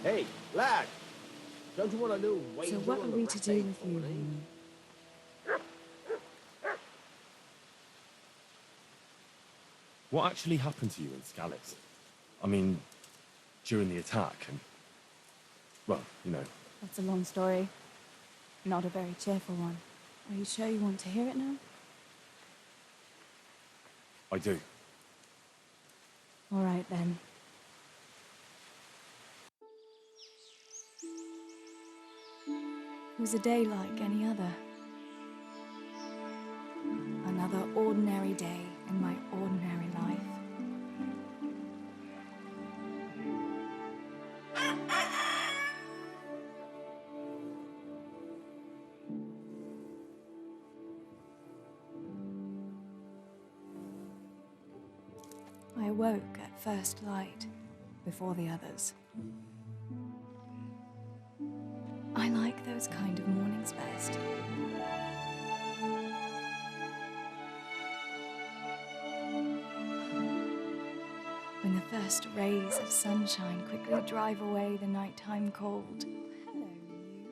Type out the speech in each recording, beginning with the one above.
Hey, lad! Don't you want a little wager? So what are we to do with you? What actually happened to you in Scallis? I mean, during the attack and... well, you know. That's a long story. Not a very cheerful one. Are you sure you want to hear it now? I do. All right, then. It was a day like any other. Another ordinary day in my ordinary life. I awoke at first light, before the others. I like those kind of mornings best. When the first rays of sunshine quickly drive away the nighttime cold. Hello, you.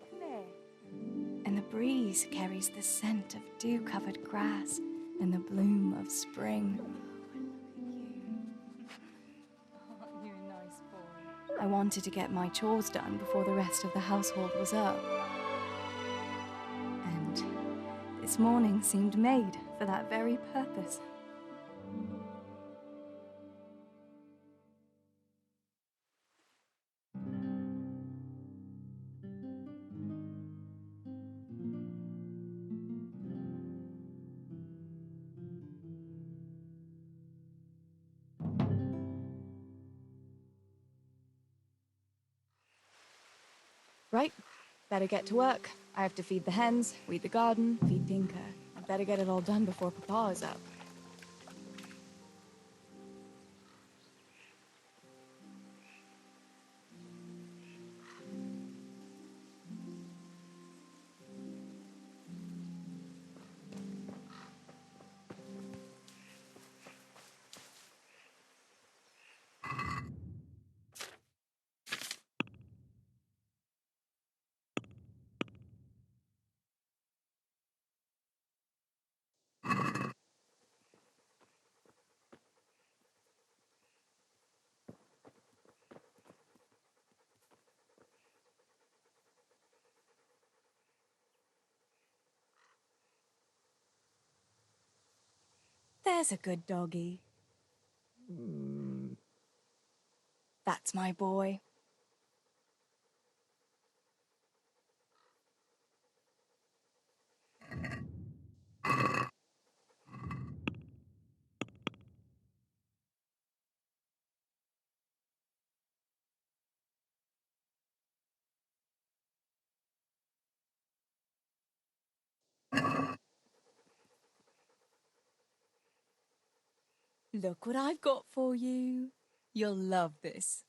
Come here. And the breeze carries the scent of dew-covered grass and the bloom of spring. I wanted to get my chores done before the rest of the household was up. And this morning seemed made for that very purpose. Right, better get to work. I have to feed the hens, weed the garden, feed Tinker. I'd better get it all done before Papa is up. There's a good doggy. That's my boy. Look what I've got for you. You'll love this.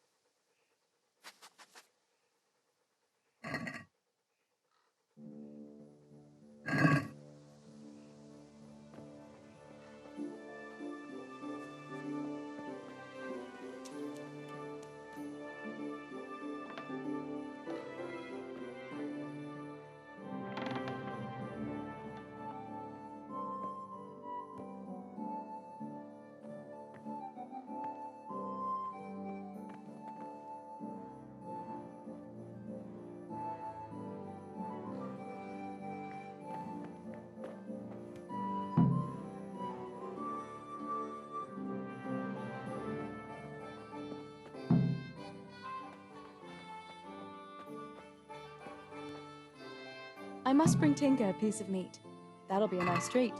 I must bring Tinker a piece of meat. That'll be a nice treat.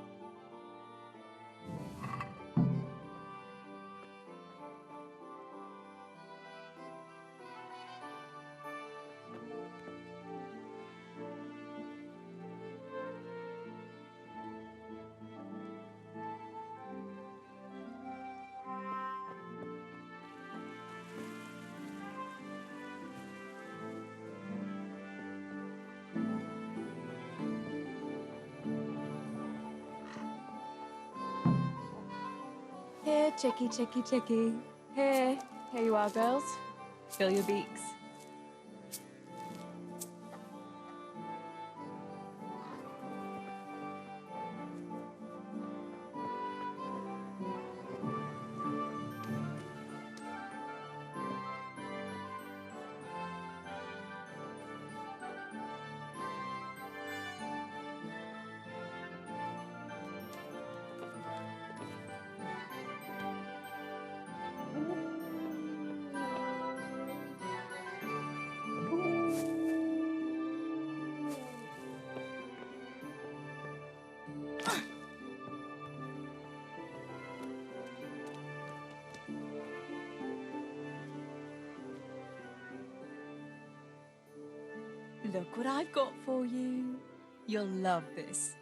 Here, chickie, chickie, chickie. Here you are, girls. Fill your beaks. Look what I've got for you. You'll love this.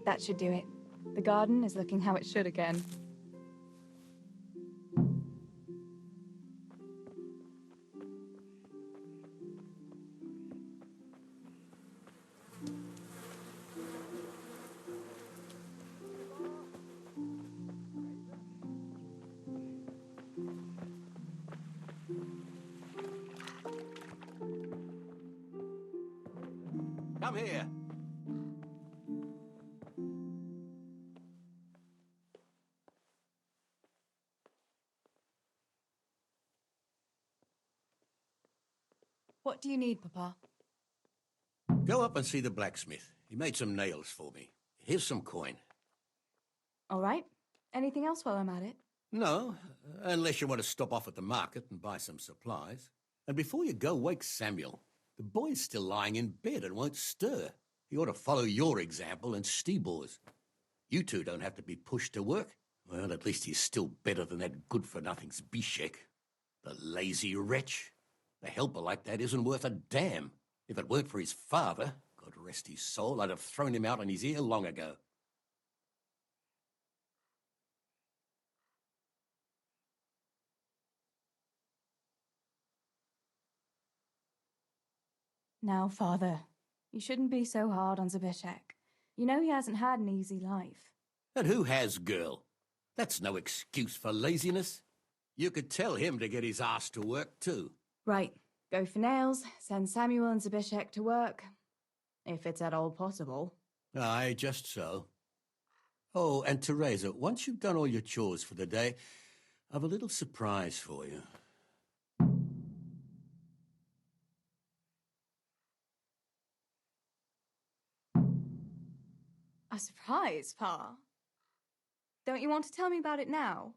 That should do it. The garden is looking how it should again. Come here. What do you need, Papa? Go up and see the blacksmith. He made some nails for me. Here's some coin. All right. Anything else while I'm at it? No, unless you want to stop off at the market and buy some supplies. And before you go, wake Samuel. The boy's still lying in bed and won't stir. He ought to follow your example and Stebor's. You two don't have to be pushed to work. Well, at least he's still better than that good-for-nothing's Bishek. The lazy wretch. A helper like that isn't worth a damn. If it weren't for his father, God rest his soul, I'd have thrown him out on his ear long ago. Now, Father, you shouldn't be so hard on Zabishek. You know he hasn't had an easy life. And who has, girl? That's no excuse for laziness. You could tell him to get his ass to work, too. Right. Go for nails, send Samuel and Zabishek to work. If it's at all possible. Aye, just so. Oh, and Teresa, once you've done all your chores for the day, I've a little surprise for you. A surprise, Pa? Don't you want to tell me about it now?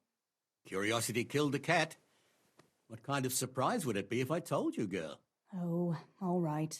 Curiosity killed the cat. What kind of surprise would it be if I told you, girl? Oh, all right.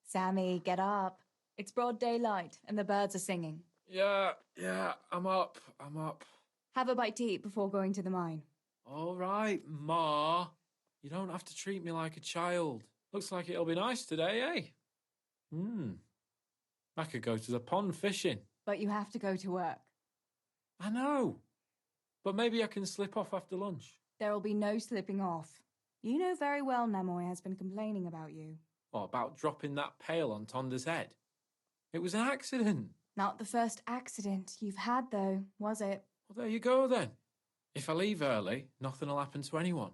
Sammy, get up. It's broad daylight, and the birds are singing. Yeah, I'm up. Have a bite to eat before going to the mine. All right, Ma. You don't have to treat me like a child. Looks like it'll be nice today, eh? I could go to the pond fishing. But you have to go to work. I know. But maybe I can slip off after lunch. There'll be no slipping off. You know very well Nemoy has been complaining about you. Or about dropping that pail on Tonda's head. It was an accident. Not the first accident you've had, though, was it? Well, there you go then. If I leave early, nothing will happen to anyone.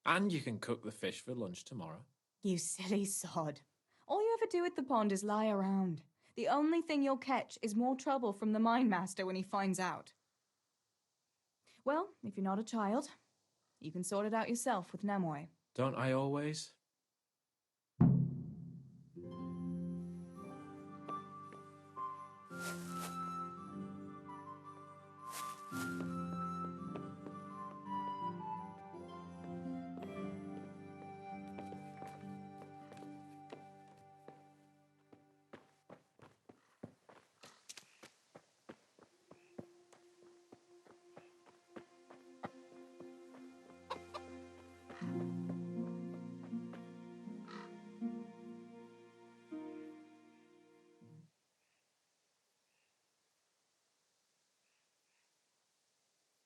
And you can cook the fish for lunch tomorrow. You silly sod. All you ever do at the pond is lie around. The only thing you'll catch is more trouble from the mine master when he finds out. Well, if you're not a child, you can sort it out yourself with Nemoy. Don't I always?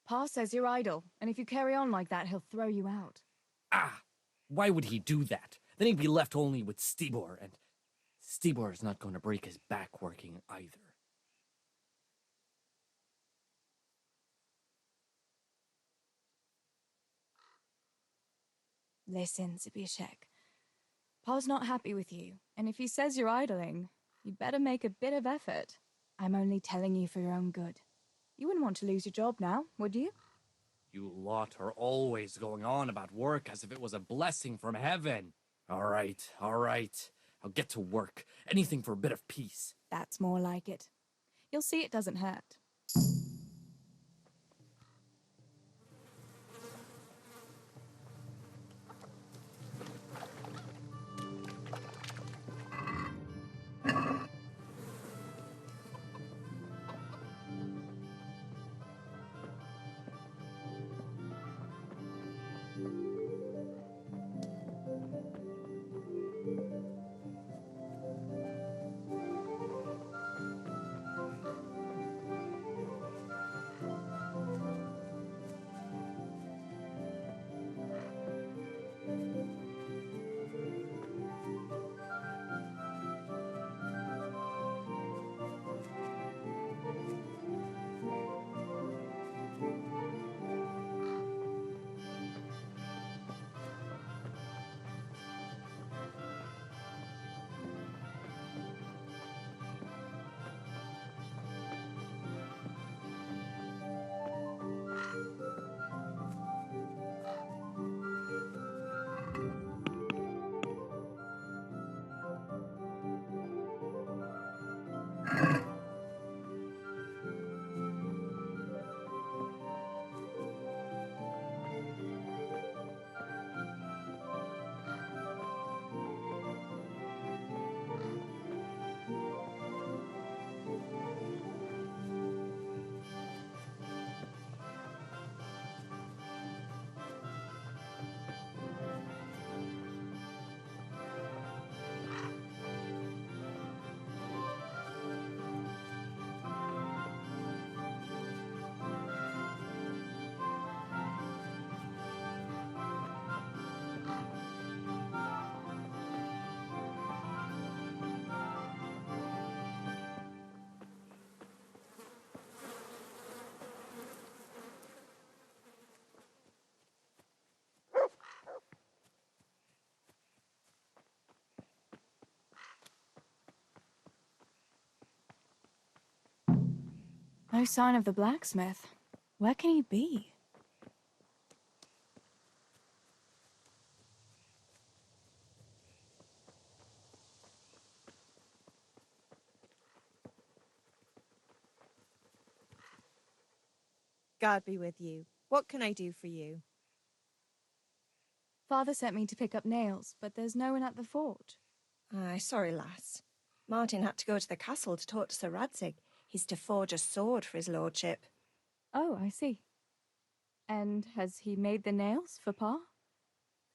Pa says you're idle, and if you carry on like that, he'll throw you out. Ah! Why would he do that? Then he'd be left only with Stibor, and Stibor is not going to break his back working either. Listen, Zbyszek. Pa's not happy with you, and if he says you're idling, you'd better make a bit of effort. I'm only telling you for your own good. You wouldn't want to lose your job now, would you? You lot are always going on about work as if it was a blessing from heaven. All right. I'll get to work. Anything for a bit of peace. That's more like it. You'll see it doesn't hurt. No sign of the blacksmith. Where can he be? God be with you. What can I do for you? Father sent me to pick up nails, but there's no one at the fort. Aye, sorry, lass. Martin had to go to the castle to talk to Sir Radzig. He's to forge a sword for his lordship. Oh, I see. And has he made the nails for Pa?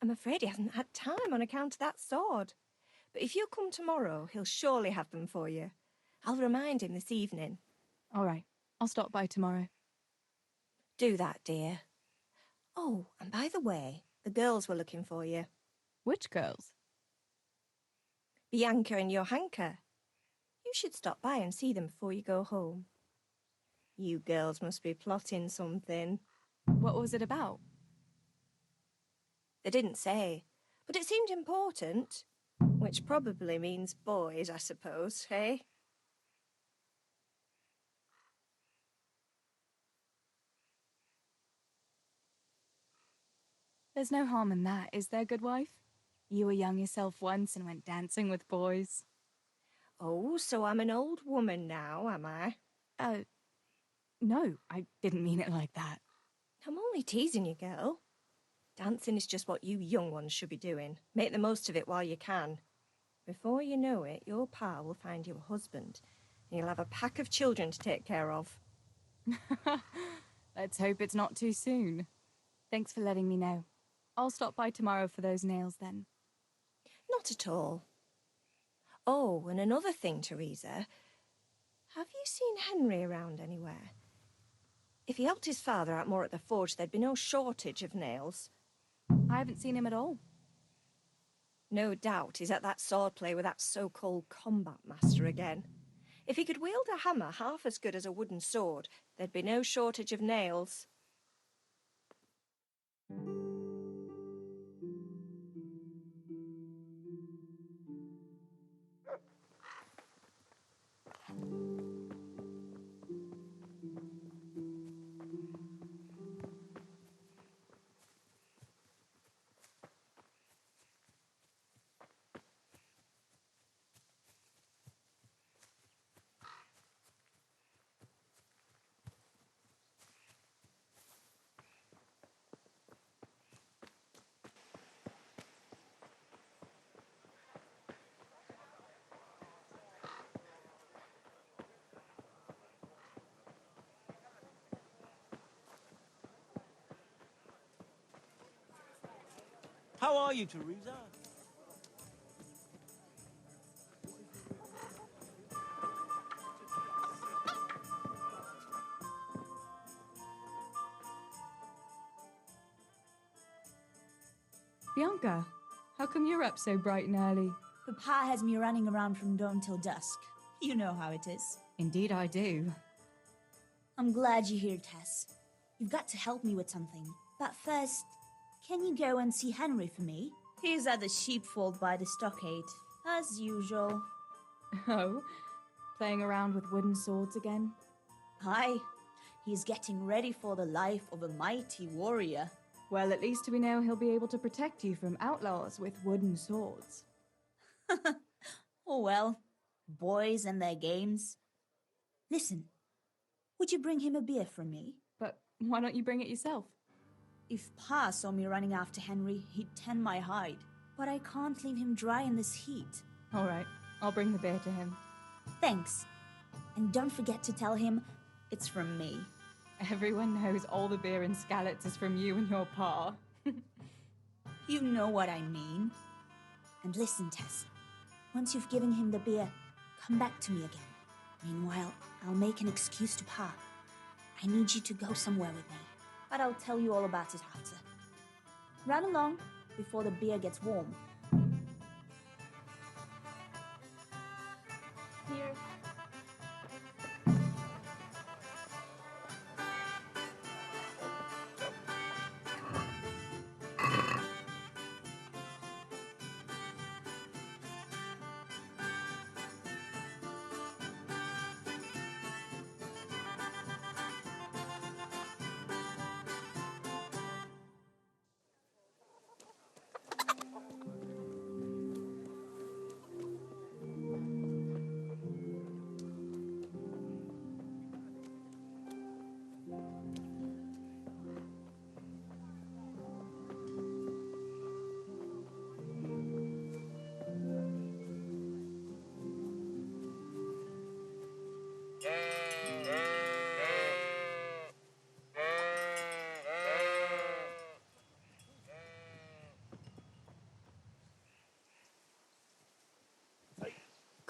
I'm afraid he hasn't had time on account of that sword. But if you come tomorrow, he'll surely have them for you. I'll remind him this evening. All right, I'll stop by tomorrow. Do that, dear. Oh, and by the way, the girls were looking for you. Which girls? Bianca and Johanka. You should stop by and see them before you go home. You girls must be plotting something. What was it about? They didn't say, but it seemed important. Which probably means boys, I suppose, eh? There's no harm in that, is there, good wife? You were young yourself once and went dancing with boys. Oh, so I'm an old woman now, am I? No, I didn't mean it like that. I'm only teasing you, girl. Dancing is just what you young ones should be doing. Make the most of it while you can. Before you know it, your pa will find you a husband, and you'll have a pack of children to take care of. Let's hope it's not too soon. Thanks for letting me know. I'll stop by tomorrow for those nails then. Not at all. Oh, and another thing, Teresa. Have you seen Henry around anywhere? If he helped his father out more at the forge, there'd be no shortage of nails. I haven't seen him at all. No doubt he's at that swordplay with that so-called combat master again. If he could wield a hammer half as good as a wooden sword, there'd be no shortage of nails. How are you, Teresa? Bianca, how come you're up so bright and early? Papa has me running around from dawn till dusk. You know how it is. Indeed I do. I'm glad you're here, Tess. You've got to help me with something. But first, can you go and see Henry for me? He's at the sheepfold by the stockade, as usual. Oh? Playing around with wooden swords again? Aye, he's getting ready for the life of a mighty warrior. Well, at least we know he'll be able to protect you from outlaws with wooden swords. Oh well, boys and their games. Listen, would you bring him a beer from me? But why don't you bring it yourself? If Pa saw me running after Henry, he'd tan my hide. But I can't leave him dry in this heat. All right, I'll bring the beer to him. Thanks. And don't forget to tell him it's from me. Everyone knows all the beer in Skalitz is from you and your pa. You know what I mean. And listen, Tess. Once you've given him the beer, come back to me again. Meanwhile, I'll make an excuse to Pa. I need you to go somewhere with me. But I'll tell you all about it after. Run along before the beer gets warm. Here.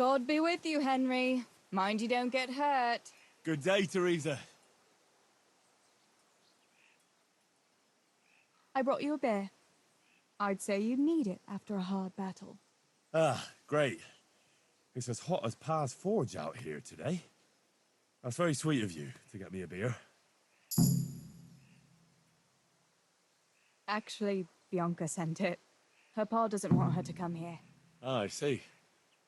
God be with you, Henry. Mind you don't get hurt. Good day, Teresa. I brought you a beer. I'd say you'd need it after a hard battle. Ah, great. It's as hot as Pa's Forge out here today. That's very sweet of you to get me a beer. Actually, Bianca sent it. Her pa doesn't want her to come here. Ah, I see.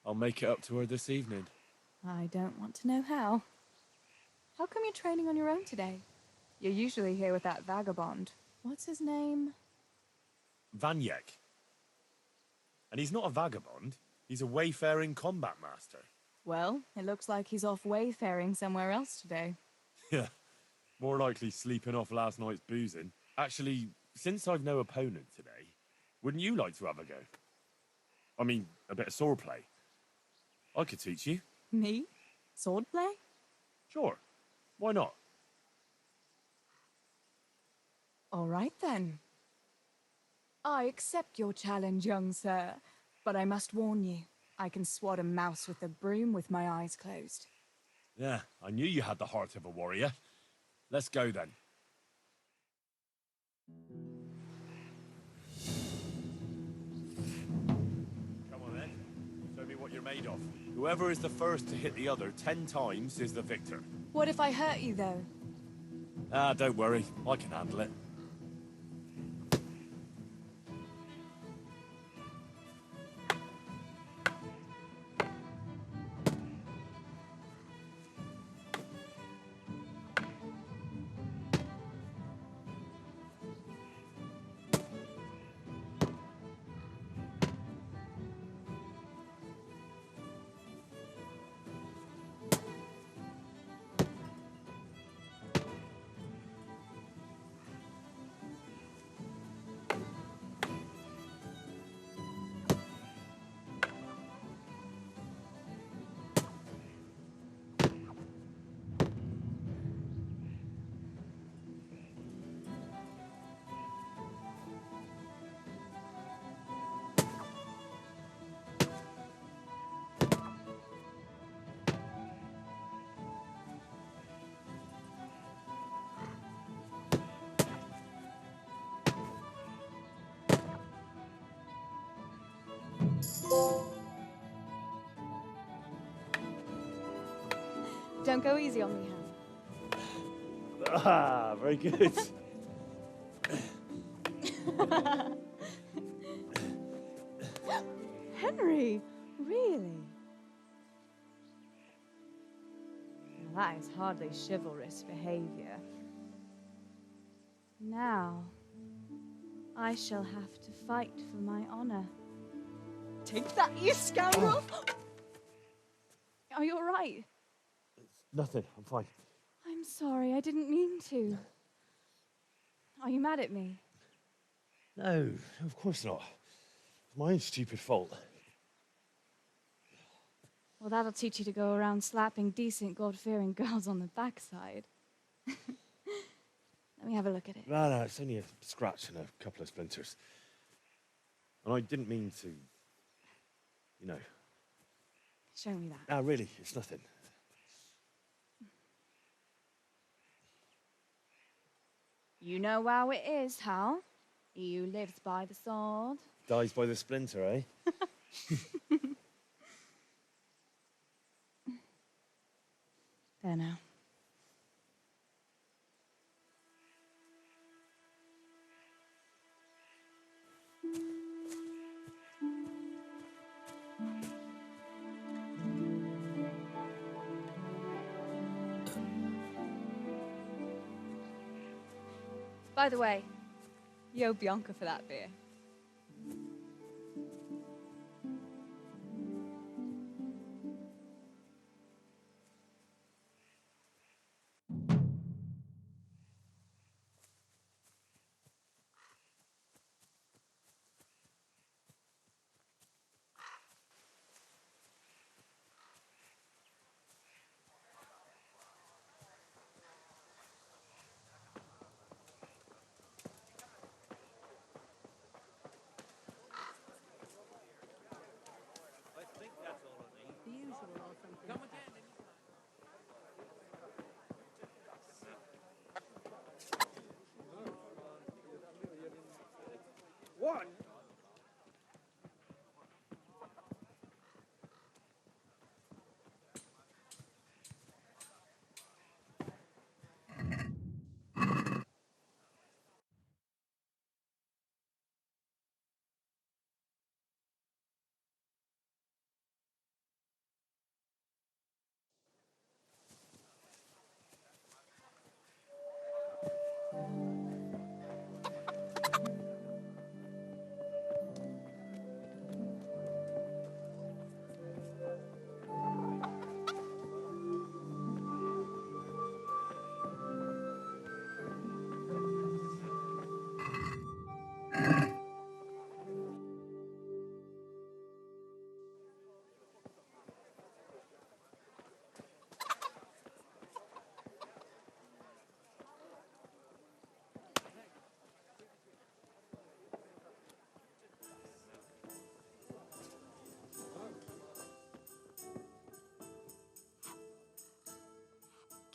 I'll make it up to her this evening. I don't want to know how. How come you're training on your own today? You're usually here with that vagabond. What's his name? Vanyek. And he's not a vagabond. He's a wayfaring combat master. Well, it looks like he's off wayfaring somewhere else today. Yeah. More likely sleeping off last night's boozing. Actually, since I've no opponent today, wouldn't you like to have a go? I mean, a bit of swordplay. I could teach you. Me? Swordplay? Sure. Why not? All right then. I accept your challenge, young sir. But I must warn you, I can swat a mouse with a broom with my eyes closed. Yeah, I knew you had the heart of a warrior. Let's go then. Come on then. Show me what you're made of. Whoever is the first to hit the other 10 times is the victor. What if I hurt you, though? Ah, don't worry. I can handle it. Don't go easy on me, Hal. Ah, very good. Henry, really? Now, that is hardly chivalrous behavior. Now, I shall have to fight for my honor. Take that, you scoundrel! Are you all right? Nothing. I'm fine. I'm sorry, I didn't mean to. Are you mad at me? No, of course not. It's my own stupid fault. Well, that'll teach you to go around slapping decent, God-fearing girls on the backside. Let me have a look at it. No, it's only a scratch and a couple of splinters. And I didn't mean to, you know. Show me that. No, really, it's nothing. You know how it is, Hal. He who lives by the sword Dies by the splinter, eh? There now. By the way, you owe Bianca for that beer.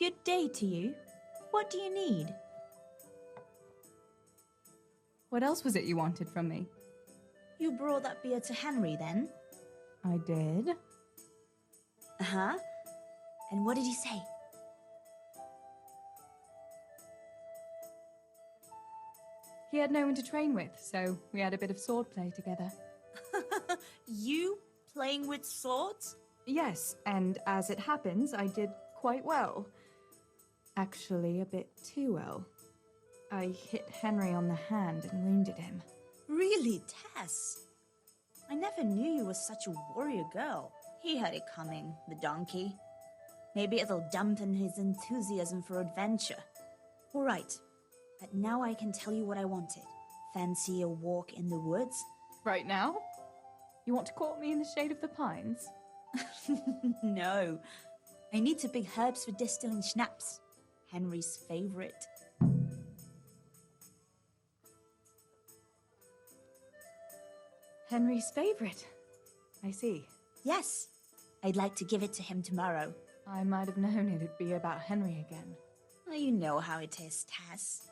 Good day to you. What do you need? What else was it you wanted from me? You brought that beer to Henry then? I did. Uh-huh. And what did he say? He had no one to train with, so we had a bit of swordplay together. You playing with swords? Yes, and as it happens, I did quite well. Actually, a bit too well. I hit Henry on the hand and wounded him. Really, Tess? I never knew you were such a warrior girl. He had it coming, the donkey. Maybe it'll dampen his enthusiasm for adventure. All right, but now I can tell you what I wanted. Fancy a walk in the woods? Right now? You want to court me in the shade of the pines? No. I need to pick herbs for distilling schnapps. Henry's favorite. Henry's favorite. I see. Yes. I'd like to give it to him tomorrow. I might have known it'd be about Henry again. Well, you know how it is, Tess.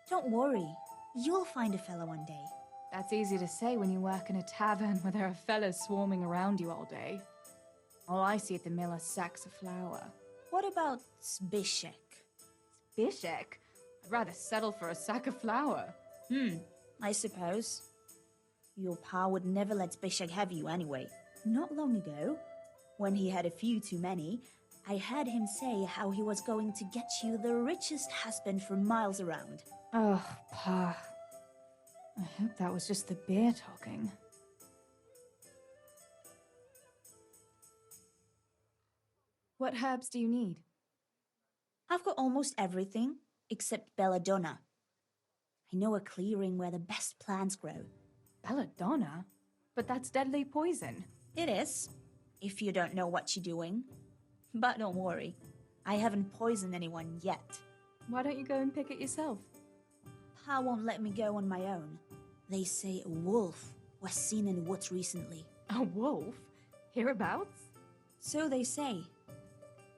Don't worry. You'll find a fella one day. That's easy to say when you work in a tavern where there are fellas swarming around you all day. All I see at the mill are sacks of flour. What about Zbyszek? Zbyszek? I'd rather settle for a sack of flour. I suppose. Your pa would never let Zbyszek have you anyway. Not long ago, when he had a few too many, I heard him say how he was going to get you the richest husband for miles around. Oh, Pa. I hope that was just the beer talking. What herbs do you need? I've got almost everything except belladonna. I know a clearing where the best plants grow. Belladonna? But that's deadly poison. It is, if you don't know what you're doing. But don't worry, I haven't poisoned anyone yet. Why don't you go and pick it yourself? Pa won't let me go on my own. They say a wolf was seen in the woods recently. A wolf? Hereabouts? So they say.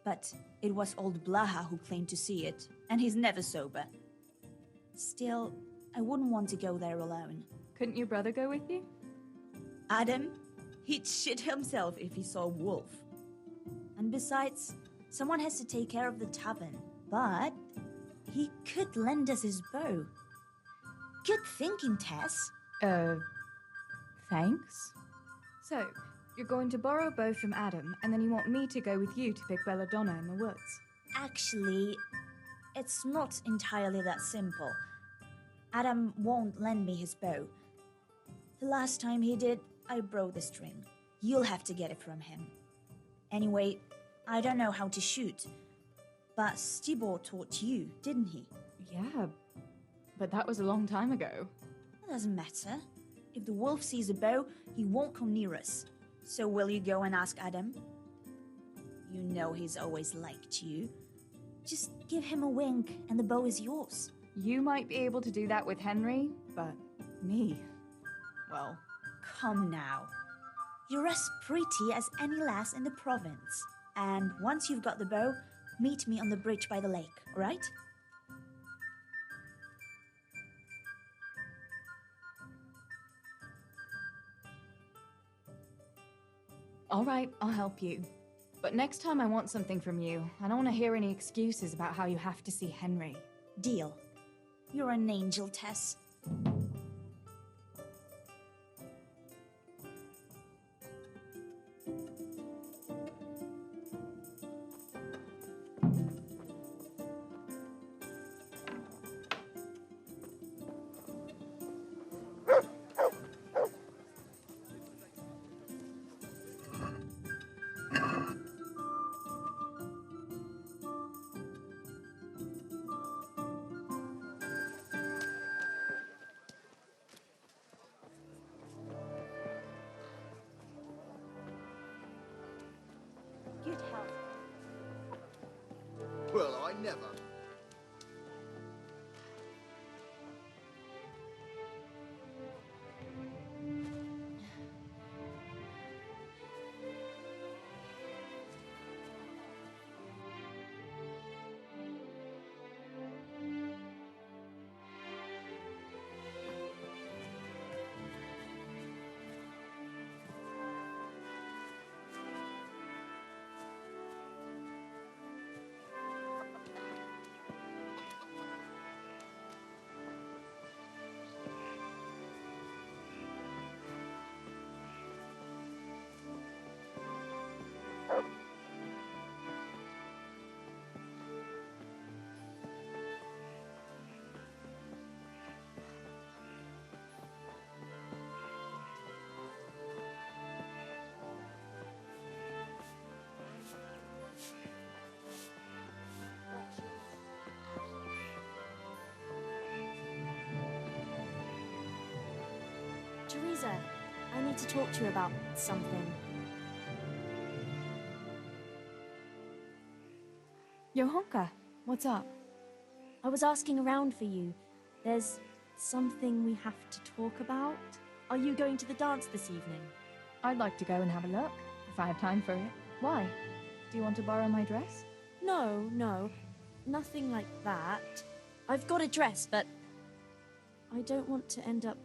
But it was old Blaha who claimed to see it, and he's never sober. Still, I wouldn't want to go there alone. Couldn't your brother go with you? Adam, he'd shit himself if he saw a wolf. And besides, someone has to take care of the tavern. But he could lend us his bow. Good thinking, Tess. Thanks. So, you're going to borrow a bow from Adam, and then you want me to go with you to pick belladonna in the woods. Actually, it's not entirely that simple. Adam won't lend me his bow. The last time he did, I broke the string. You'll have to get it from him. Anyway, I don't know how to shoot. But Stibor taught you, didn't he? Yeah, but that was a long time ago. It doesn't matter. If the wolf sees a bow, he won't come near us. So will you go and ask Adam? You know he's always liked you. Just give him a wink and the bow is yours. You might be able to do that with Henry, but me, well... Come now. You're as pretty as any lass in the province. And once you've got the bow, meet me on the bridge by the lake, alright? All right, I'll help you. But next time I want something from you, I don't want to hear any excuses about how you have to see Henry. Deal. You're an angel, Tess. Good health. Well, I never. Teresa, I need to talk to you about something. Johanka, what's up? I was asking around for you. There's something we have to talk about. Are you going to the dance this evening? I'd like to go and have a look, if I have time for it. Why? Do you want to borrow my dress? No, nothing like that. I've got a dress, but I don't want to end up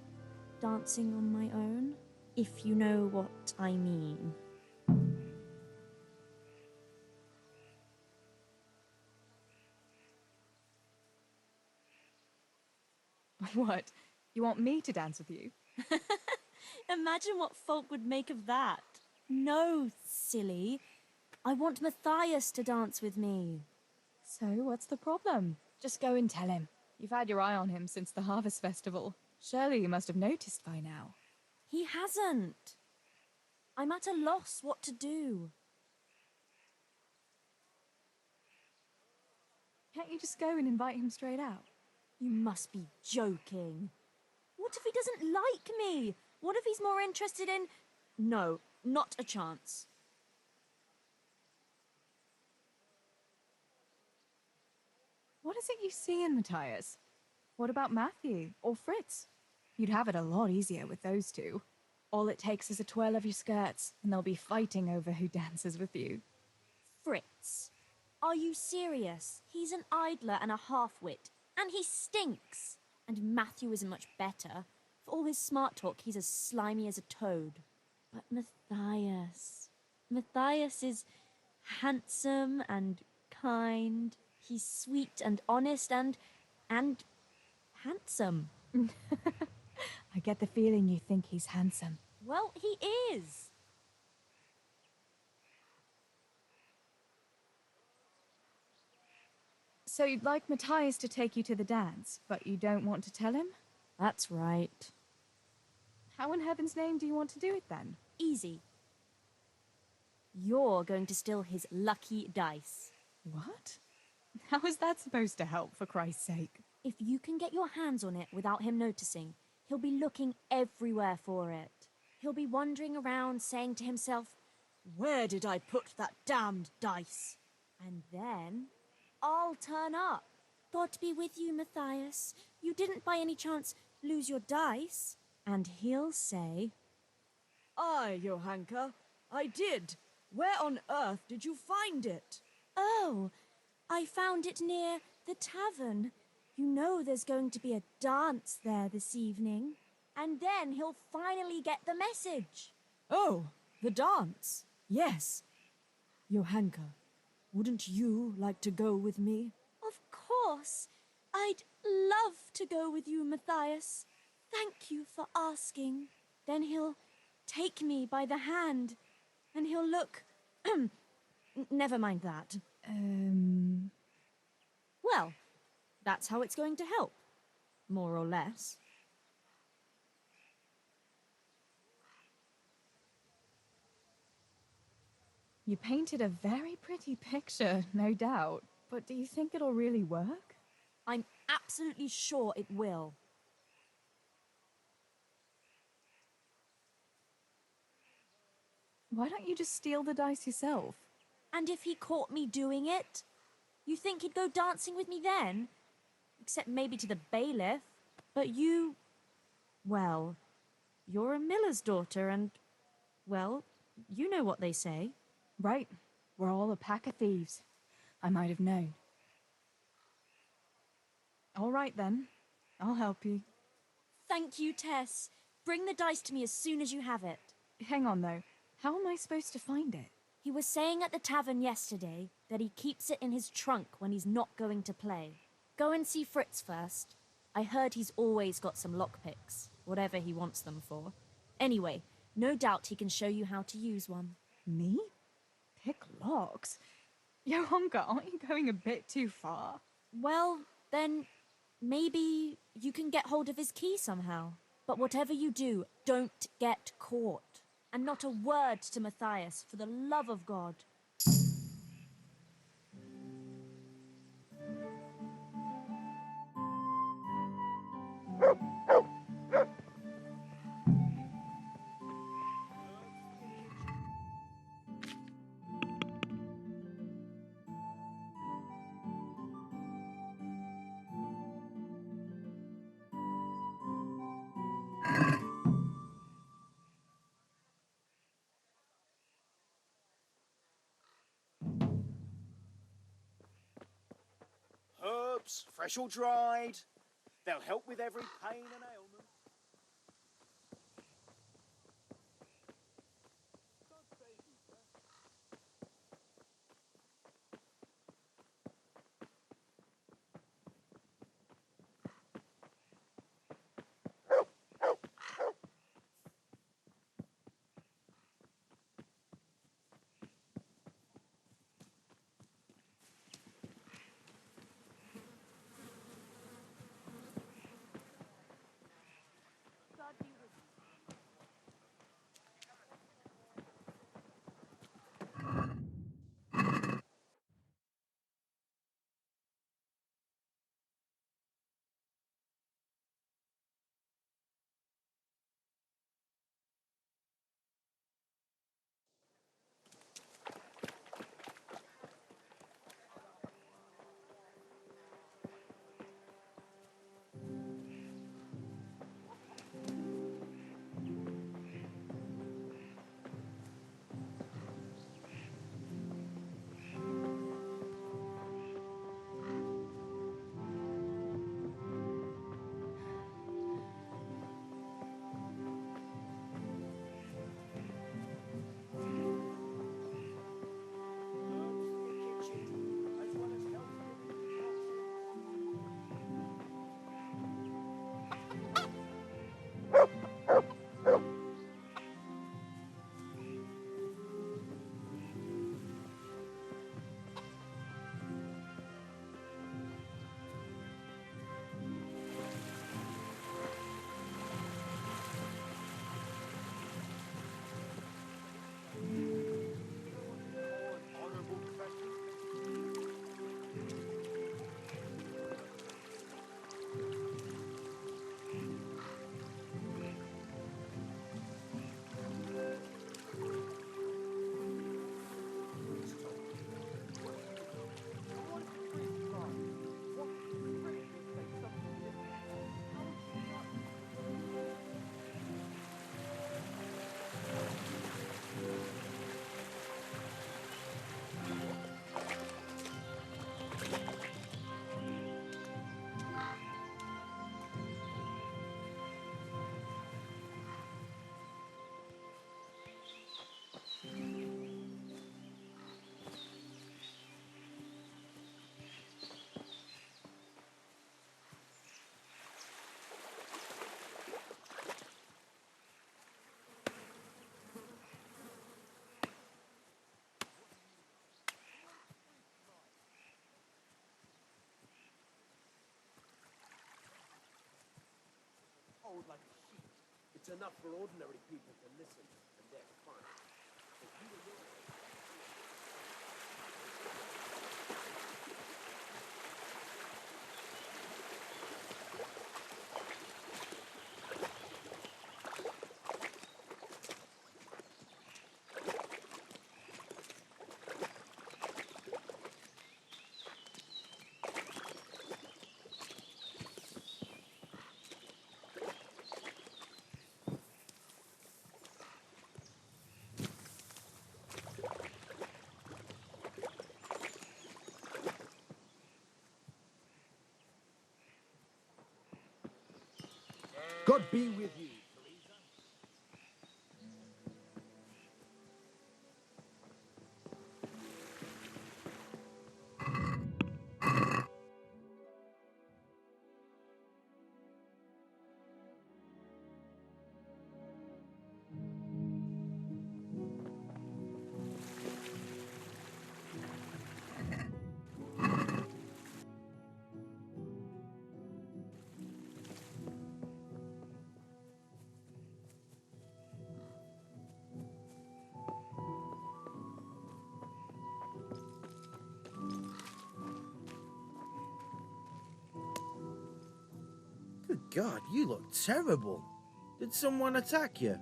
dancing on my own, if you know what I mean. What? You want me to dance with you? Imagine what folk would make of that. No, silly. I want Matthias to dance with me. So, what's the problem? Just go and tell him. You've had your eye on him since the Harvest Festival. Surely you must have noticed by now. He hasn't. I'm at a loss what to do. Can't you just go and invite him straight out? You must be joking. What if he doesn't like me? What if he's more interested in... No, not a chance. What is it you see in Matthias? What about Matthew or Fritz? You'd have it a lot easier with those two. All it takes is a twirl of your skirts, and they'll be fighting over who dances with you. Fritz, are you serious? He's an idler and a half-wit, and he stinks. And Matthew isn't much better. For all his smart talk, he's as slimy as a toad. But Matthias is handsome and kind. He's sweet and honest and handsome. I get the feeling you think he's handsome. Well, he is. So you'd like Matthias to take you to the dance, but you don't want to tell him? That's right. How in heaven's name do you want to do it then? Easy. You're going to steal his lucky dice. What? How is that supposed to help, for Christ's sake? If you can get your hands on it without him noticing, he'll be looking everywhere for it. He'll be wandering around saying to himself, "Where did I put that damned dice?" And then I'll turn up. God be with you, Matthias. You didn't by any chance lose your dice? And he'll say, "Aye, Johanka, I did. Where on earth did you find it?" "Oh, I found it near the tavern. You know there's going to be a dance there this evening." And then he'll finally get the message. "Oh, the dance. Yes. Johanka, wouldn't you like to go with me?" Of course. I'd love to go with you, Matthias. Thank you for asking. Then he'll take me by the hand, and he'll look... Never mind that. Well, that's how it's going to help. More or less. You painted a very pretty picture, no doubt. But do you think it'll really work? I'm absolutely sure it will. Why don't you just steal the dice yourself? And if he caught me doing it? You think he'd go dancing with me then? Except maybe to the bailiff. But you... Well, you're a miller's daughter and... Well, you know what they say. Right. We're all a pack of thieves. I might have known. All right, then. I'll help you. Thank you, Tess. Bring the dice to me as soon as you have it. Hang on, though. How am I supposed to find it? He was saying at the tavern yesterday that he keeps it in his trunk when he's not going to play. Go and see Fritz first. I heard he's always got some lockpicks, whatever he wants them for. Anyway, no doubt he can show you how to use one. Me? Pick locks? Johanka, aren't you going a bit too far? Well, then maybe you can get hold of his key somehow. But whatever you do, don't get caught. And not a word to Matthias, for the love of God. herbs, fresh or dried. They'll help with every pain and ailment. Old like a sheep. It's enough for ordinary people to listen, and they're fine. But you and your God be with you. Good God, you look terrible. Did someone attack you?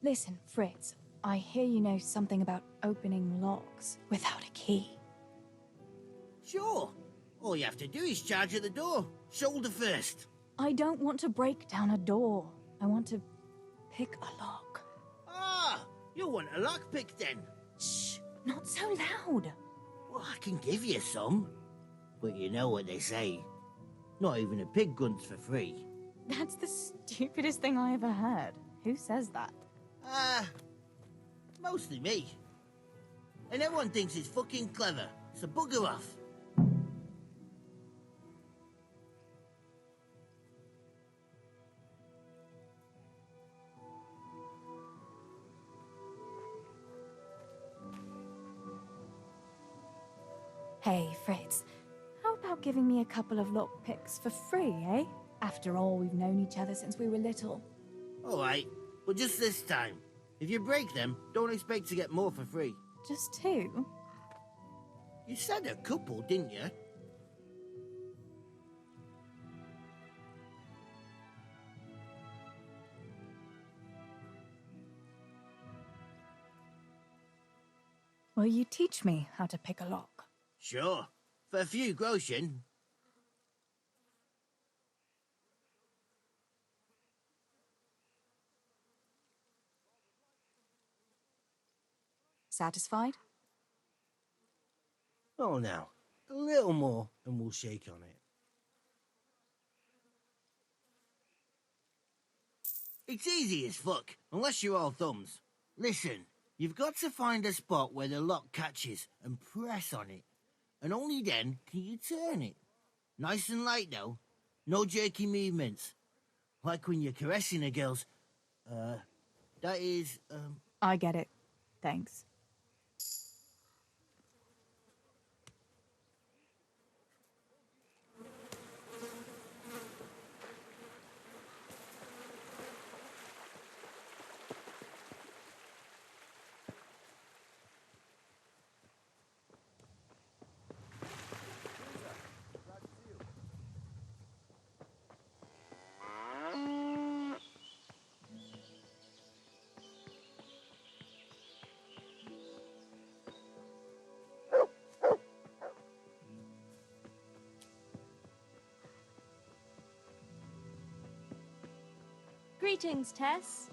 Listen, Fritz, I hear you know something about opening locks without a key. Sure. All you have to do is charge at the door. Shoulder first. I don't want to break down a door. I want to pick a lock. Ah, you want a lockpick then? Shh, not so loud. Well, I can give you some. But you know what they say. Not even a pig grunts for free. That's the stupidest thing I ever heard. Who says that? Mostly me. And everyone thinks it's fucking clever, so bugger off. Hey, Fritz. How about giving me a couple of lockpicks for free, eh? After all, we've known each other since we were little. Alright, but just this time. If you break them, don't expect to get more for free. Just two? You said a couple, didn't you? Will you teach me how to pick a lock? Sure. For a few groschen. Satisfied? Oh, now. A little more, and we'll shake on it. It's easy as fuck, unless you're all thumbs. Listen, you've got to find a spot where the lock catches and press on it. And only then can you turn it. Nice and light, though. No jerky movements. Like when you're caressing a girl's... that is, I get it. Thanks. Greetings, Tess.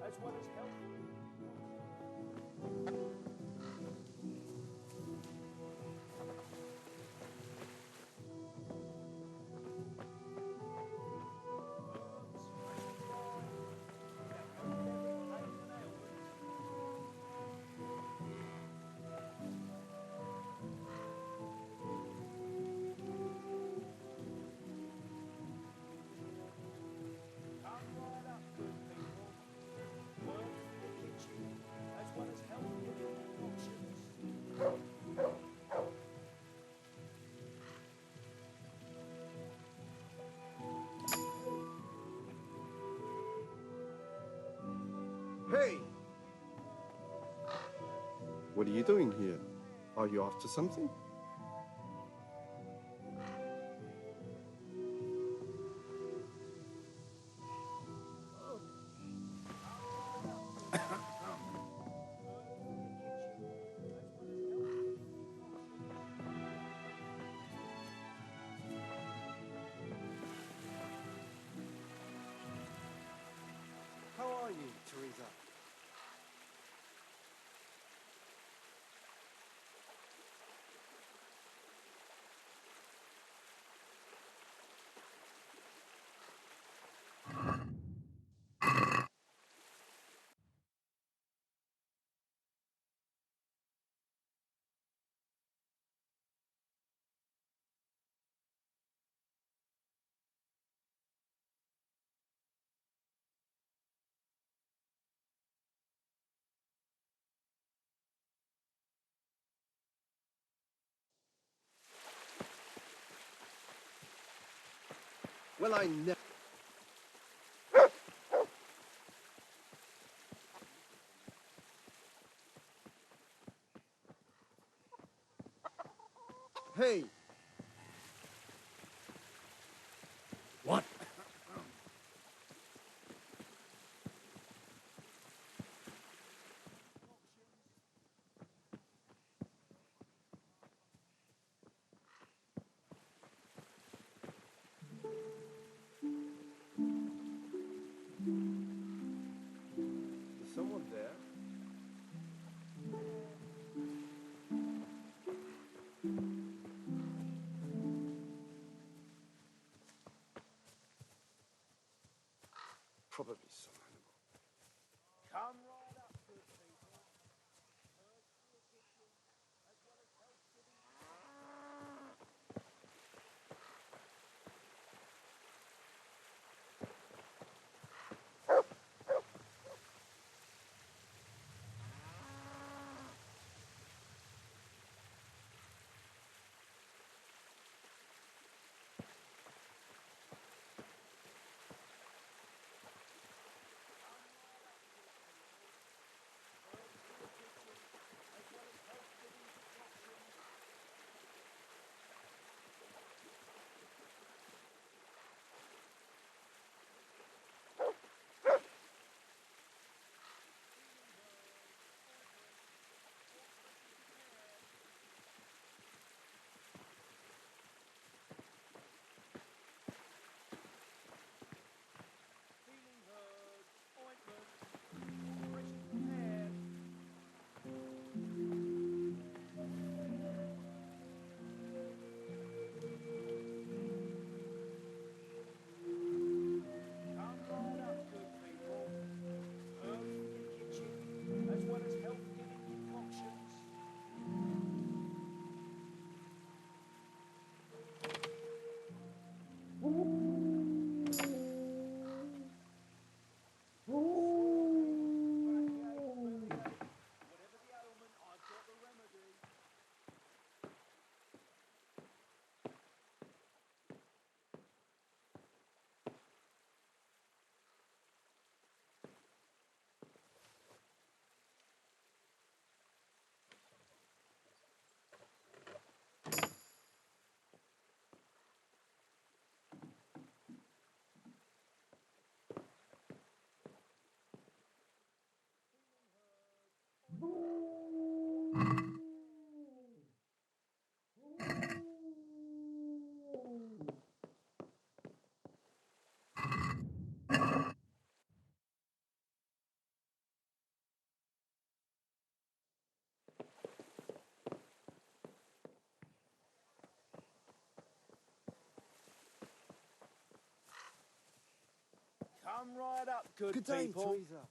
As well as help. Hey! What are you doing here? Are you after something? How are you, Teresa? Well, I never... Hey! What? Is someone there? Probably some animal. Come right up, good people. Feeling herbs, ointment, fresh prepared. Come right up, good people. Herbs for your kitchen, as well as health-giving decoctions. Whatever the ailment, I've got the remedy. Come right up, good day, people. Teresa.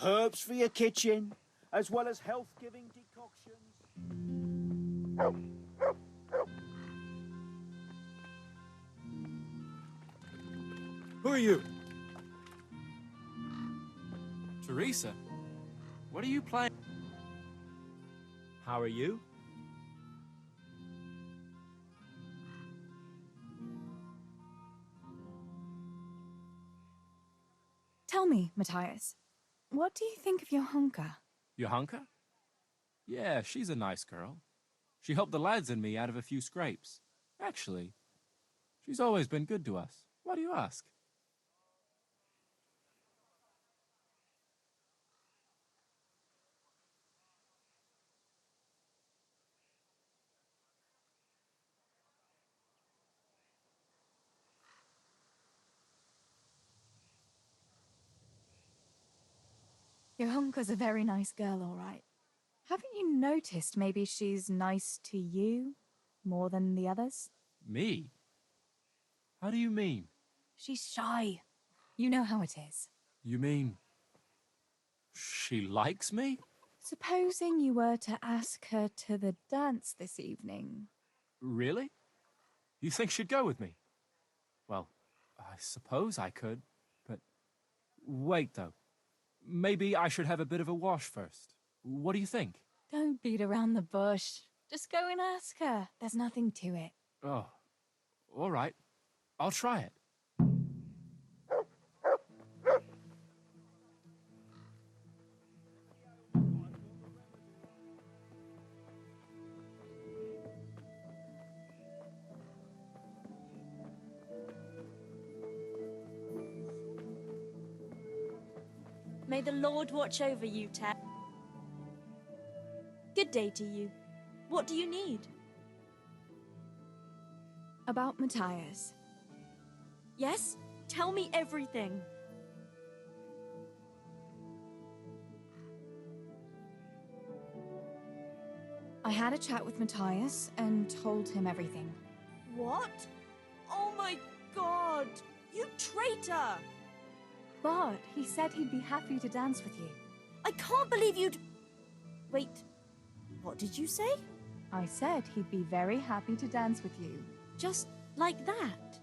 Herbs for your kitchen, as well as health-giving decoctions. Who are you? Teresa? What are you playing? How are you? Tell me, Matthias, what do you think of your hunker? Johanka? Yeah, she's a nice girl. She helped the lads and me out of a few scrapes. Actually, she's always been good to us. Why do you ask? Your hunker's a very nice girl, all right. Haven't you noticed maybe she's nice to you more than the others? Me? How do you mean? She's shy. You know how it is. You mean... she likes me? Supposing you were to ask her to the dance this evening. Really? You think she'd go with me? Well, I suppose I could, but... Wait, though. Maybe I should have a bit of a wash first. What do you think? Don't beat around the bush. Just go and ask her. There's nothing to it. Oh, all right. I'll try it. May the Lord watch over you, Tess. Good day to you. What do you need? About Matthias. Yes? Tell me everything. I had a chat with Matthias and told him everything. What? Oh my god! You traitor! But he said he'd be happy to dance with you. I can't believe you'd... Wait, what did you say? I said he'd be very happy to dance with you. Just like that?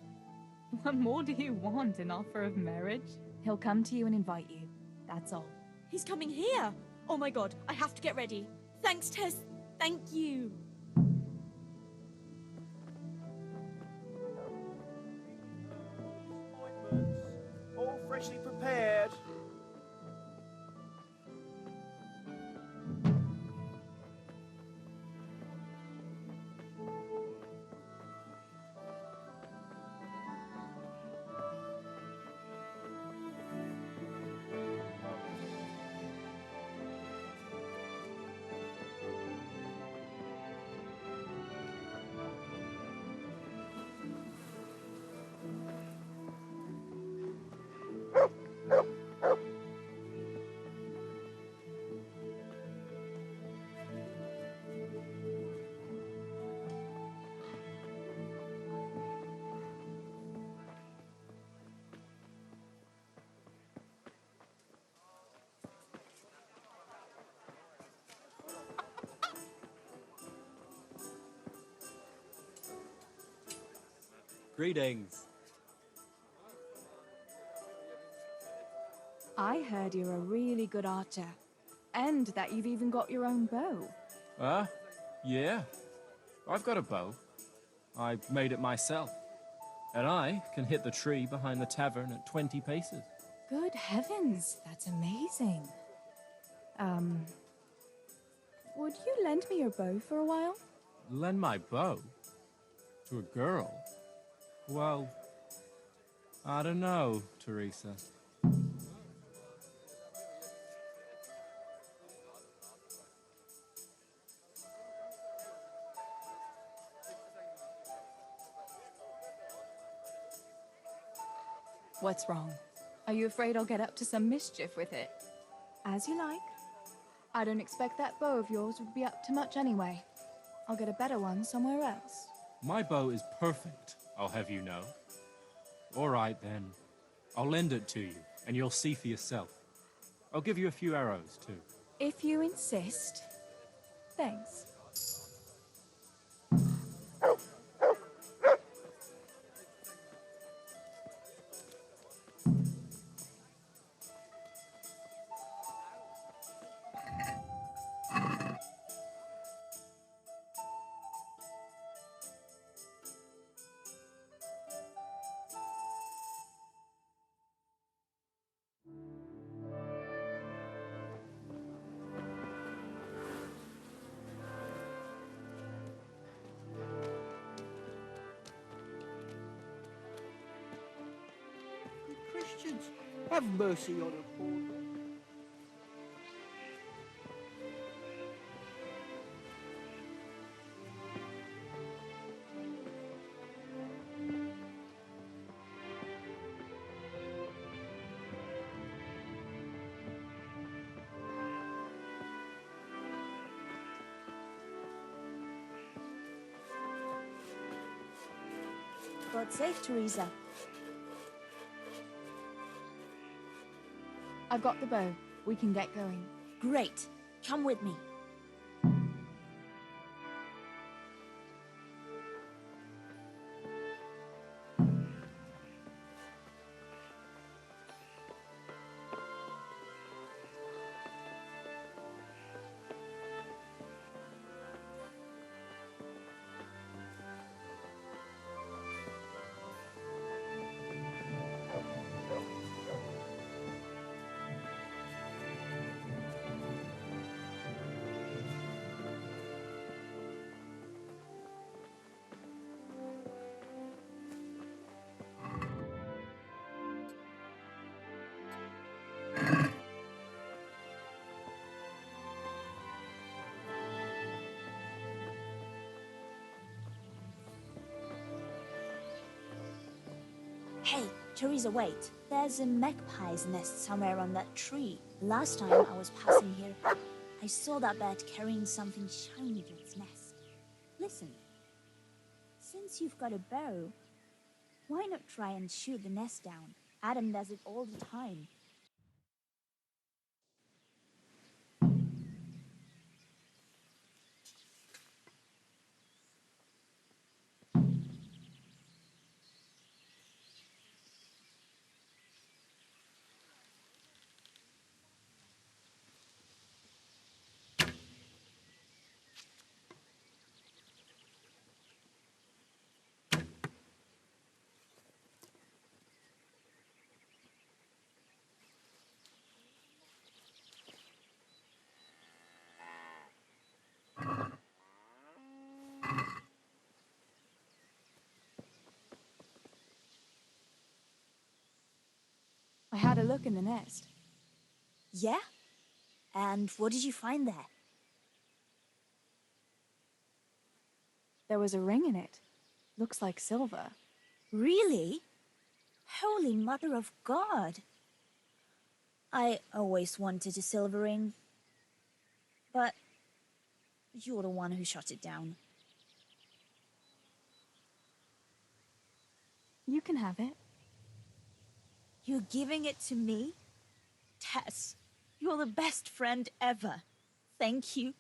What more do you want, an offer of marriage? He'll come to you and invite you. That's all. He's coming here! Oh my god, I have to get ready. Thanks, Tess. Thank you. Appointments, all freshly prepared. Greetings. I heard you're a really good archer. And that you've even got your own bow. Yeah. I've got a bow. I made it myself. And I can hit the tree behind the tavern at 20 paces. Good heavens, that's amazing. Would you lend me your bow for a while? Lend my bow? To a girl? Well, I don't know, Teresa. What's wrong? Are you afraid I'll get up to some mischief with it? As you like. I don't expect that bow of yours would be up to much anyway. I'll get a better one somewhere else. My bow is perfect, I'll have you know. All right, then. I'll lend it to you, and you'll see for yourself. I'll give you a few arrows, too. If you insist. Thanks. Christians, have mercy on a poor wretch. God save Teresa. I've got the bow. We can get going. Great. Come with me. Teresa, wait. There's a magpie's nest somewhere on that tree. Last time I was passing here, I saw that bird carrying something shiny to its nest. Listen, since you've got a bow, why not try and shoot the nest down? Adam does it all the time. I had a look in the nest. Yeah? And what did you find there? There was a ring in it. Looks like silver. Really? Holy Mother of God! I always wanted a silver ring. But you're the one who shot it down. You can have it. You're giving it to me? Tess, you're the best friend ever. Thank you.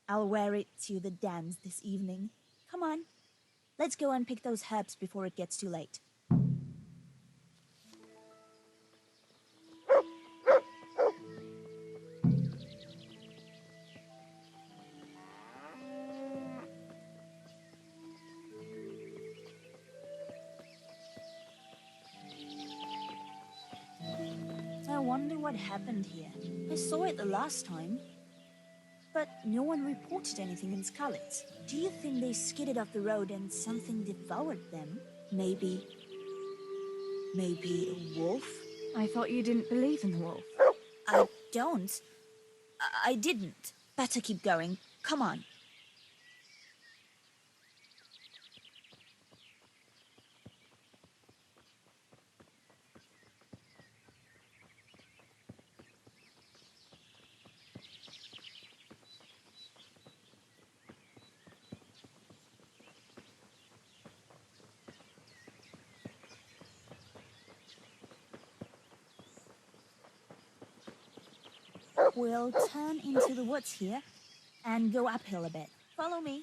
I'll wear it to the dance this evening. Come on, let's go and pick those herbs before it gets too late. I wonder what happened here. I saw it the last time, but no one reported anything in Scarlet. Do you think they skidded off the road and something devoured them? Maybe a wolf? I thought you didn't believe in the wolf. I don't. I didn't. Better keep going. Come on. We'll turn into the woods here and go uphill a bit. Follow me.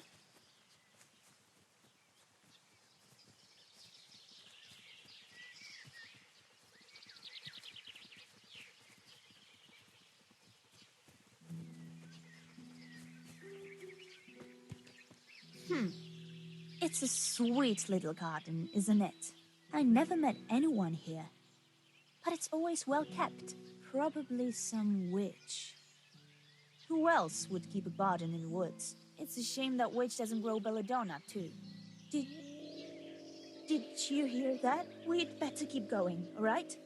It's a sweet little garden, isn't it? I never met anyone here, but it's always well kept. Probably some witch. Who else would keep a garden in the woods? It's a shame that witch doesn't grow belladonna, too. Did you hear that? We'd better keep going, all right?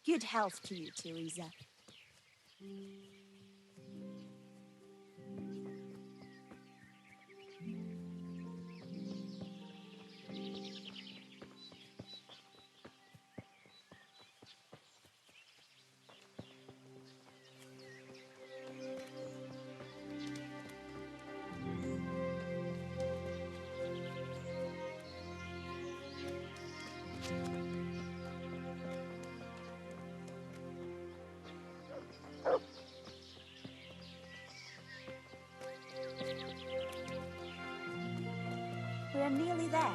Good health to you, Teresa. We're nearly there.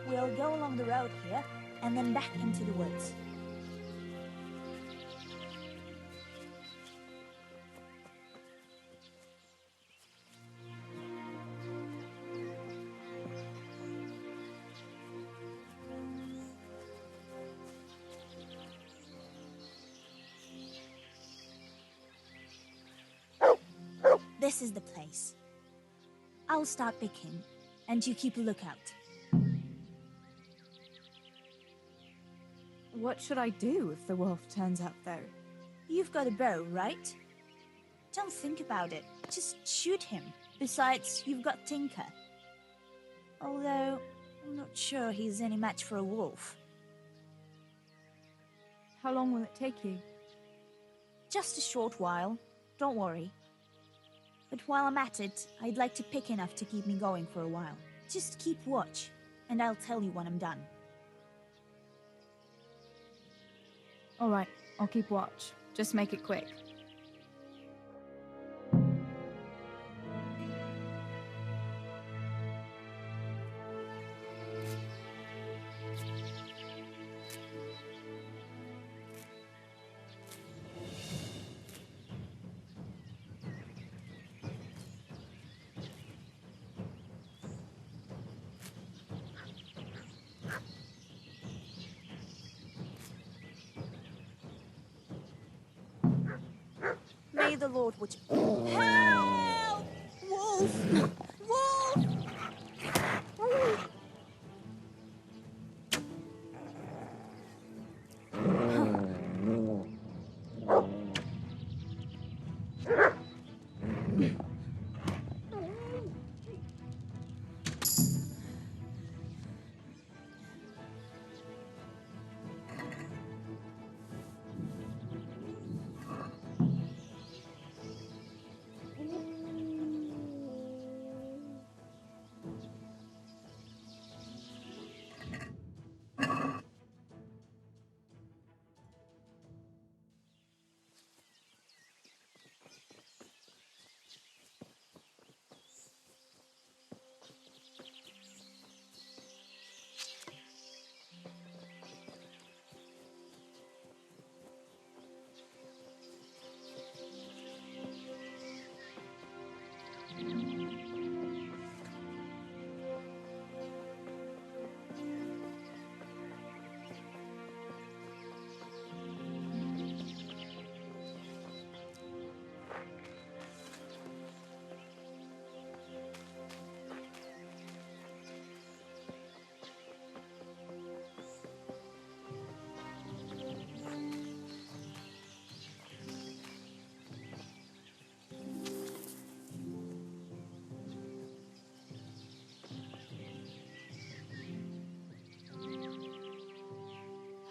We'll go along the road here, and then back into the woods. This is the place. I'll start picking, and you keep a lookout. What should I do if the wolf turns up, though? You've got a bow, right? Don't think about it. Just shoot him. Besides, you've got Tinker. Although, I'm not sure he's any match for a wolf. How long will it take you? Just a short while. Don't worry. But while I'm at it, I'd like to pick enough to keep me going for a while. Just keep watch, and I'll tell you when I'm done. All right, I'll keep watch. Just make it quick. May the Lord watch. Help! Wolf! Wolf!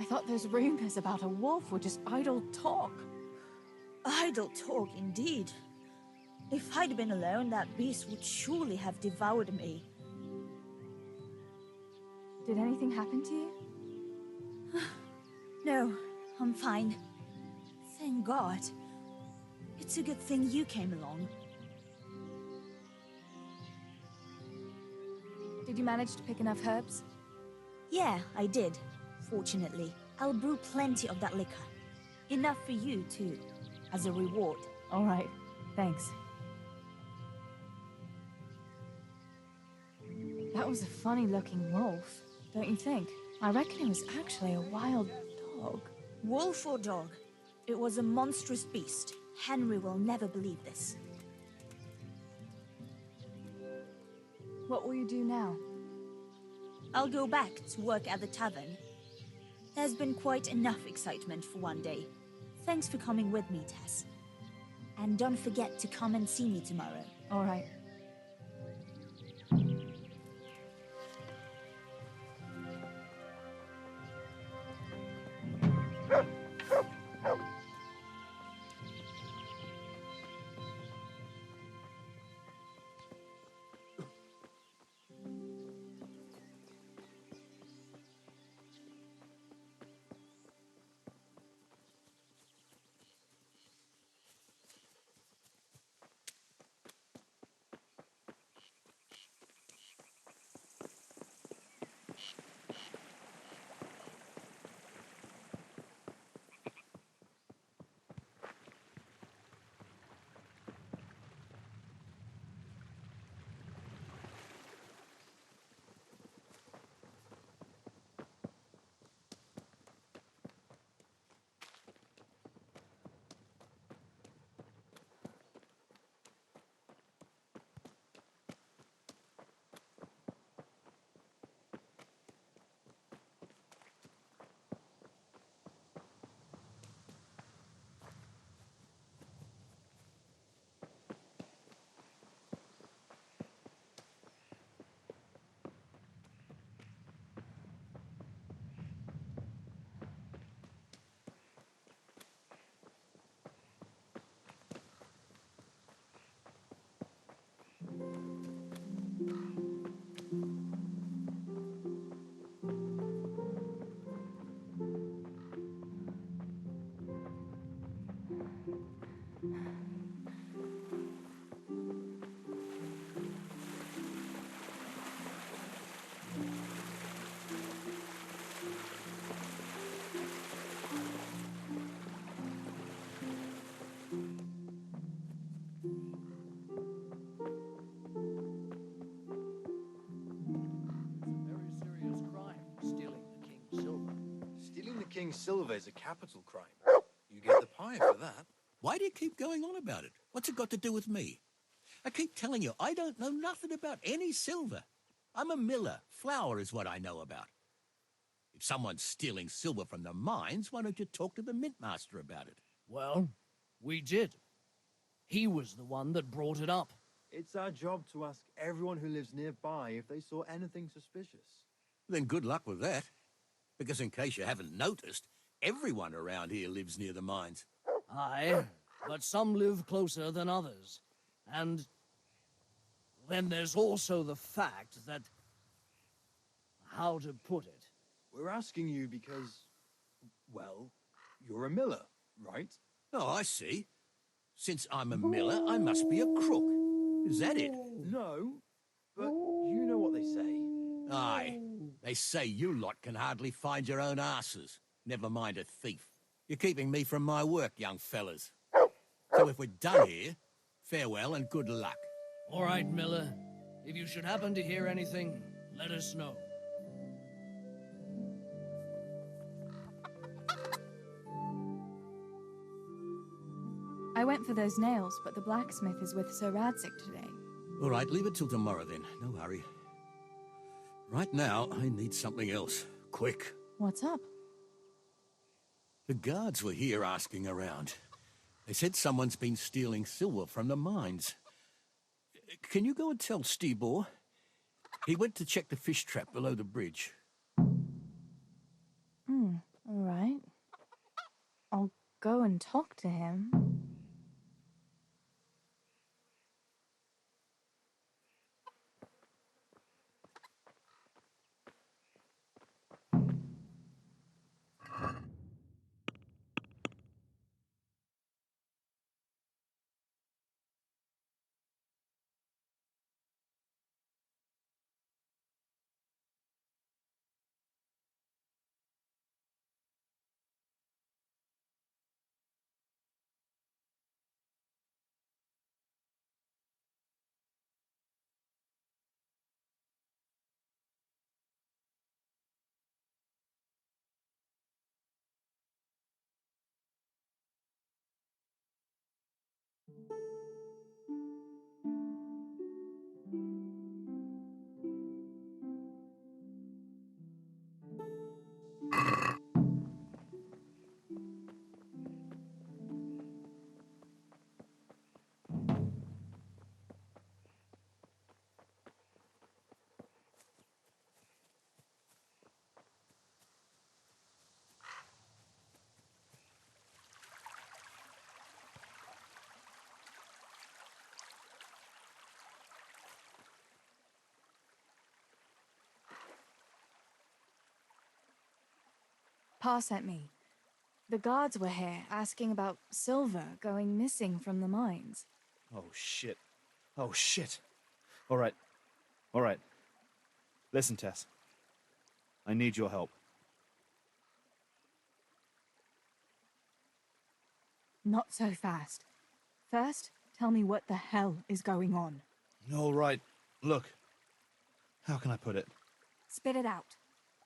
I thought those rumors about a wolf were just idle talk. Idle talk, indeed. If I'd been alone, that beast would surely have devoured me. Did anything happen to you? No, I'm fine. Thank God. It's a good thing you came along. Did you manage to pick enough herbs? Yeah, I did. Fortunately, I'll brew plenty of that liquor. Enough for you, too, as a reward. All right, thanks. That was a funny-looking wolf, don't you think? I reckon it was actually a wild dog. Wolf or dog, it was a monstrous beast. Henry will never believe this. What will you do now? I'll go back to work at the tavern. There's been quite enough excitement for one day. Thanks for coming with me, Tess. And don't forget to come and see me tomorrow. All right. silver is a capital crime. You get the pie for that. Why do you keep going on about it? What's it got to do with me? I keep telling you, I don't know nothing about any silver. I'm a miller. Flour is what I know about. If someone's stealing silver from the mines, why don't you talk to the mintmaster about it? Well, we did. He was the one that brought it up. It's our job to ask everyone who lives nearby if they saw anything suspicious. Then good luck with that. Because in case you haven't noticed, everyone around here lives near the mines. Aye, but some live closer than others. And then there's also the fact that... how to put it? We're asking you because, well, you're a miller, right? Oh, I see. Since I'm a miller, I must be a crook. Is that it? No, but you know what they say. Aye. They say you lot can hardly find your own asses. Never mind a thief. You're keeping me from my work, young fellas. So if we're done here, farewell and good luck. All right, Miller. If you should happen to hear anything, let us know. I went for those nails, but the blacksmith is with Sir Radzik today. All right, leave it till tomorrow then. No hurry. Right now, I need something else. Quick. What's up? The guards were here asking around. They said someone's been stealing silver from the mines. Can you go and tell Stibor? He went to check the fish trap below the bridge. All right. I'll go and talk to him. Pa sent me. The guards were here asking about silver going missing from the mines. Oh, shit. Oh, shit. All right. All right. Listen, Tess. I need your help. Not so fast. First, tell me what the hell is going on. All right. Look. How can I put it? Spit it out.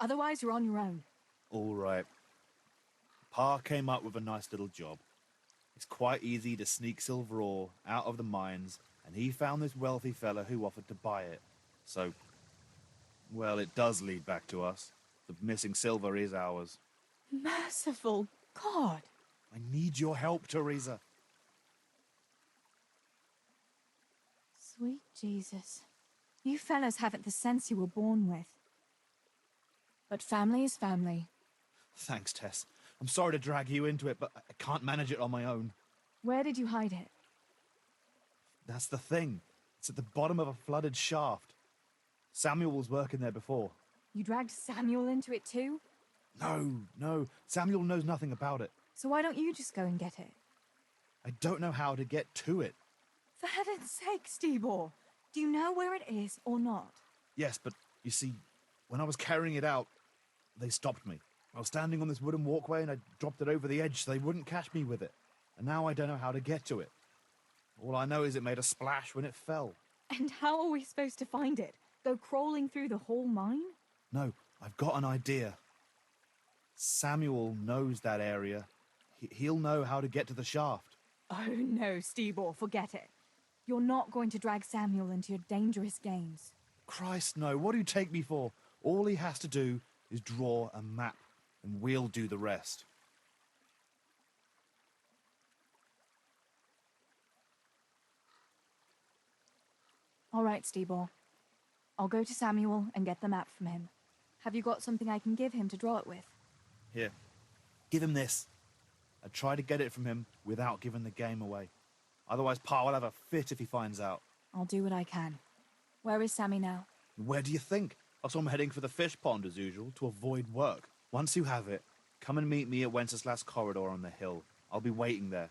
Otherwise, you're on your own. All right. Pa came up with a nice little job. It's quite easy to sneak silver ore out of the mines, and he found this wealthy fella who offered to buy it. So, well, it does lead back to us. The missing silver is ours. Merciful God! I need your help, Teresa. Sweet Jesus. You fellas haven't the sense you were born with. But family is family. Thanks, Tess. I'm sorry to drag you into it, but I can't manage it on my own. Where did you hide it? That's the thing. It's at the bottom of a flooded shaft. Samuel was working there before. You dragged Samuel into it too? No. Samuel knows nothing about it. So why don't you just go and get it? I don't know how to get to it. For heaven's sake, Stibor! Do you know where it is or not? Yes, but you see, when I was carrying it out, they stopped me. I was standing on this wooden walkway and I dropped it over the edge so they wouldn't catch me with it. And now I don't know how to get to it. All I know is it made a splash when it fell. And how are we supposed to find it? Go crawling through the whole mine? No, I've got an idea. Samuel knows that area. He'll know how to get to the shaft. Oh no, Stebor, forget it. You're not going to drag Samuel into your dangerous games. Christ, no. What do you take me for? All he has to do is draw a map, and we'll do the rest. All right, Stebor. I'll go to Samuel and get the map from him. Have you got something I can give him to draw it with? Here, give him this. I try to get it from him without giving the game away. Otherwise, Pa will have a fit if he finds out. I'll do what I can. Where is Sammy now? Where do you think? I saw him heading for the fish pond as usual to avoid work. Once you have it, come and meet me at Wenceslas Corridor on the hill. I'll be waiting there.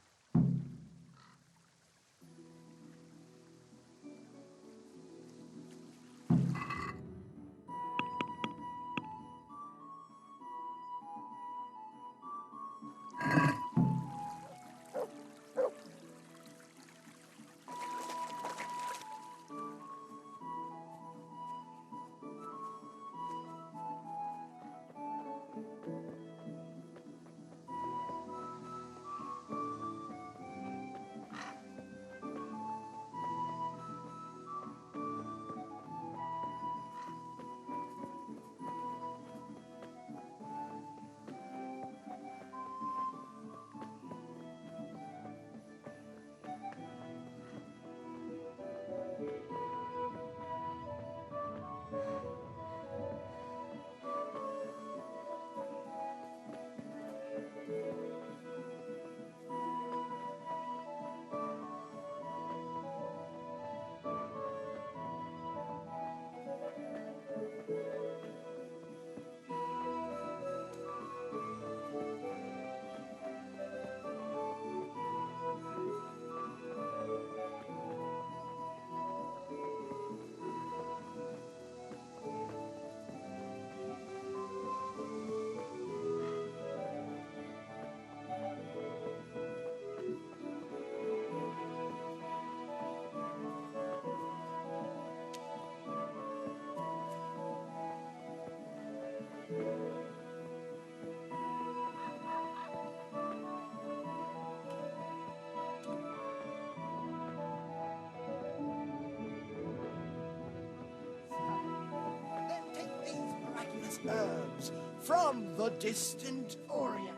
Herbs from the distant Orient.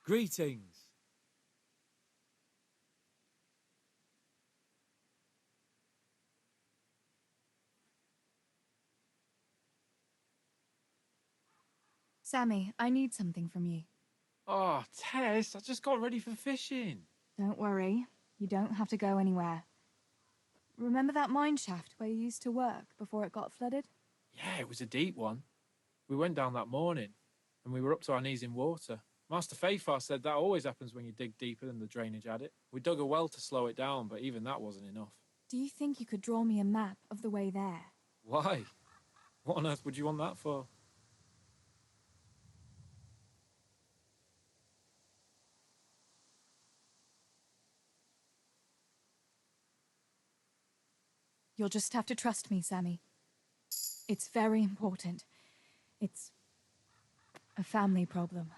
Greetings. Sammy, I need something from you. Oh, Tess, I just got ready for fishing. Don't worry. You don't have to go anywhere. Remember that mine shaft where you used to work before it got flooded? Yeah, it was a deep one. We went down that morning, and we were up to our knees in water. Master Fayfar said that always happens when you dig deeper than the drainage had it. We dug a well to slow it down, but even that wasn't enough. Do you think you could draw me a map of the way there? Why? What on earth would you want that for? You'll just have to trust me, Sammy. It's very important. It's a family problem.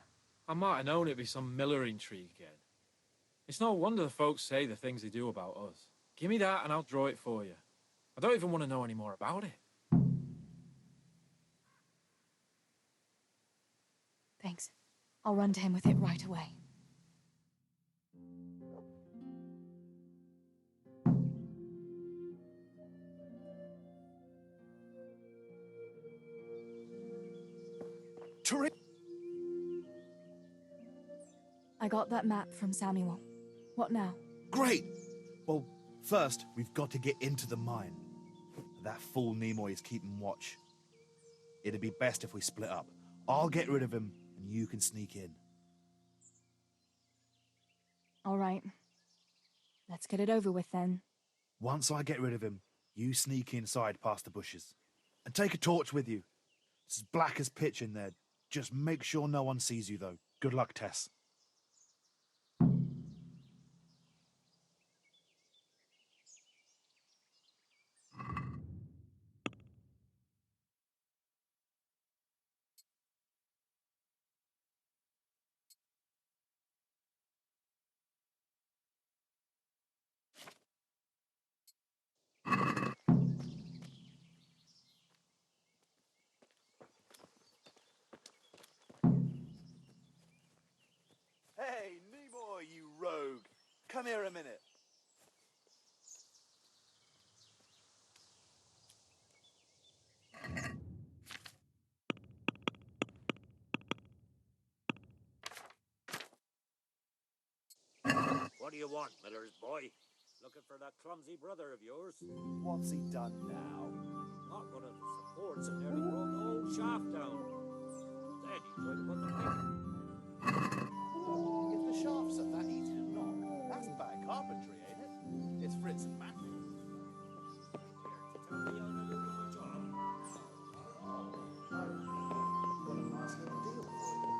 I might have known it'd be some miller intrigue again. It's no wonder the folks say the things they do about us. Give me that and I'll draw it for you. I don't even want to know any more about it. Thanks. I'll run to him with it right away. I got that map from Samuel. What now? Great! Well, first, we've got to get into the mine. That fool Nimoy is keeping watch. It'd be best if we split up. I'll get rid of him, and you can sneak in. All right. Let's get it over with then. Once I get rid of him, you sneak inside past the bushes. And take a torch with you. It's as black as pitch in there. Just make sure no one sees you, though. Good luck, Tess. Hey, Nimoy, you rogue! Come here a minute. What do you want, Miller's boy? Looking for that clumsy brother of yours? What's he done now? Not one of the supports and nearly brought the whole shaft down. Then he tried to put the pick. If the shafts are that easy to knock, that's bad carpentry, ain't it? It's Fritz and Matthew. Tell me how to do your job. Got a nice little deal for you.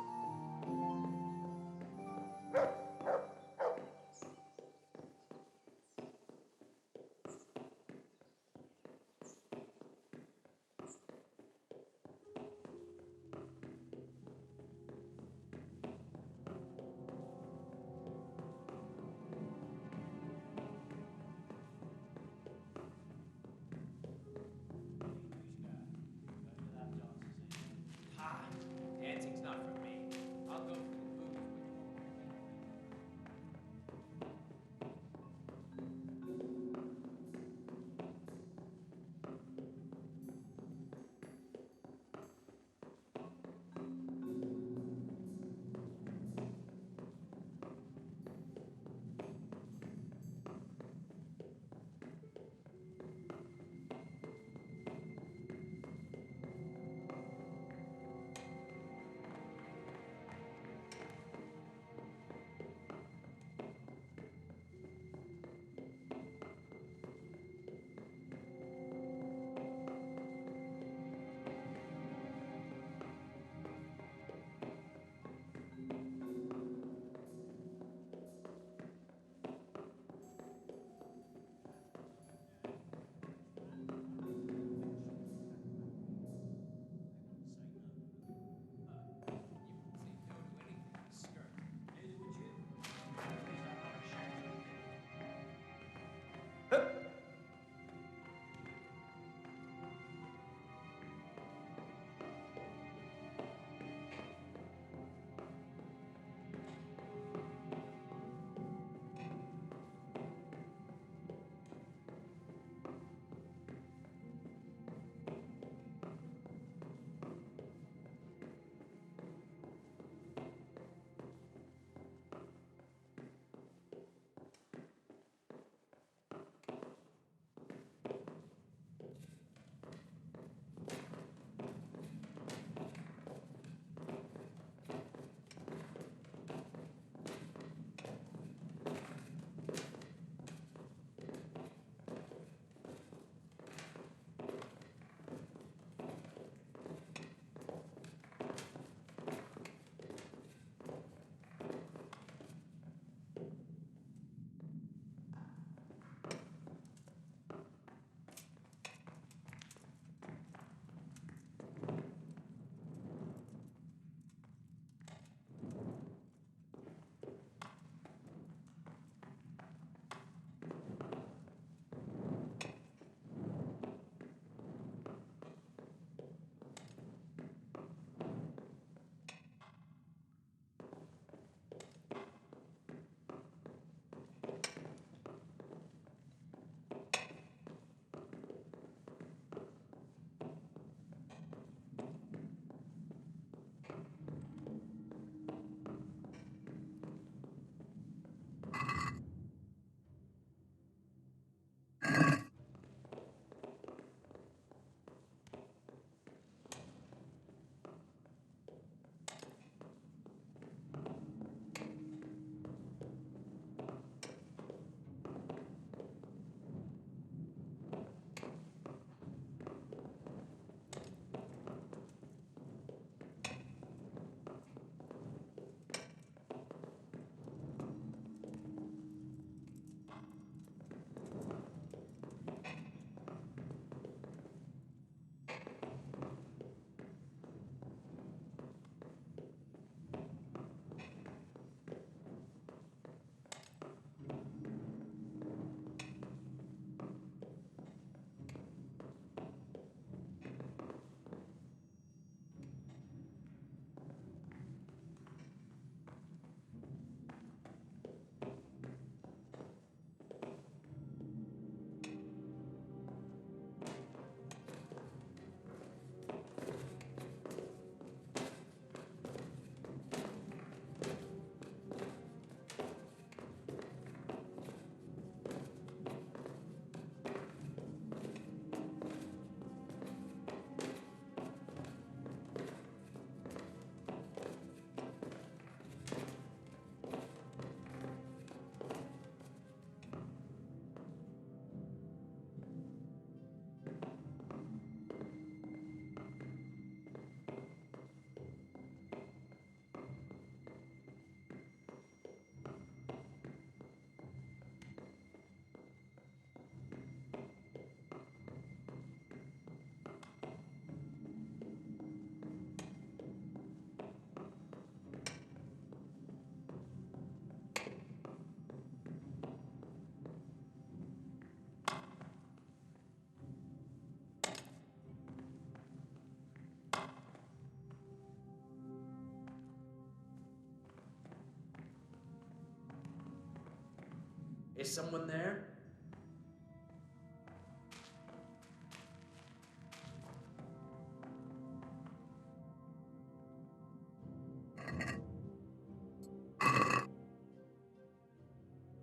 Is someone there?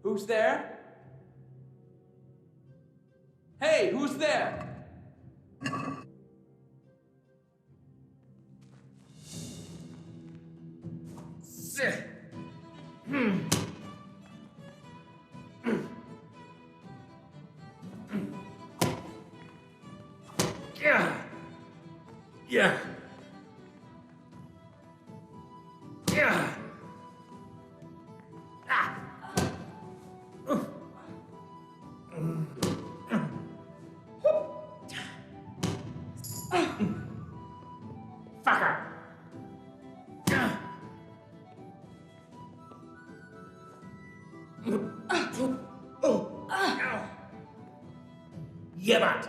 Who's there? Hey, who's there? Yeah. Yeah. Yeah. Fucker. Yeah, but.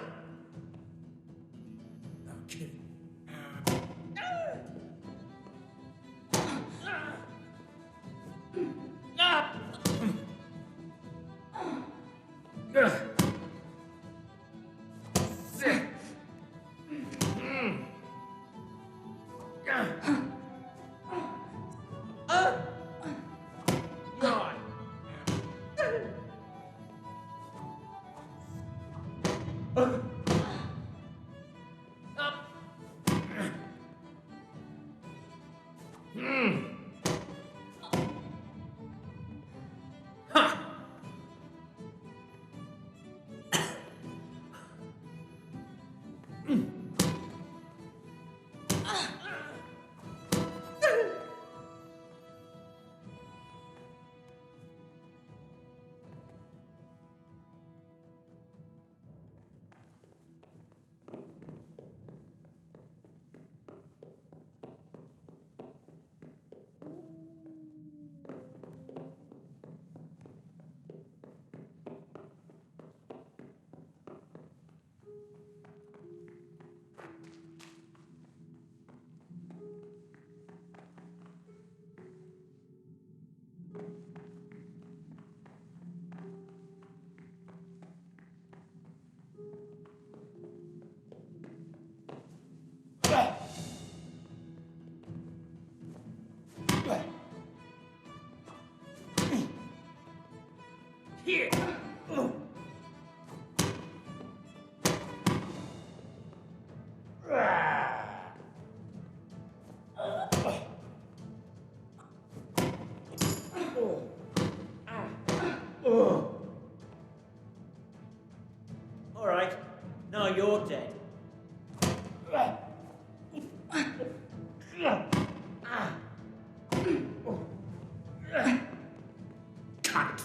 Okay. Here. All right, now you're dead. Cut.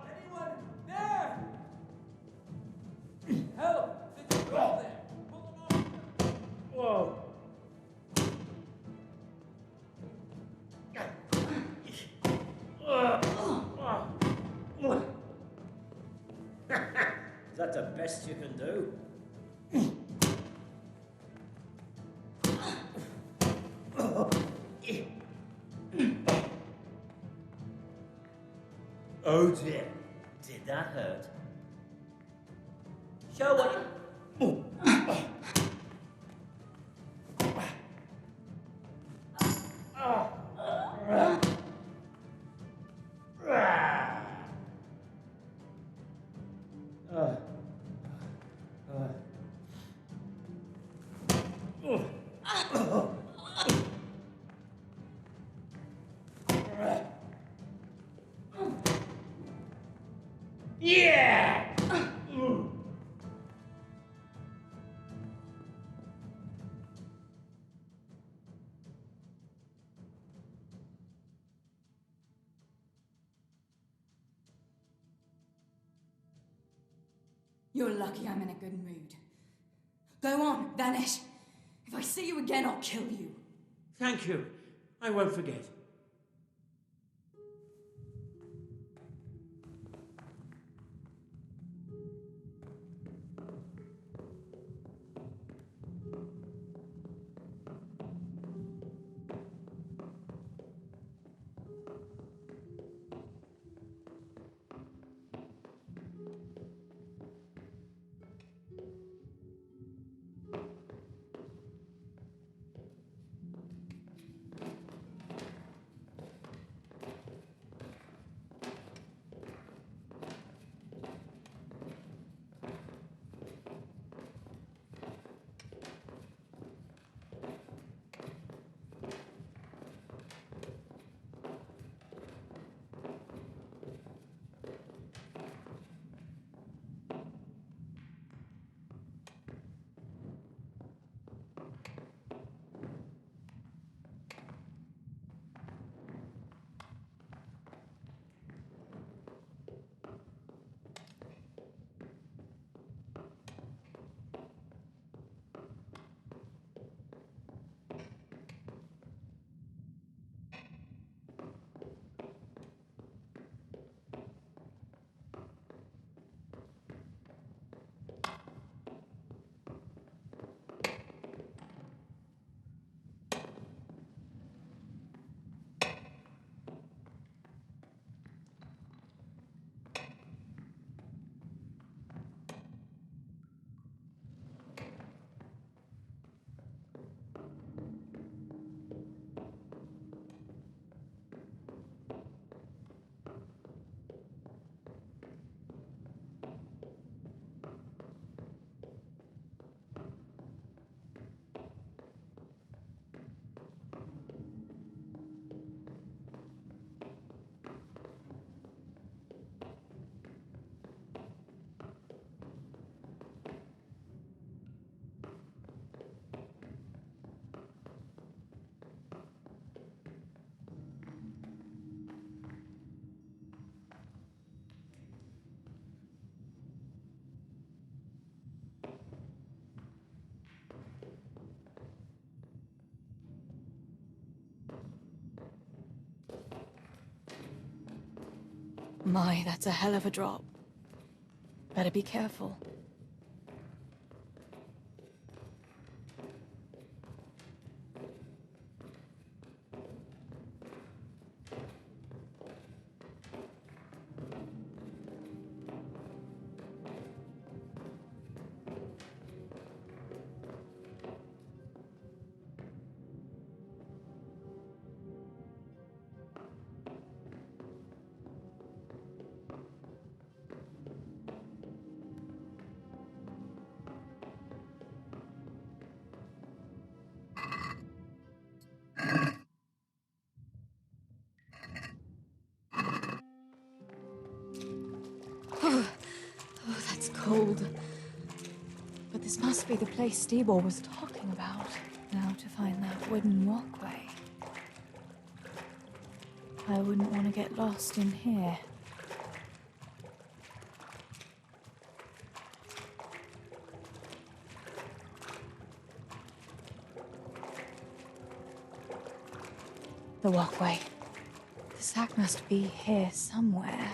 Anyone there? Help! There's a girl there. Pull them off. Whoa. Is that the best you can do? Oh dear. Did that hurt? Show what you... Yeah! You're lucky I'm in a good mood. Go on, vanish. If I see you again, I'll kill you. Thank you. I won't forget. My, that's a hell of a drop. Better be careful. Oh, that's cold. But this must be the place Steebor was talking about. Now to find that wooden walkway. I wouldn't want to get lost in here. The walkway. The sack must be here somewhere.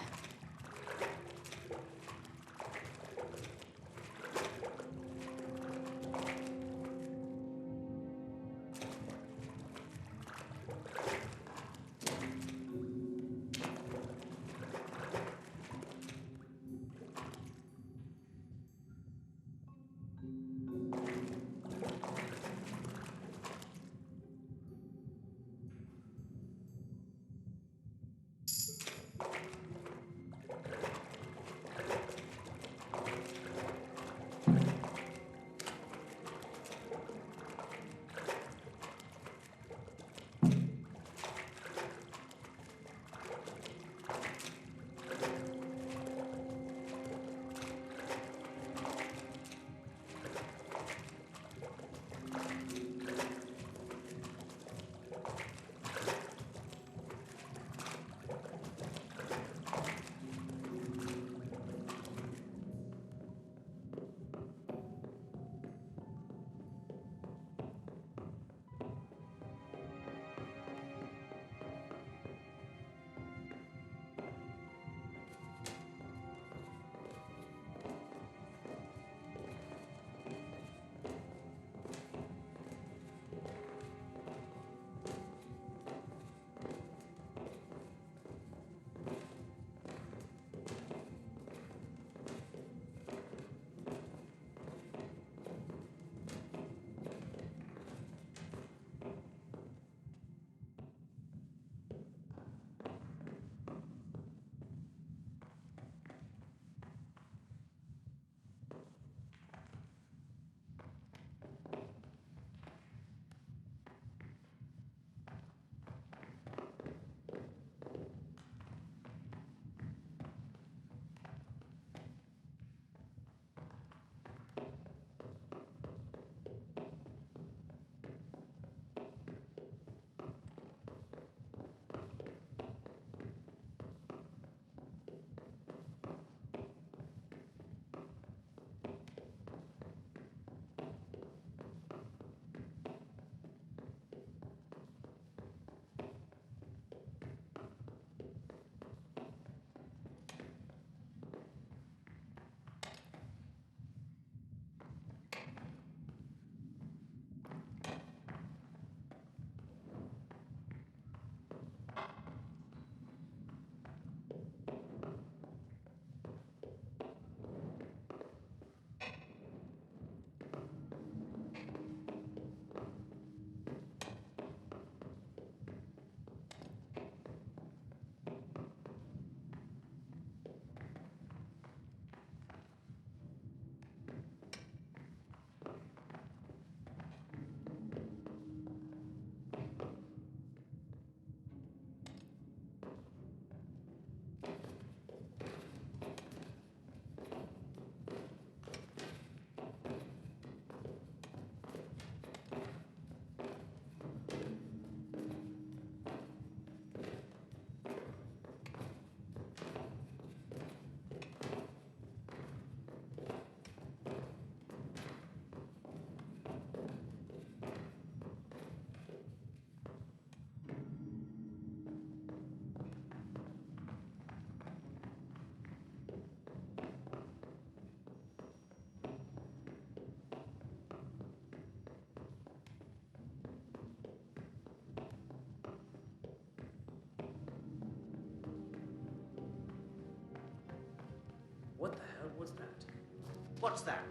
What the hell was that? What's that?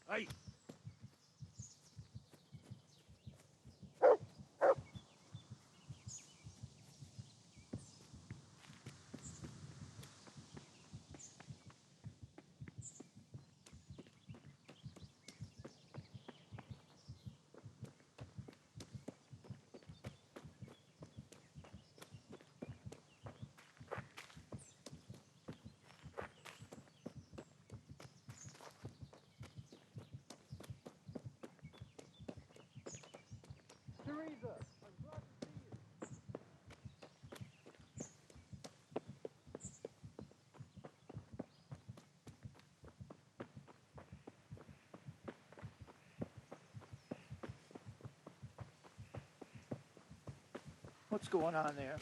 Hey! Teresa, I'm glad to see you. What's going on there?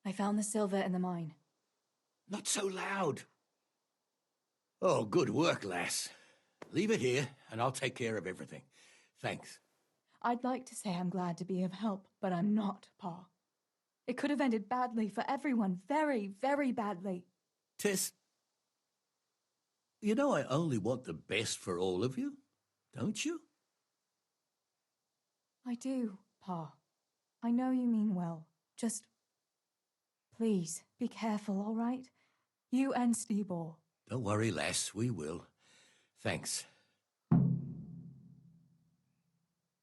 I found the silver in the mine. Not so loud. Oh, good work, lass. Leave it here, and I'll take care of everything. Thanks. I'd like to say I'm glad to be of help, but I'm not, Pa. It could have ended badly for everyone, very, very badly. Tess, you know I only want the best for all of you, don't you? I do, Pa. I know you mean well. Just please be careful, all right? You and Stebor. Don't worry, lass, we will. Thanks.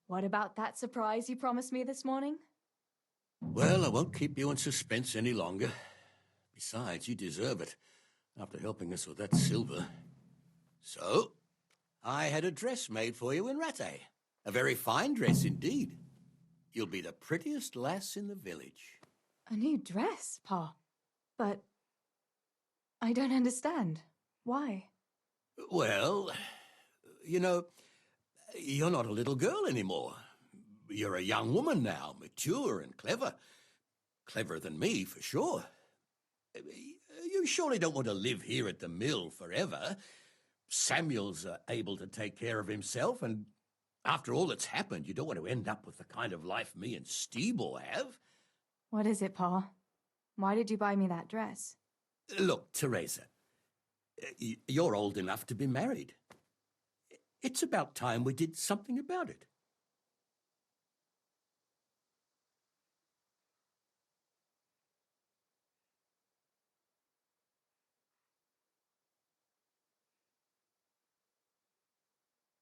What about that surprise you promised me this morning? Well, I won't keep you in suspense any longer. Besides, you deserve it, after helping us with that silver. So, I had a dress made for you in Rattay. A very fine dress indeed. You'll be the prettiest lass in the village. A new dress, Pa. But I don't understand. Why? Well, you know, you're not a little girl anymore. You're a young woman now, mature and clever. Cleverer than me, for sure. You surely don't want to live here at the mill forever. Samuel's able to take care of himself, and after all that's happened, you don't want to end up with the kind of life me and Stebor have. What is it, Pa? Why did you buy me that dress? Look, Teresa, you're old enough to be married. It's about time we did something about it.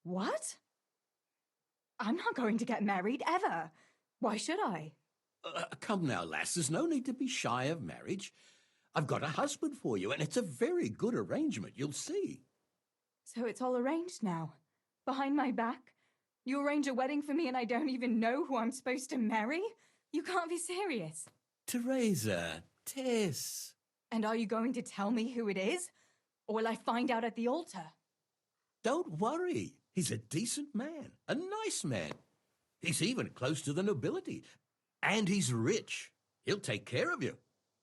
What? I'm not going to get married, ever. Why should I? Come now, lass, there's no need to be shy of marriage. I've got a husband for you, and it's a very good arrangement, you'll see. So it's all arranged now? Behind my back? You arrange a wedding for me and I don't even know who I'm supposed to marry? You can't be serious. Teresa, Tess. And are you going to tell me who it is? Or will I find out at the altar? Don't worry. He's a decent man, a nice man. He's even close to the nobility. And he's rich. He'll take care of you.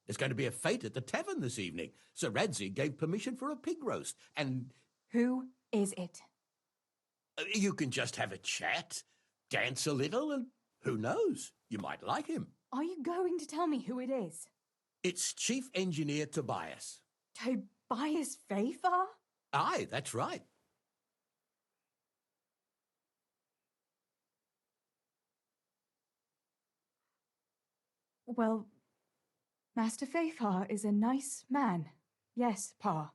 There's going to be a fete at the tavern this evening. Sir Radzi gave permission for a pig roast, and... Who is it? You can just have a chat, dance a little, and who knows? You might like him. Are you going to tell me who it is? It's Chief Engineer Tobias. Tobias Fafar? Aye, that's right. Well, Master Fafar is a nice man. Yes, Pa.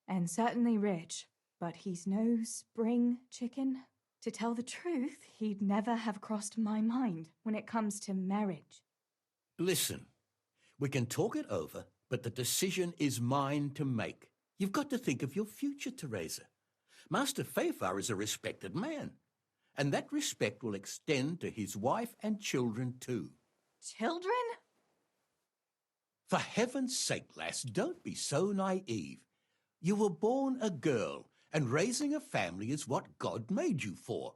And certainly rich. But he's no spring chicken. To tell the truth, he'd never have crossed my mind when it comes to marriage. Listen, we can talk it over, but the decision is mine to make. You've got to think of your future, Teresa. Master Fafar is a respected man, and that respect will extend to his wife and children too. Children? For heaven's sake, lass, don't be so naive. You were born a girl, and raising a family is what God made you for.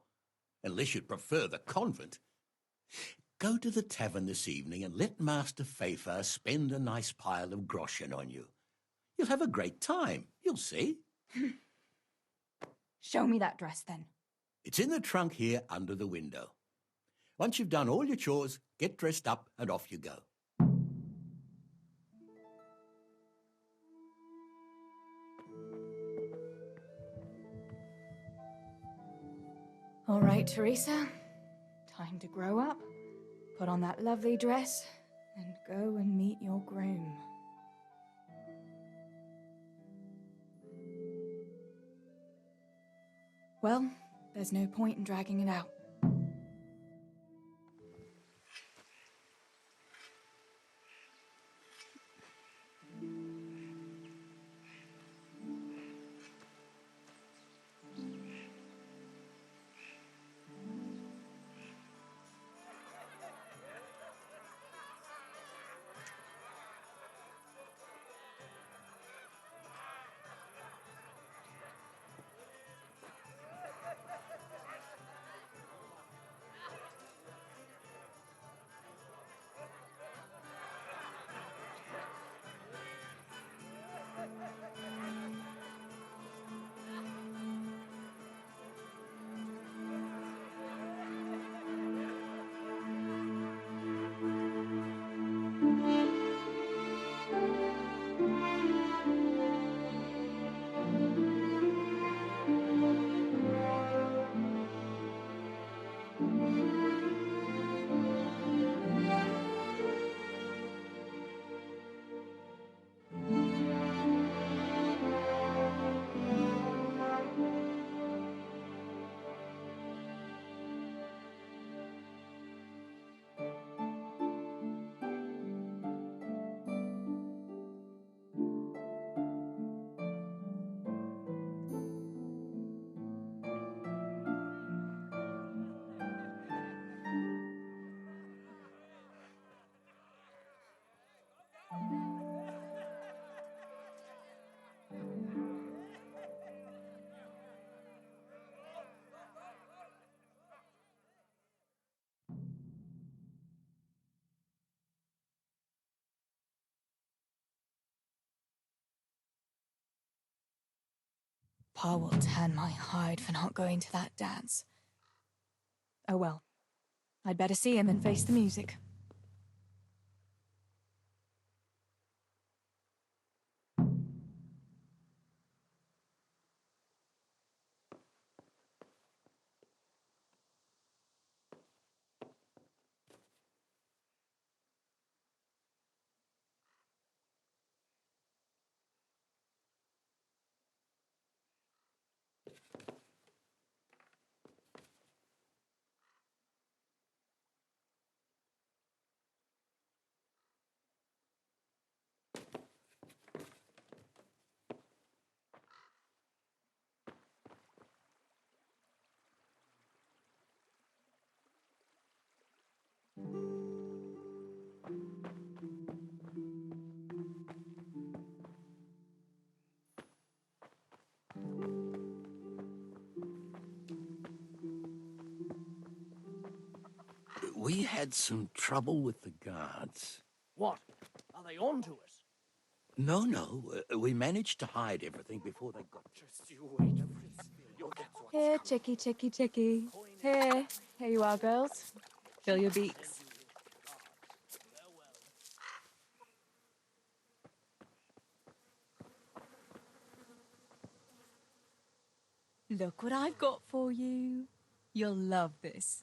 Unless you'd prefer the convent. Go to the tavern this evening and let Master Fafar spend a nice pile of groschen on you. You'll have a great time, you'll see. Show me that dress, then. It's in the trunk here under the window. Once you've done all your chores, get dressed up and off you go. All right, Teresa. Time to grow up, put on that lovely dress, and go and meet your groom. Well, there's no point in dragging it out. Pa will tan my hide for not going to that dance. Oh well. I'd better see him and face the music. We had some trouble with the guards. What? Are they on to us? No. We managed to hide everything before they got... Just you wait, Fritz. You'll get what. Here, chickie. Here you are, girls. Fill your beaks. Look what I've got for you. You'll love this.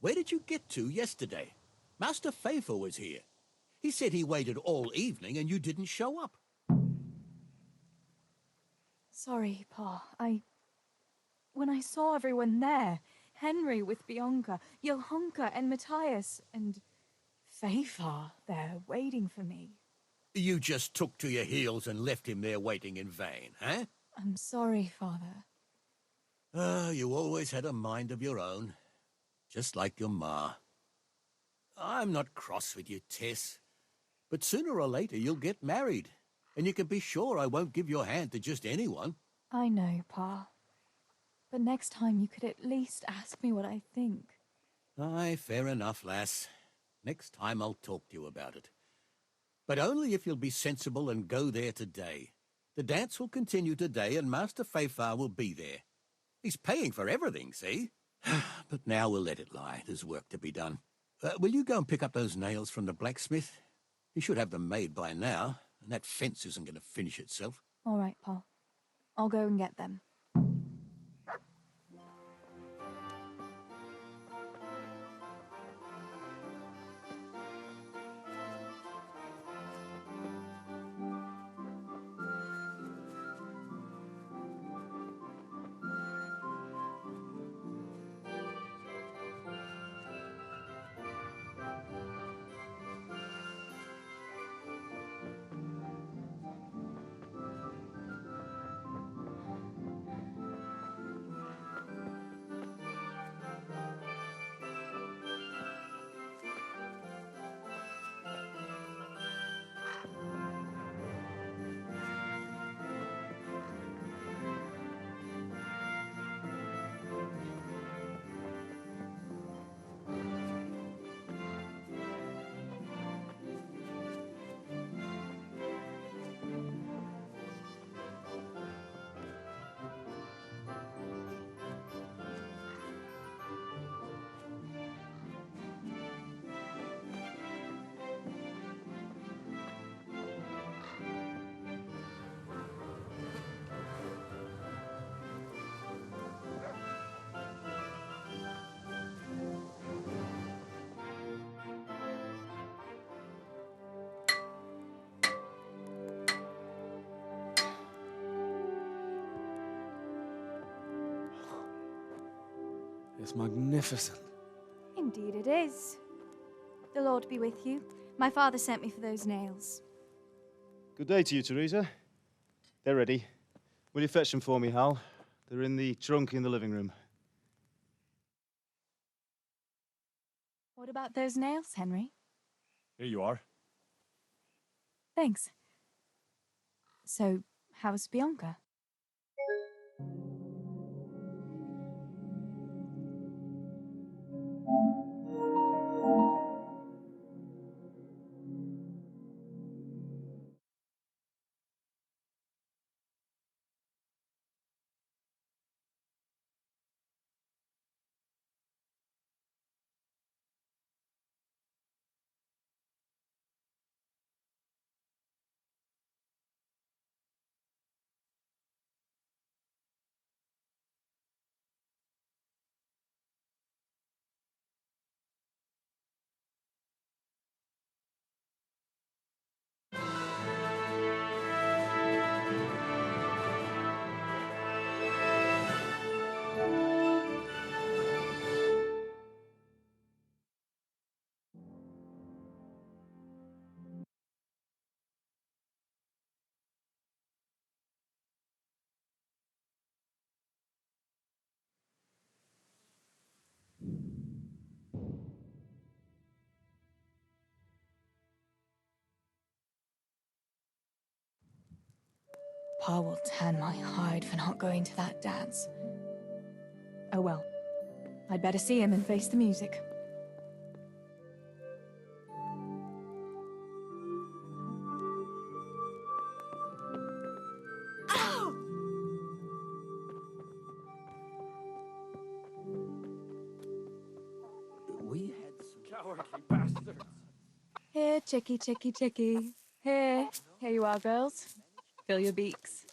Where did you get to yesterday? Master Faithful was here. He said he waited all evening and you didn't show up. Sorry, Pa. When I saw everyone there, Henry with Bianca, Johanka and Matthias, and Faithful there waiting for me. You just took to your heels and left him there waiting in vain, eh? I'm sorry, Father. You always had a mind of your own. Just like your ma. I'm not cross with you, Tess. But sooner or later you'll get married. And you can be sure I won't give your hand to just anyone. I know, Pa. But next time you could at least ask me what I think. Aye, fair enough, lass. Next time I'll talk to you about it. But only if you'll be sensible and go there today. The dance will continue today and Master Faithful will be there. He's paying for everything, see? But now we'll let it lie. There's work to be done. Will you go and pick up those nails from the blacksmith? He should have them made by now, and that fence isn't going to finish itself. All right, Pa. I'll go and get them. It's magnificent. Indeed it is. The Lord be with you. My father sent me for those nails. Good day to you, Teresa. They're ready. Will you fetch them for me, Hal? They're in the trunk in the living room. What about those nails, Henry? Here you are. Thanks. So, how's Bianca? Pa will tan my hide for not going to that dance. Oh well. I'd better see him and face the music. Cowardly bastards. Here, chickie, chickie, chickie. Here. Here you are, girls. Fill your beaks.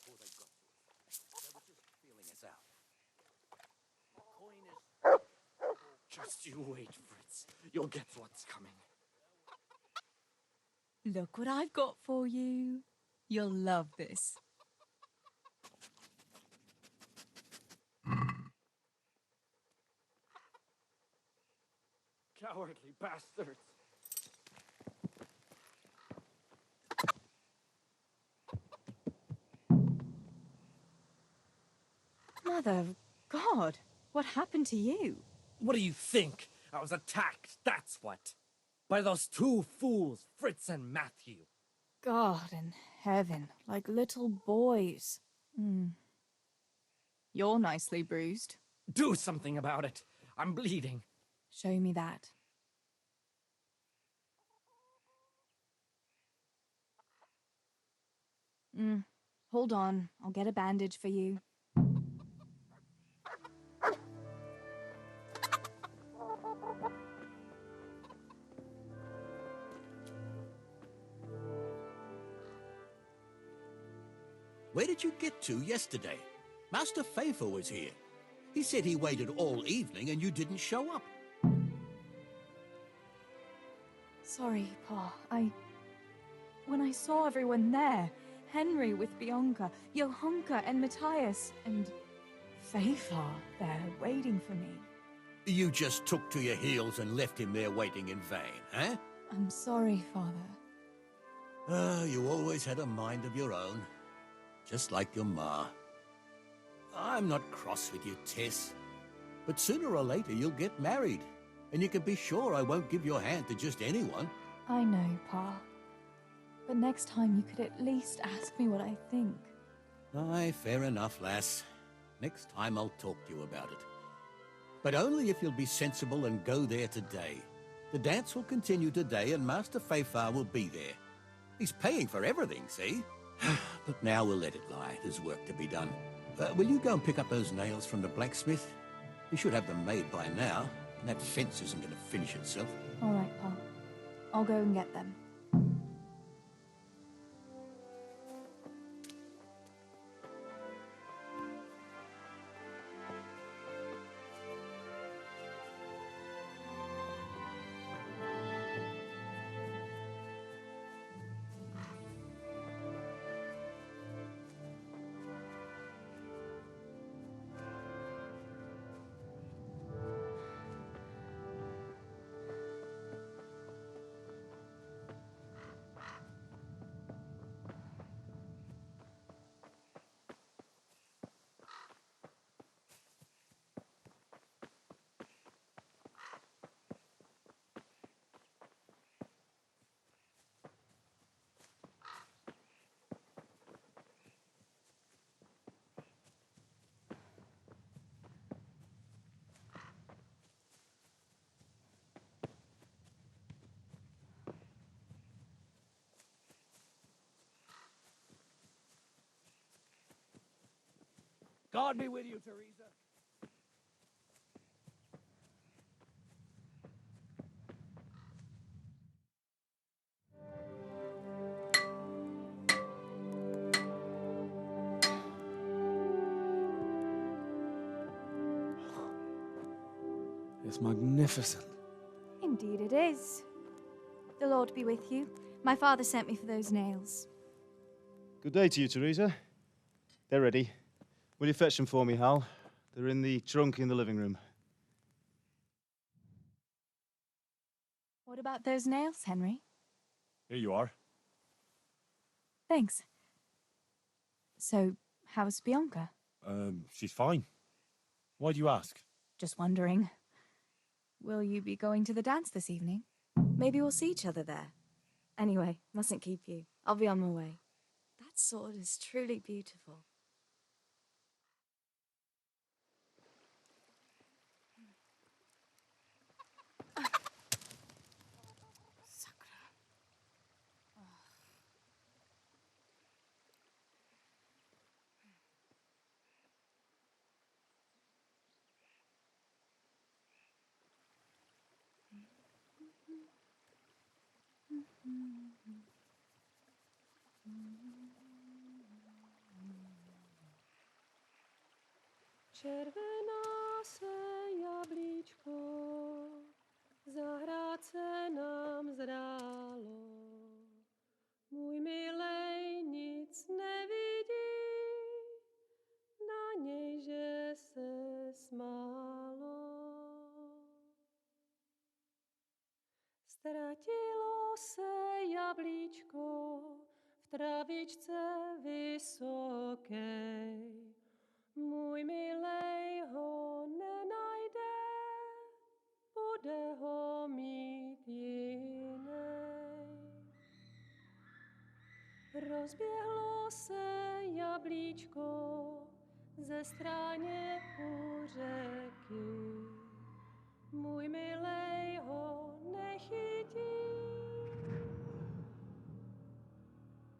Just you wait, Fritz. You'll get what's coming. Look what I've got for you. You'll love this. Cowardly bastards. Mother of God, what happened to you? What do you think? I was attacked, that's what. By those two fools, Fritz and Matthew. God in heaven, like little boys. You're nicely bruised. Do something about it. I'm bleeding. Show me that. Hold on, I'll get a bandage for you. Where did you get to yesterday? Master Faithful was here. He said he waited all evening and you didn't show up. Sorry, Pa. When I saw everyone there, Henry with Bianca, Johanka and Matthias, and Faithful there waiting for me. You just took to your heels and left him there waiting in vain, eh? I'm sorry, Father. You always had a mind of your own. Just like your ma. I'm not cross with you, Tess. But sooner or later you'll get married. And you can be sure I won't give your hand to just anyone. I know, Pa. But next time you could at least ask me what I think. Aye, fair enough, lass. Next time I'll talk to you about it. But only if you'll be sensible and go there today. The dance will continue today and Master Faithful will be there. He's paying for everything, see? But now we'll let it lie. There's work to be done. Will you go and pick up those nails from the blacksmith? You should have them made by now, and that fence isn't going to finish itself. All right, Pa. I'll go and get them. God be with you, Teresa. It's magnificent. Indeed it is. The Lord be with you. My father sent me for those nails. Good day to you, Teresa. They're ready. Will you fetch them for me, Hal? They're in the trunk in the living room. What about those nails, Henry? Here you are. Thanks. So, how's Bianca? She's fine. Why do you ask? Just wondering. Will you be going to the dance this evening? Maybe we'll see each other there. Anyway, mustn't keep you. I'll be on my way. That sword is truly beautiful. Červená se jablíčko, zahrát se nám zdálo. Můj milej nic nevidí, na něj, že se smálo. Ztratilo se jablíčko v travičce vysokej. Můj milej ho nenajde, bude ho mít jinej. Rozběhlo se jablíčko ze stráně u řeky. Můj milej ho nechytí,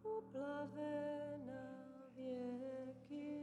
uplave na věky.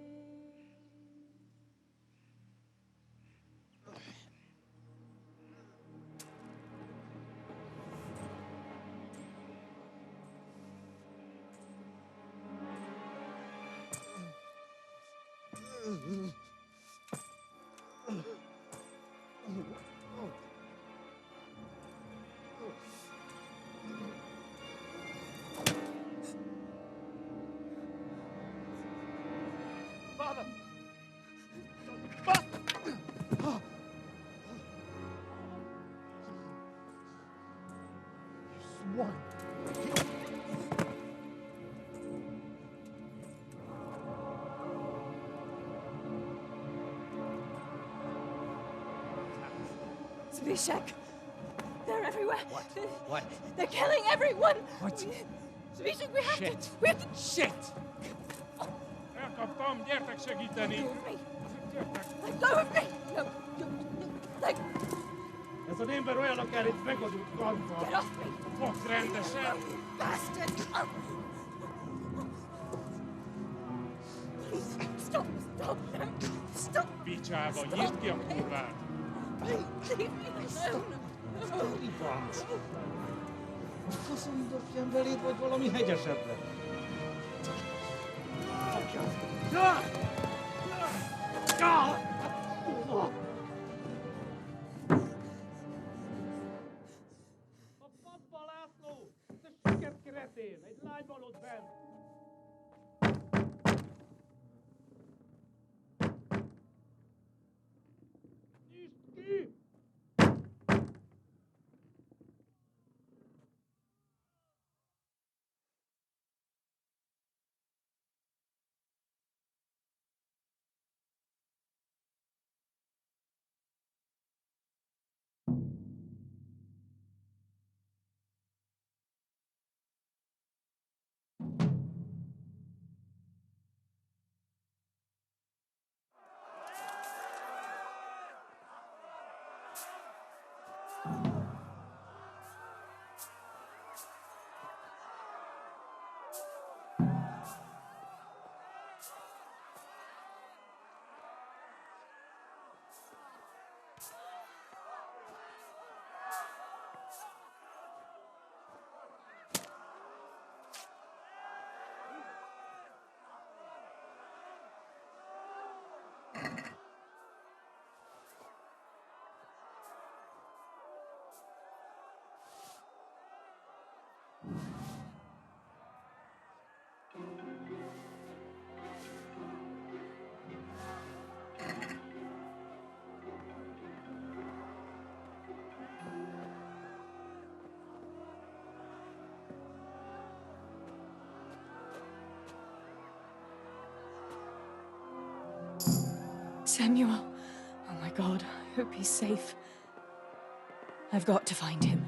Father! You swine! Zbyszek! They're everywhere! What? They're killing everyone! What? Zbyszek, we have Shit. to... We have to... Shit! Elkaptam, gyertek segíteni! Let go of me! No, let... Ez az ember olyan, akár egy megadott karddal. Get off me! Fogsz rendesen! Bastard! Please, stop, stop, no, stop! Picsába, nyisd ki a kurvát! Leave me alone! Ibanc! Faszom dobjam beléd, vagy valami hegyesebbre? A padba, László! Te süket keretén! Egy lány van ott bent! Nyisd ki! Samuel. Oh my God, I hope he's safe. I've got to find him.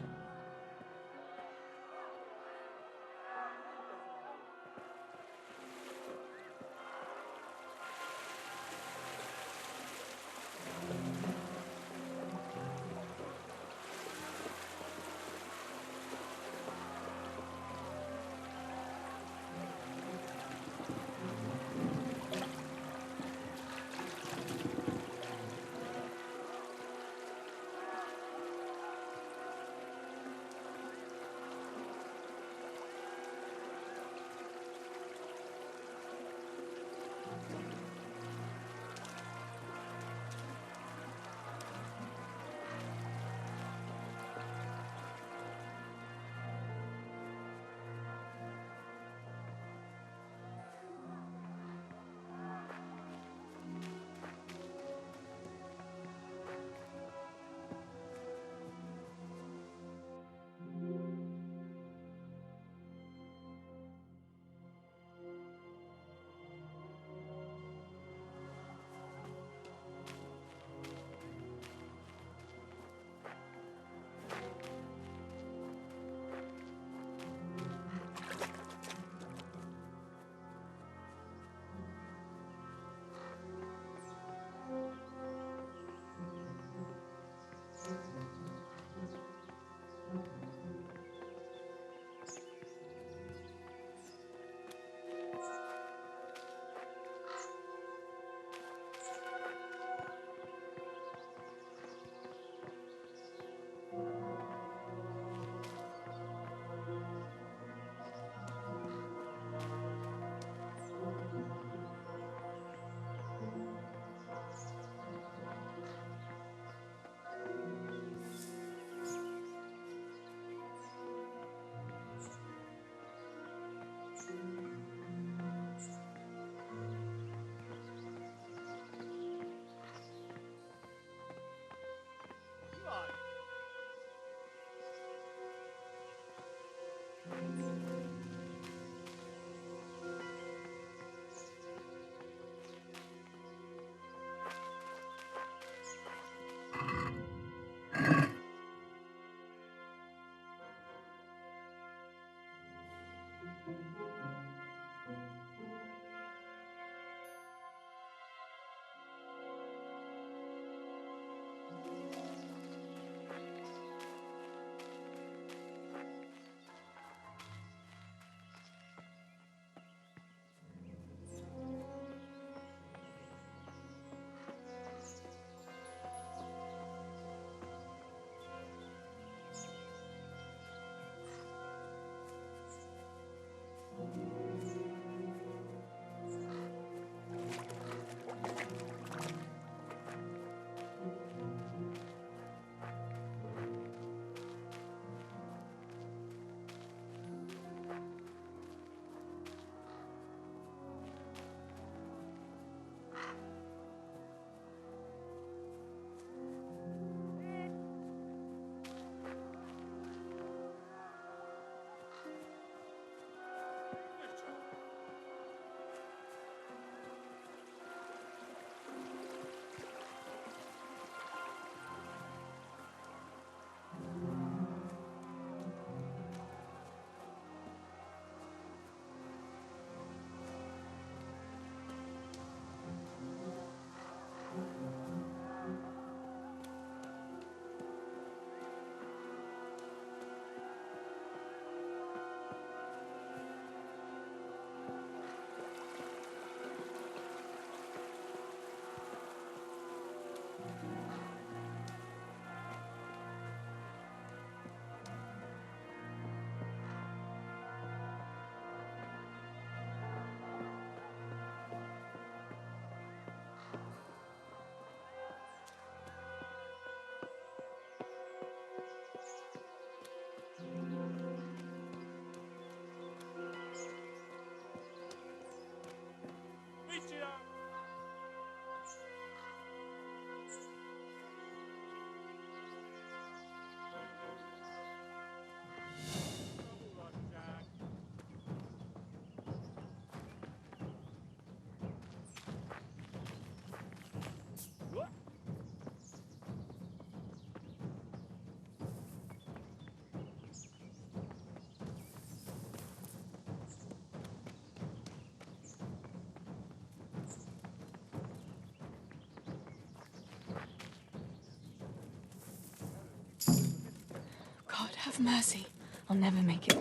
Have mercy. I'll never make it.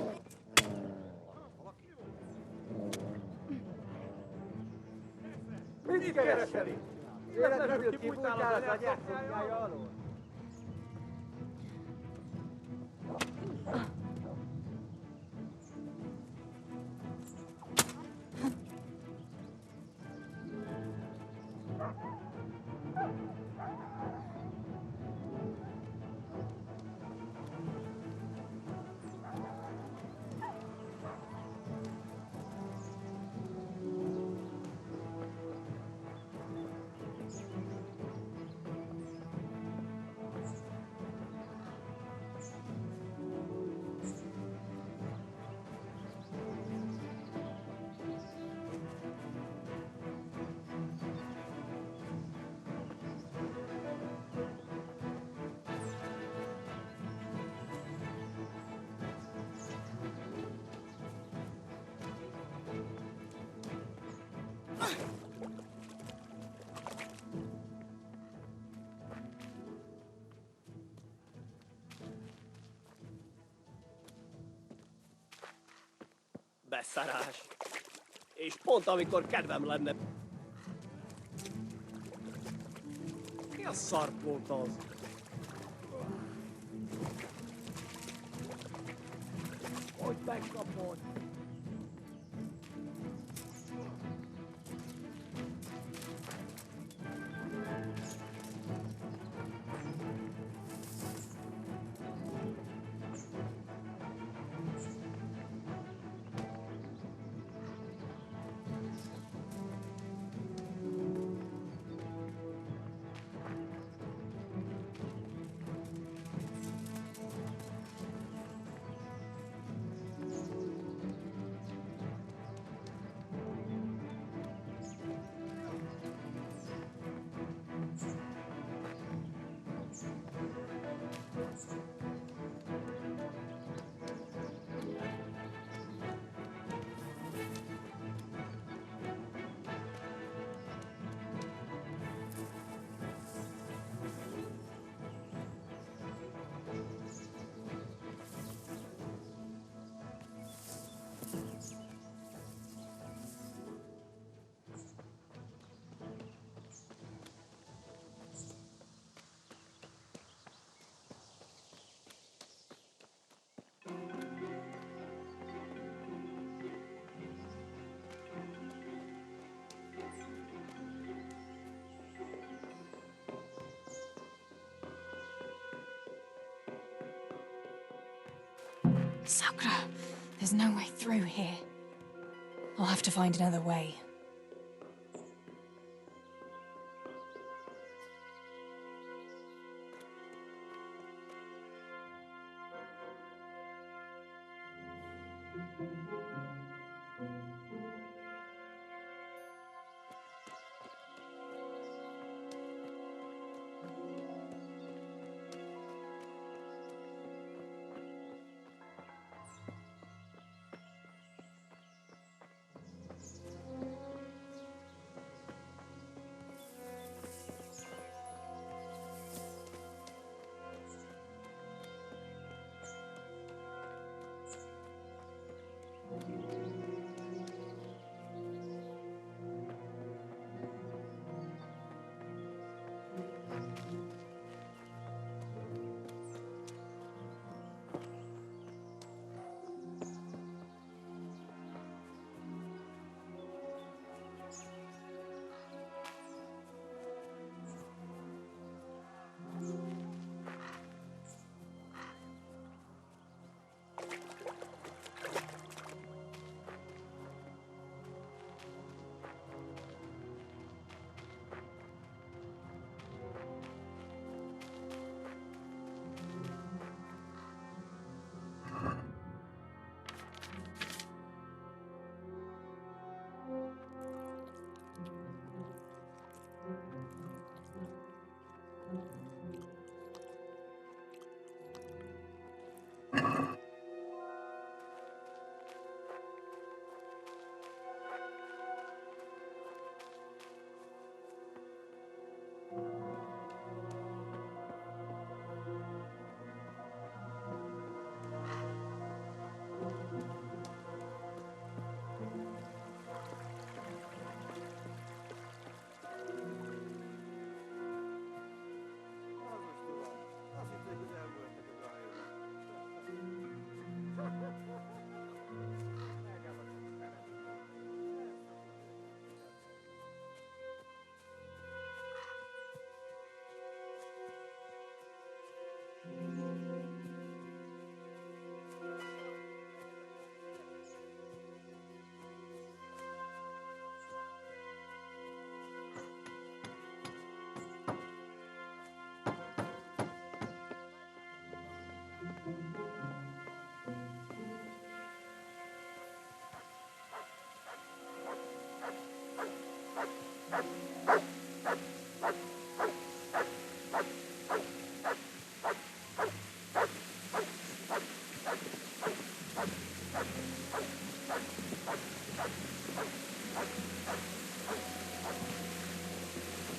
Beszarás. És pont amikor kedvem lenne... Mi a szar volt az? Hogy megkapod? Sakura, there's no way through here. I'll have to find another way.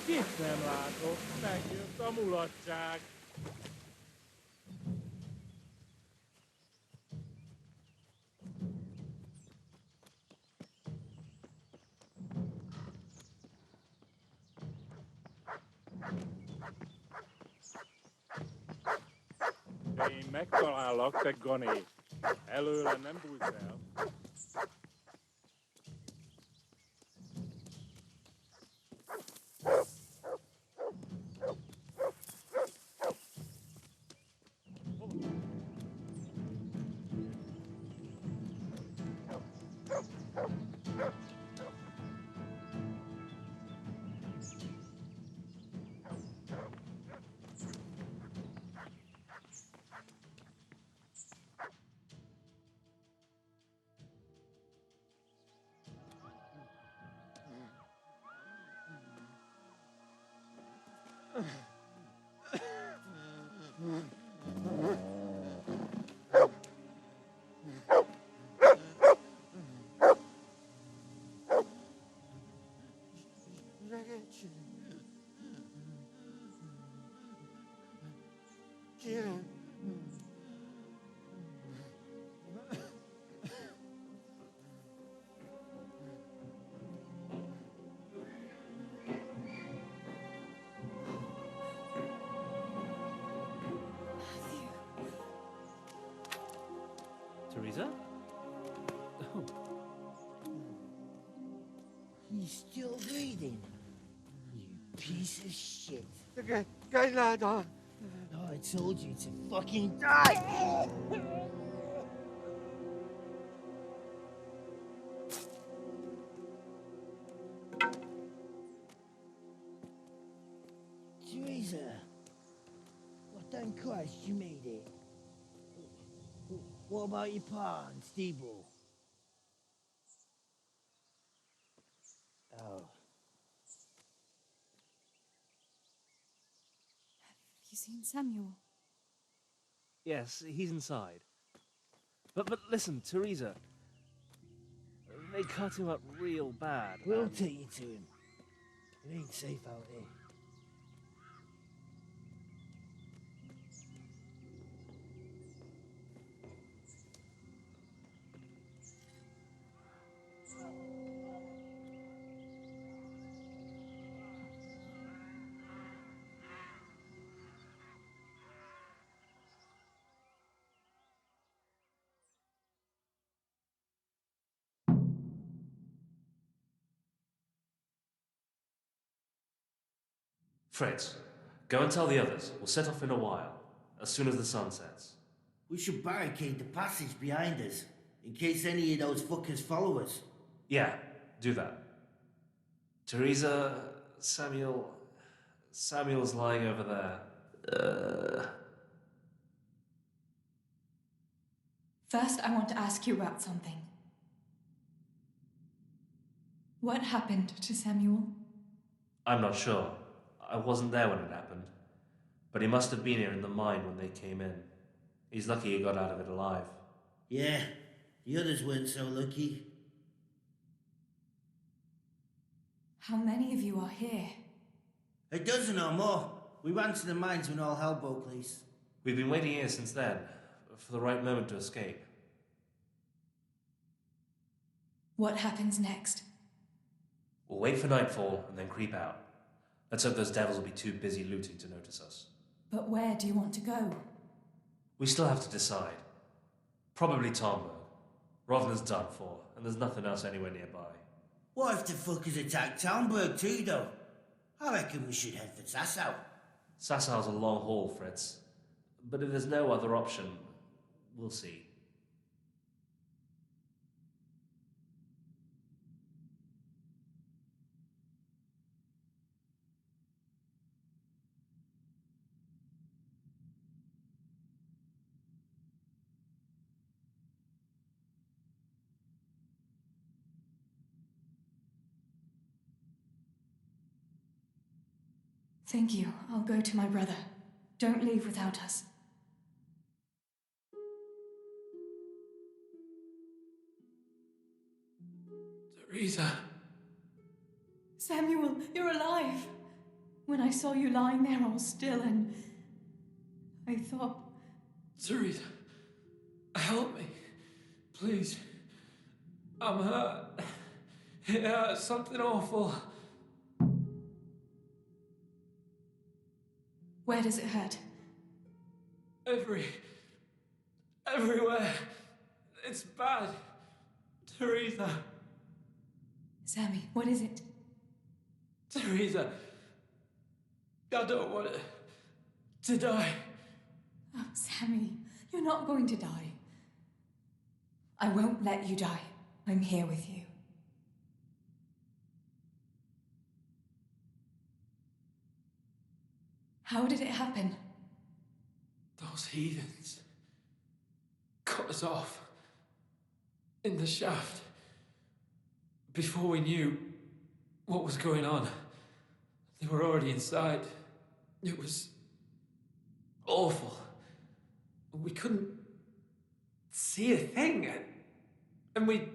Kit nem látok, megjött a mulatság. De én megtalállak, te gané. Előle nem bújsz el. Teresa? Oh. He's still breathing. You piece of shit. Okay, guys, lad. Oh, I told you to fucking die! Teresa. Well, thank Christ you made it. What about your pa and Steeble? Oh. Have you seen Samuel? Yes, he's inside. But listen, Teresa. They cut him up real bad. We'll and- take you to him. It ain't safe out here. Fritz, go and tell the others. We'll set off in a while, as soon as the sun sets. We should barricade the passage behind us, in case any of those fuckers follow us. Yeah, do that. Teresa, Samuel's lying over there. First, I want to ask you about something. What happened to Samuel? I'm not sure. I wasn't there when it happened. But he must have been here in the mine when they came in. He's lucky he got out of it alive. Yeah, the others weren't so lucky. How many of you are here? A dozen or more. We ran to the mines when all hell broke loose. We've been waiting here since then, for the right moment to escape. What happens next? We'll wait for nightfall and then creep out. Let's hope those devils will be too busy looting to notice us. But where do you want to go? We still have to decide. Probably Tomberg. Rovna's done for, and there's nothing else anywhere nearby. What if the fuckers attack Townburg too, though? I reckon we should head for Sasau. Sassau's a long haul, Fritz. But if there's no other option, we'll see. Thank you. I'll go to my brother. Don't leave without us. Teresa. Samuel, you're alive. When I saw you lying there all still and I thought... Teresa, help me. Please. I'm hurt. It hurts something awful. Where does it hurt? Everywhere. It's bad. Teresa. Sammy, what is it? Teresa. I don't want to die. Oh, Sammy, you're not going to die. I won't let you die. I'm here with you. How did it happen? Those heathens cut us off in the shaft before we knew what was going on. They were already inside. It was awful. We couldn't see a thing, and we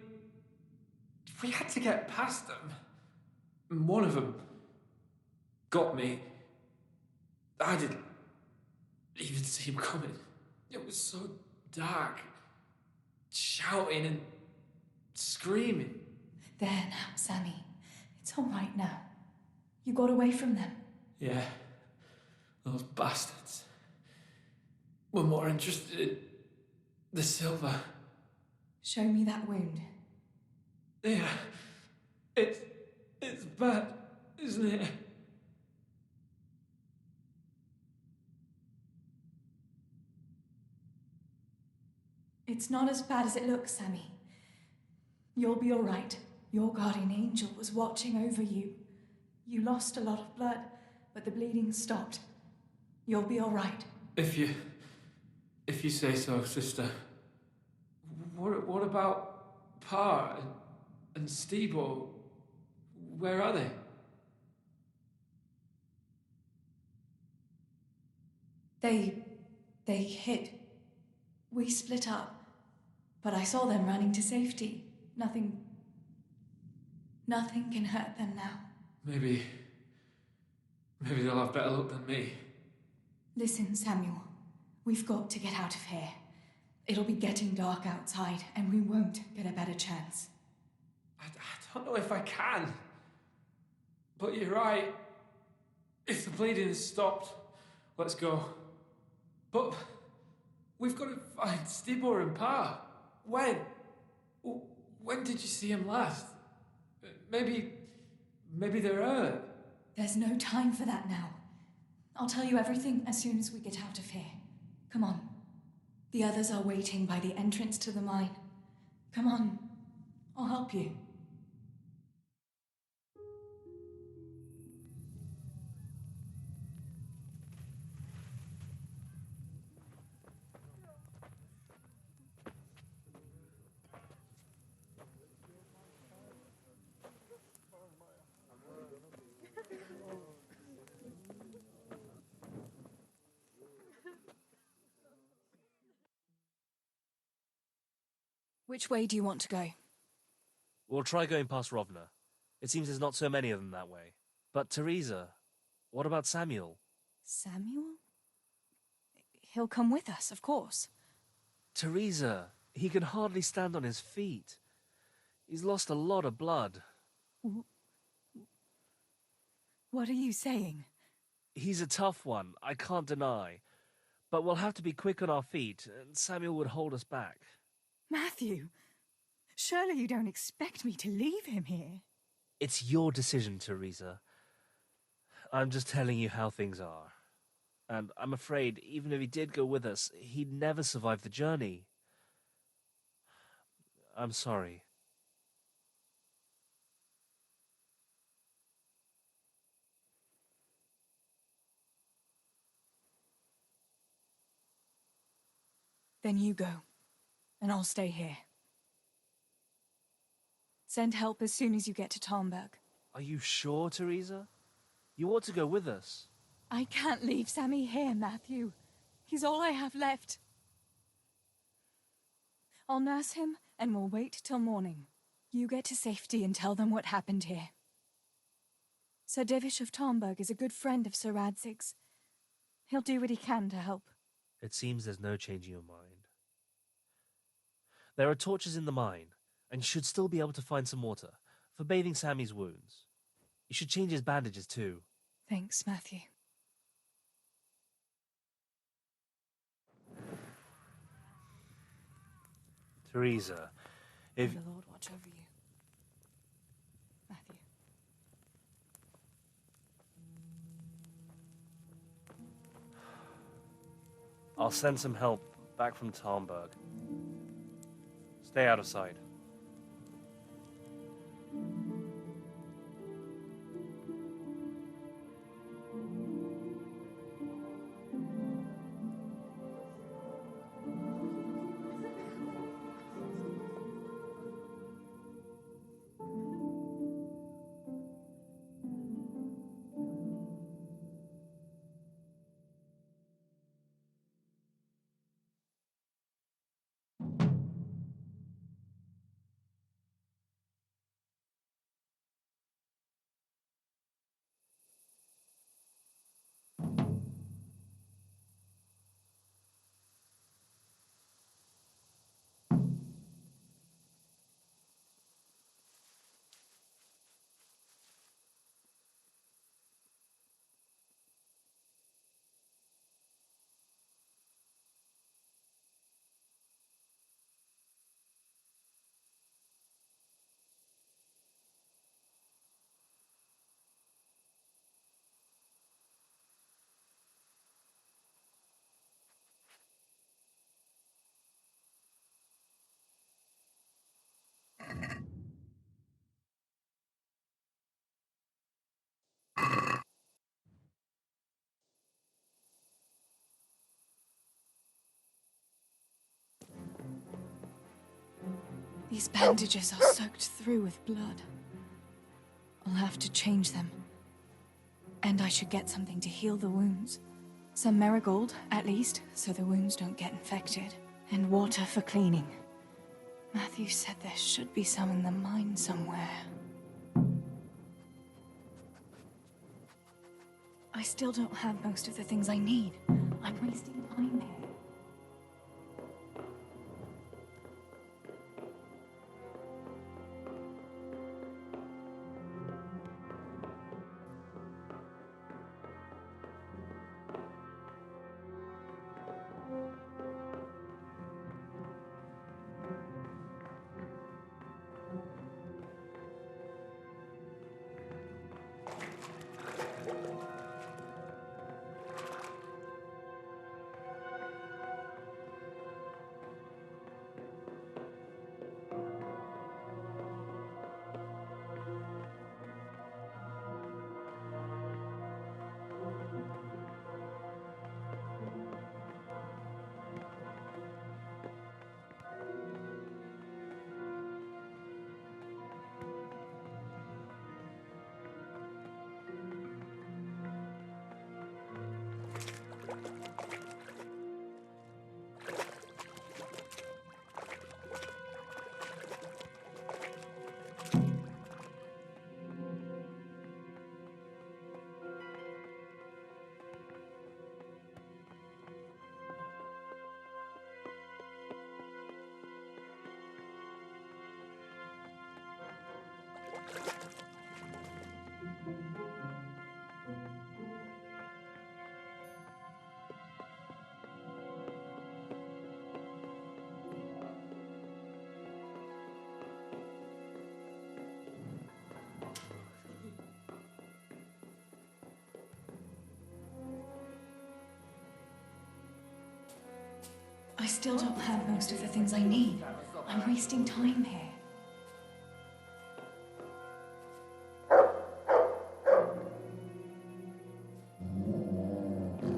had to get past them. And one of them got me. I didn't even see him coming. It was so dark. Shouting and screaming. There now, Sammy. It's all right now. You got away from them. Yeah. Those bastards were more interested in the silver. Show me that wound. Yeah. It's bad, isn't it? It's not as bad as it looks, Sammy. You'll be all right. Your guardian angel was watching over you. You lost a lot of blood, but the bleeding stopped. You'll be all right. If you say so, sister. What about Pa and Stebo? Where are they? They hid. We split up, but I saw them running to safety. Nothing can hurt them now. Maybe they'll have better luck than me. Listen, Samuel. We've got to get out of here. It'll be getting dark outside, and we won't get a better chance. I don't know if I can. But you're right. If the bleeding has stopped, let's go. But we've got to find Stibor and Pa. When? When did you see him last? Maybe they're hurt. There's no time for that now. I'll tell you everything as soon as we get out of here. Come on. The others are waiting by the entrance to the mine. Come on. I'll help you. Which way do you want to go? We'll try going past Rovna. It seems there's not so many of them that way. But Teresa, what about Samuel? Samuel? He'll come with us, of course. Teresa, he can hardly stand on his feet. He's lost a lot of blood. What are you saying? He's a tough one, I can't deny. But we'll have to be quick on our feet, and Samuel would hold us back. Matthew, surely you don't expect me to leave him here? It's your decision, Teresa. I'm just telling you how things are. And I'm afraid, even if he did go with us, he'd never survive the journey. I'm sorry. Then you go, and I'll stay here. Send help as soon as you get to Talmberg. Are you sure, Teresa? You ought to go with us. I can't leave Sammy here, Matthew. He's all I have left. I'll nurse him, and we'll wait till morning. You get to safety and tell them what happened here. Sir Divish of Talmberg is a good friend of Sir Radzig's. He'll do what he can to help. It seems there's no changing your mind. There are torches in the mine, and you should still be able to find some water for bathing Sammy's wounds. You should change his bandages too. Thanks, Matthew. Teresa, if... May the Lord watch over you. Matthew. I'll send some help back from Talmberg. Stay out of sight. These bandages are soaked through with blood. I'll have to change them. And I should get something to heal the wounds. Some marigold, at least, so the wounds don't get infected. And water for cleaning. Matthew said there should be some in the mine somewhere. I still don't have most of the things I need. I'm wasting time here. I still don't have most of the things I need. I'm wasting time here.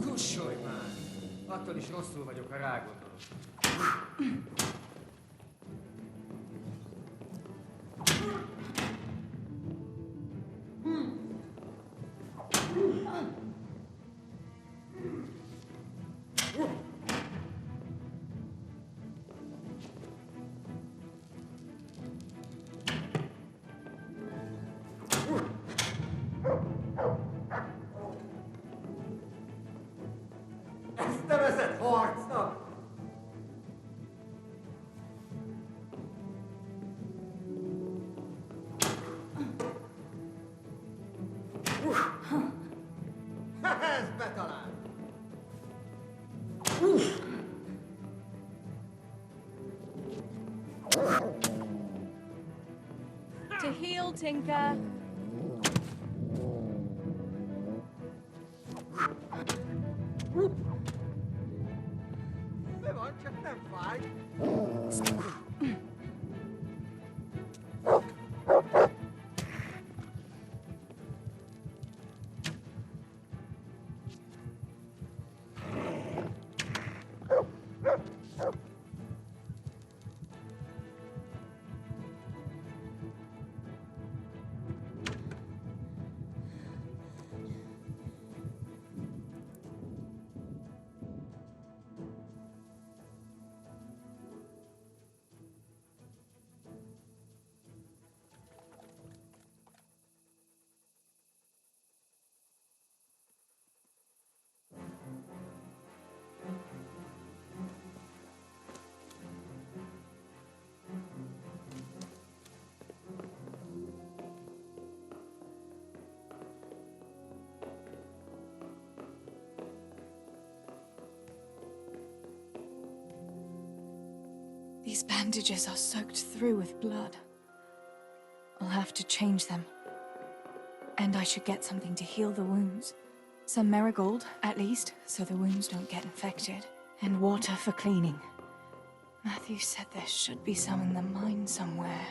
Cuscioi, man. Fatto di nostro voglio carago. Jste vezet, hort, no. Zbetole. To heal, Tinker. Bywa, cię ten fajn. These bandages are soaked through with blood. I'll have to change them. And I should get something to heal the wounds. Some marigold, at least, so the wounds don't get infected. And water for cleaning. Matthew said there should be some in the mine somewhere.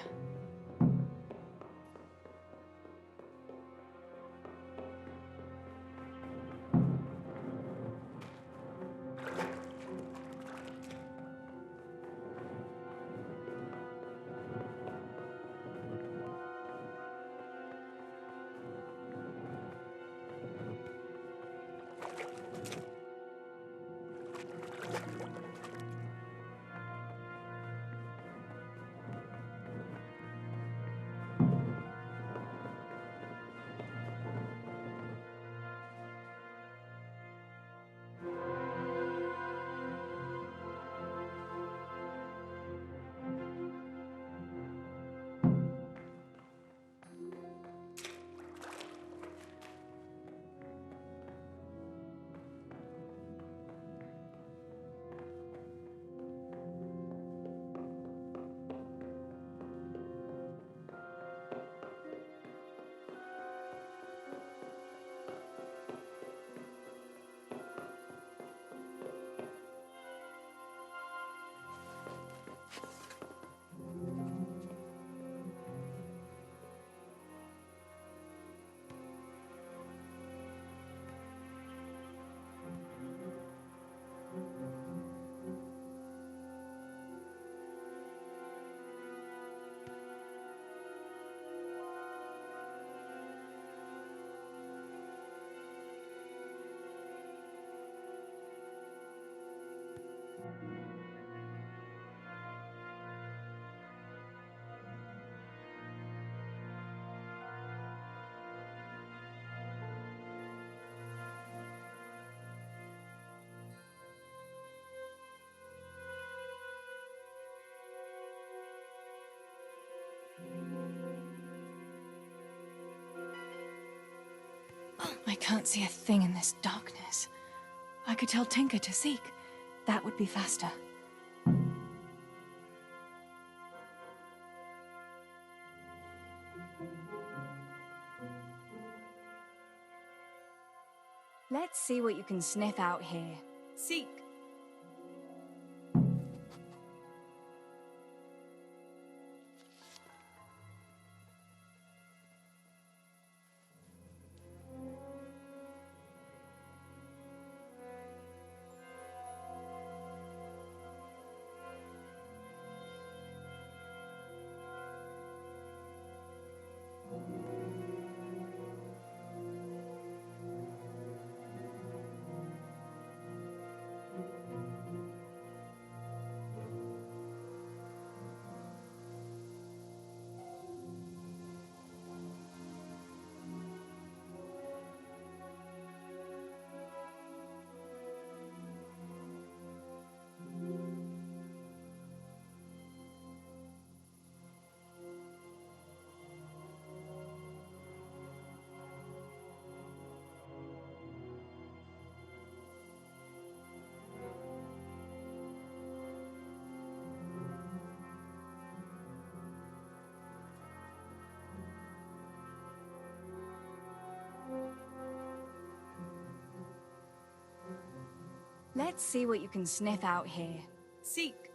I can't see a thing in this darkness. I could tell Tinker to seek. That would be faster. Let's see what you can sniff out here. Seek. Let's see what you can sniff out here. Seek.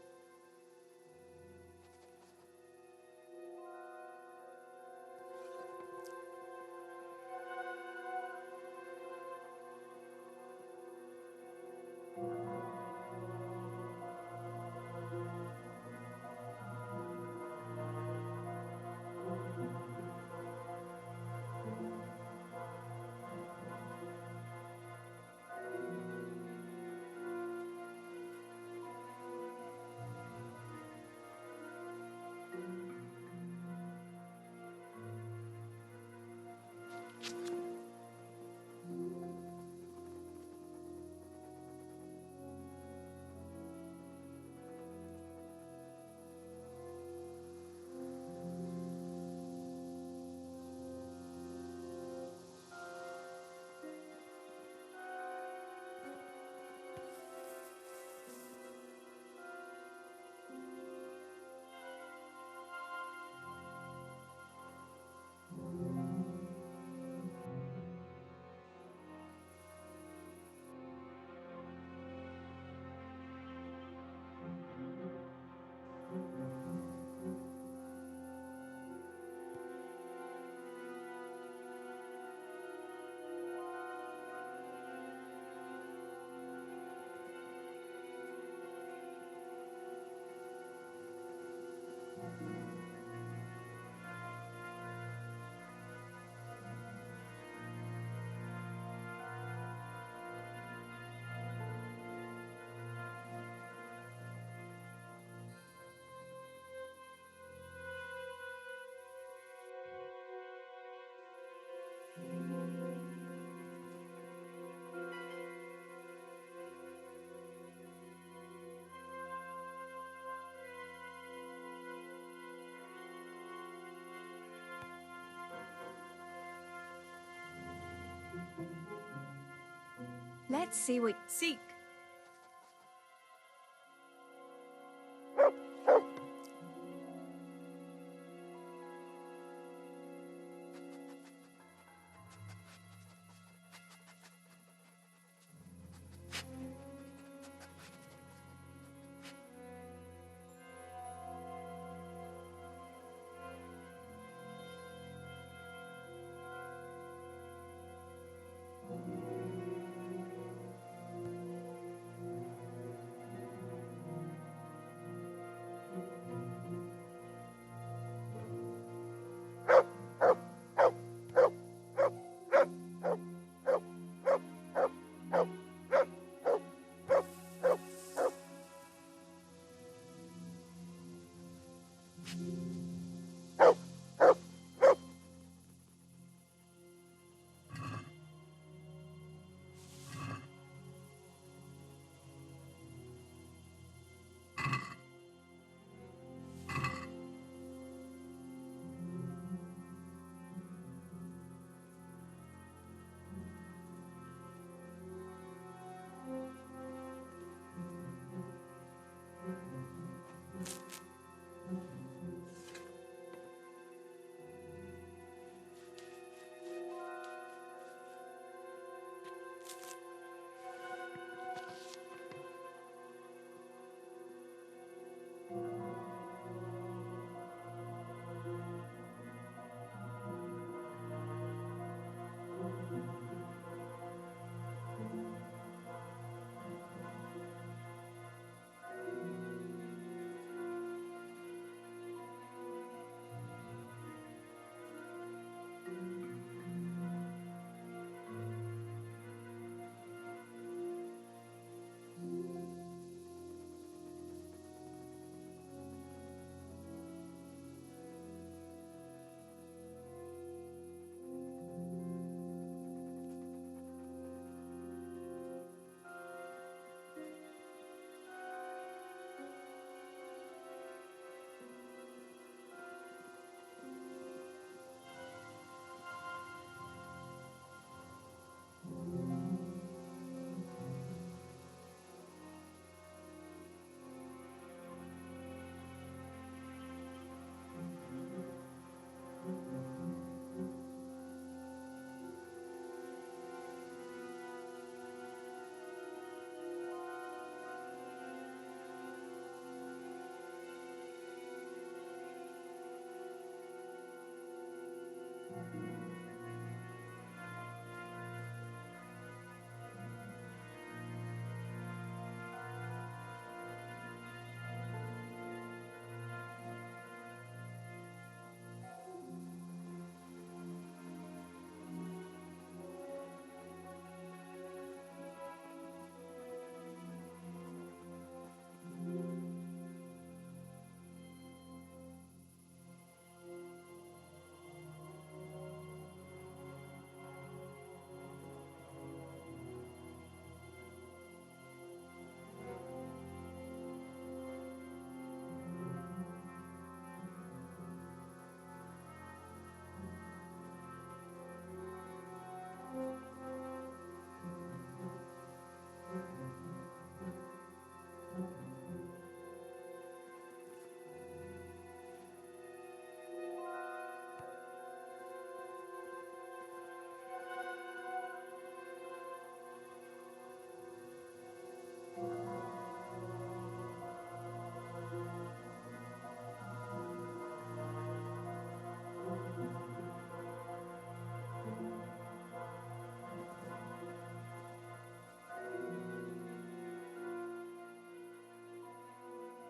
Let's see what... Seek.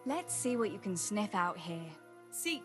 Let's see what you can sniff out here. Seek.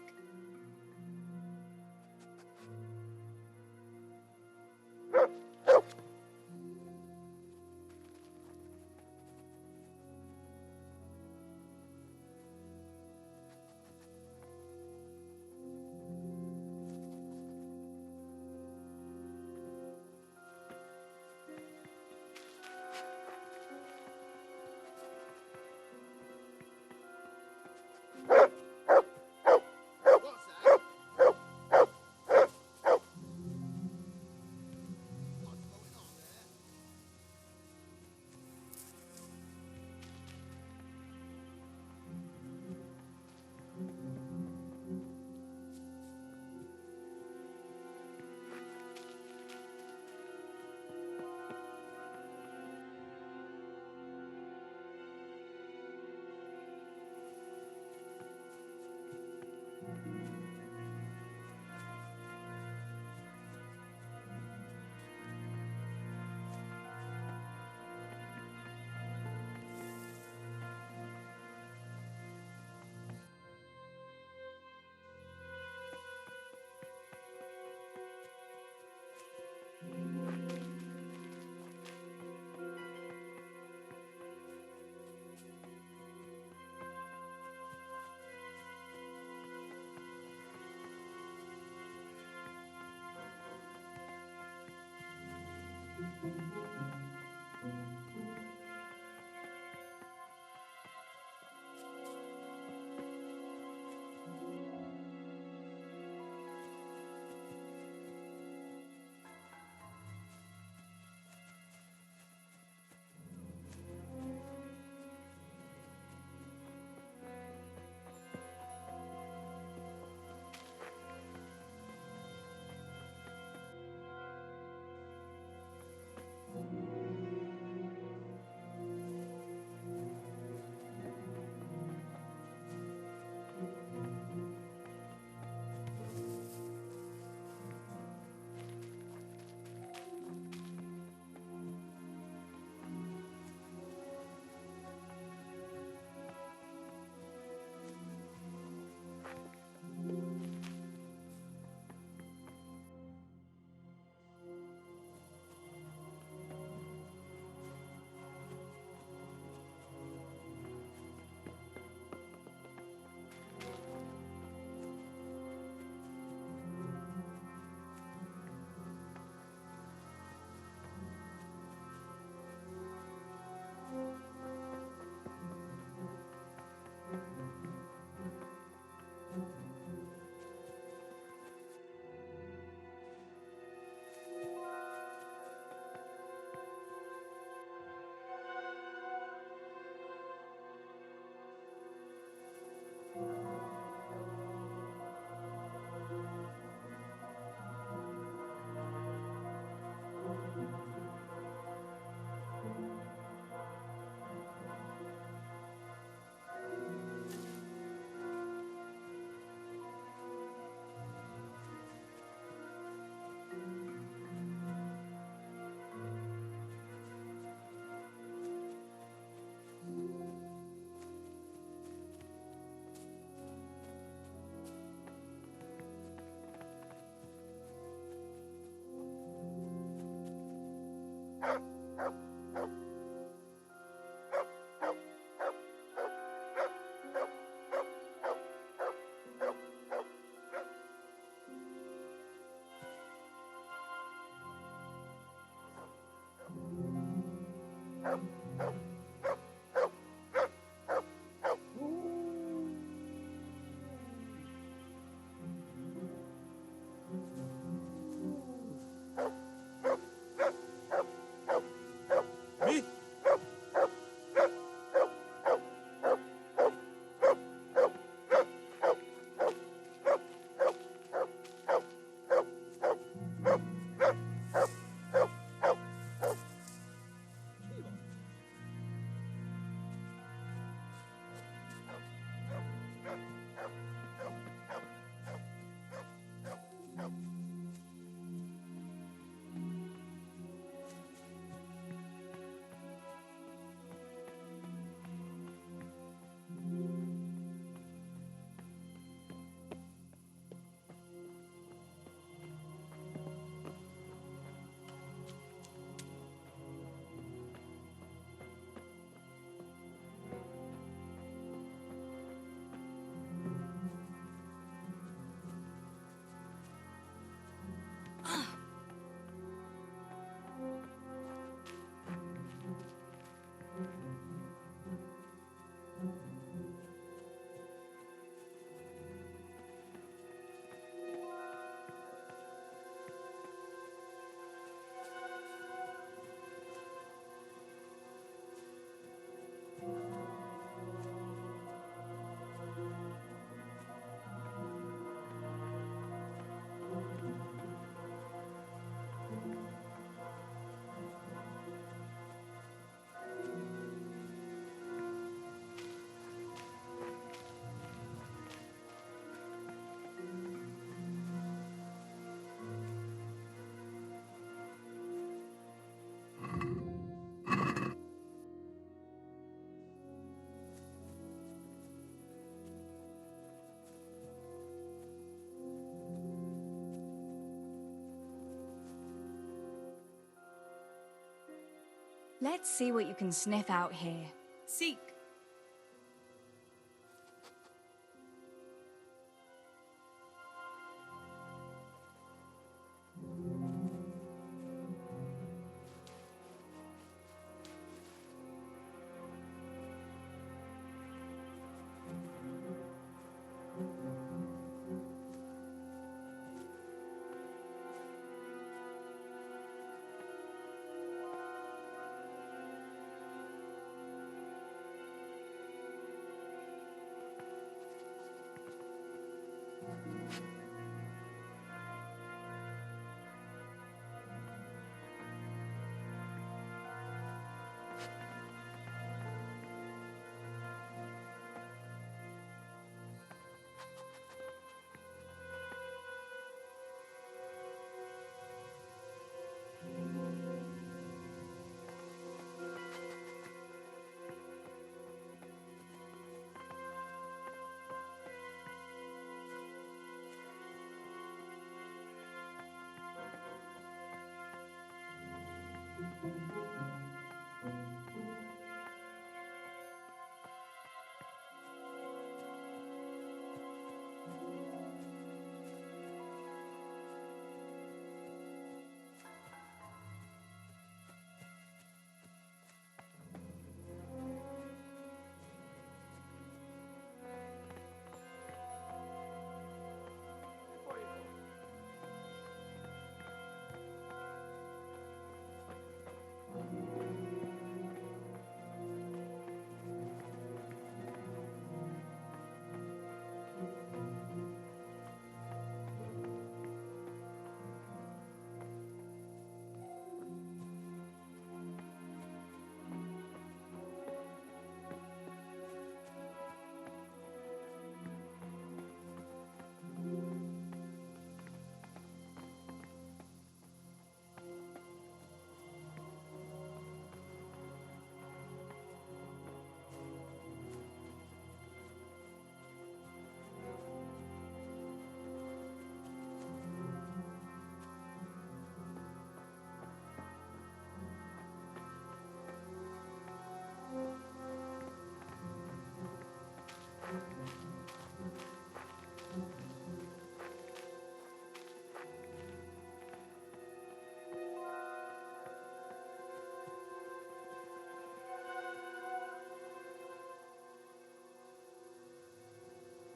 Let's see what you can sniff out here. Seek.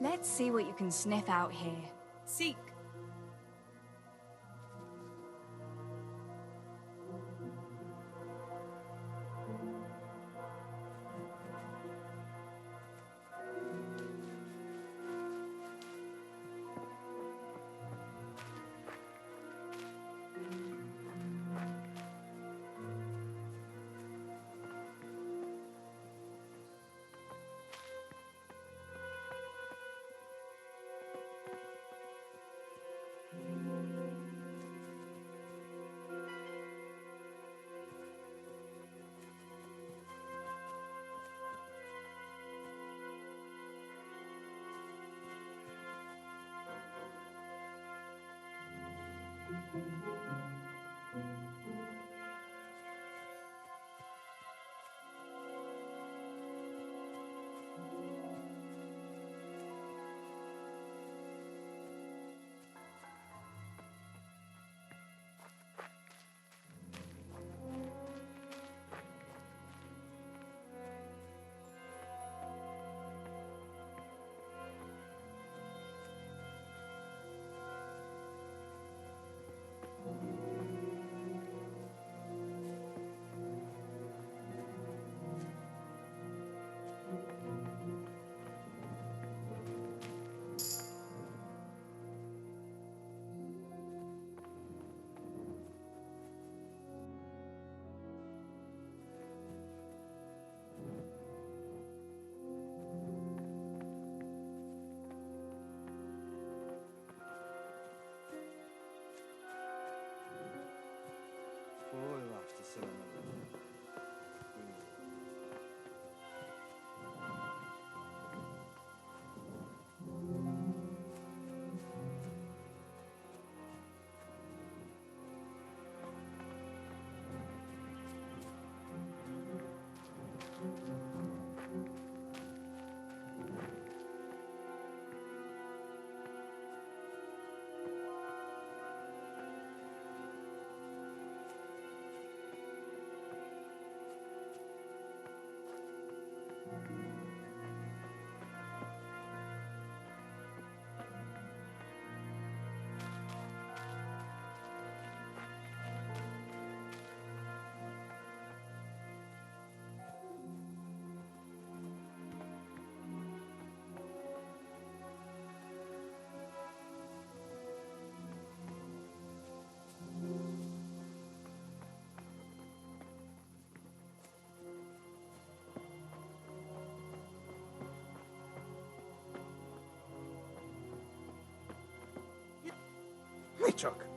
Let's see what you can sniff out here. Seek. csak.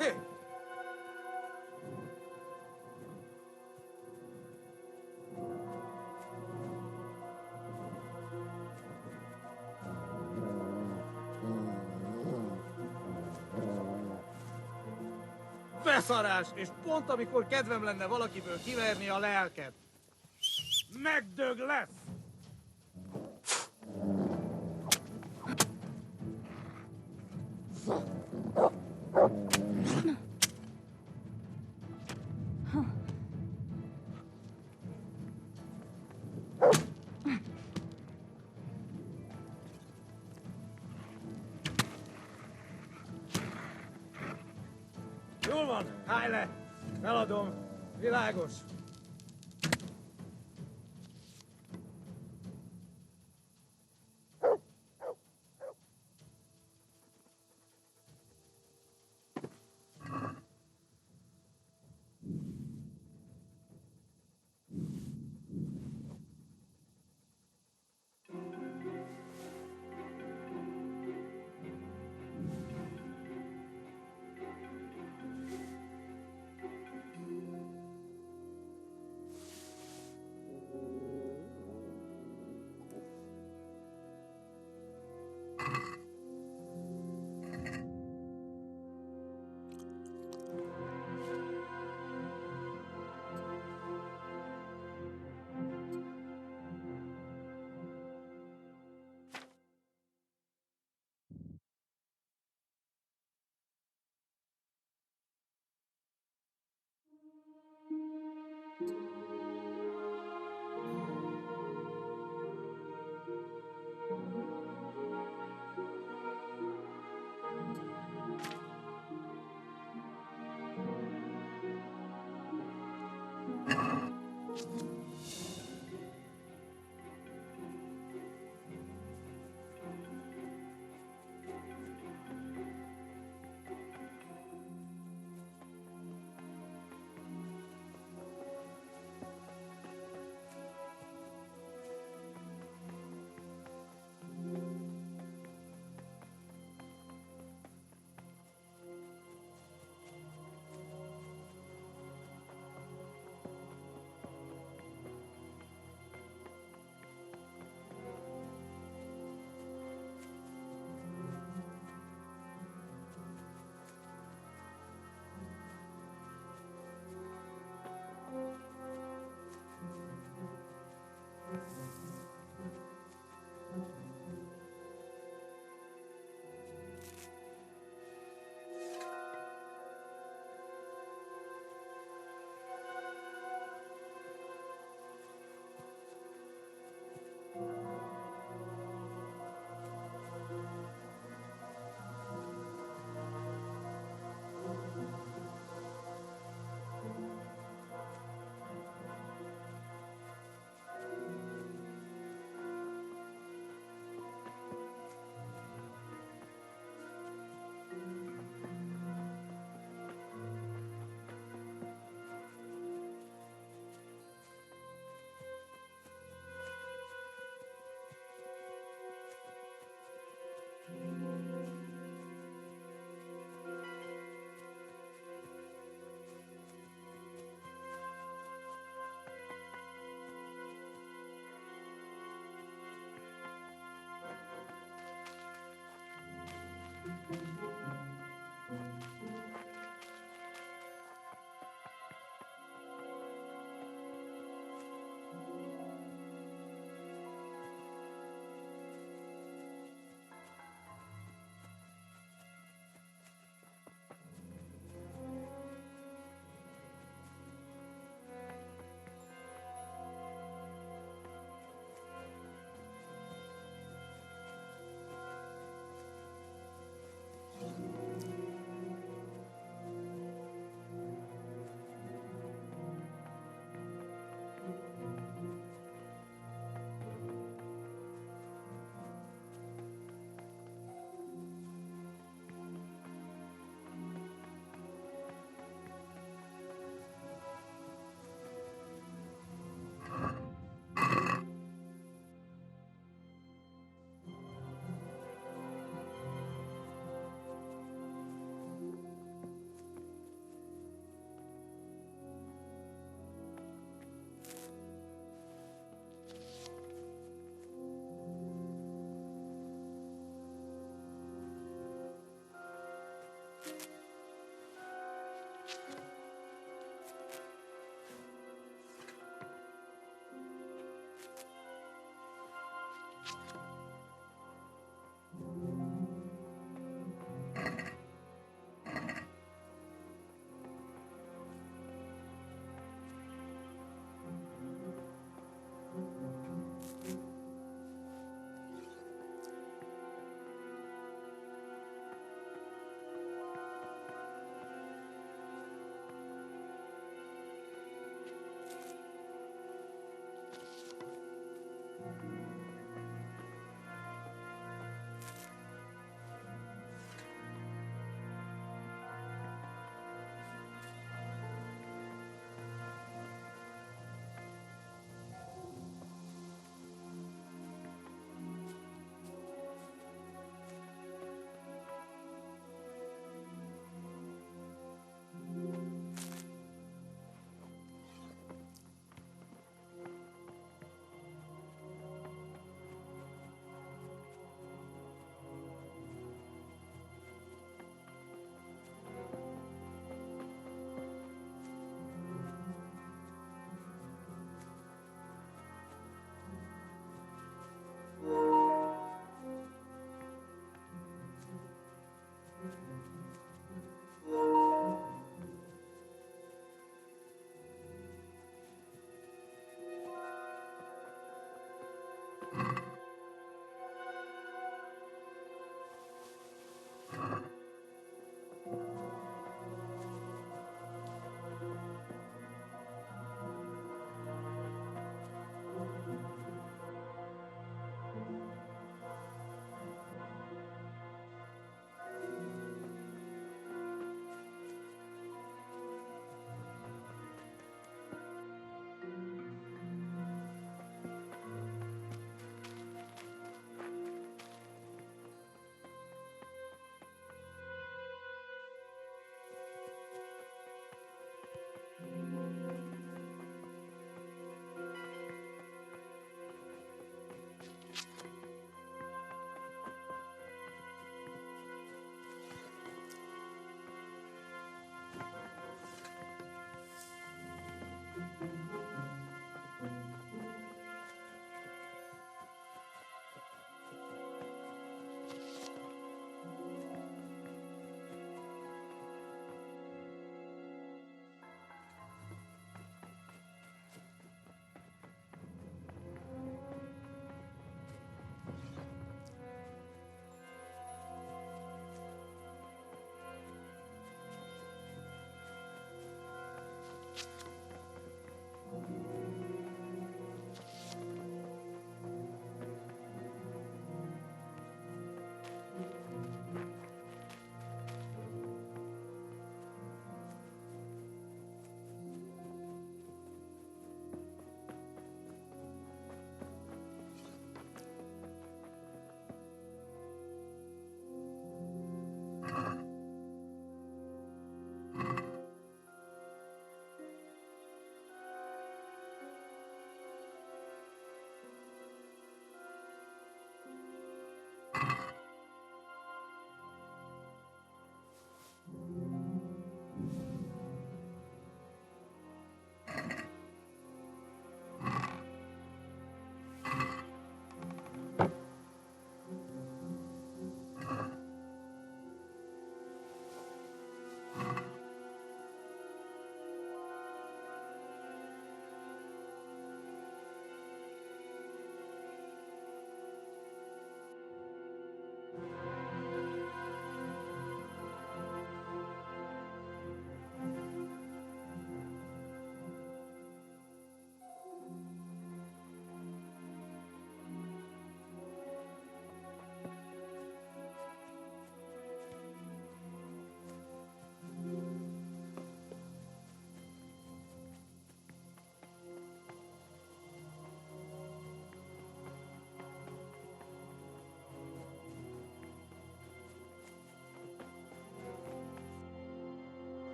Hé! Beszarás! És pont amikor kedvem lenne valakiből kiverni a lelket. Megdög lesz! Jól van, állj le! Feladom. Világos.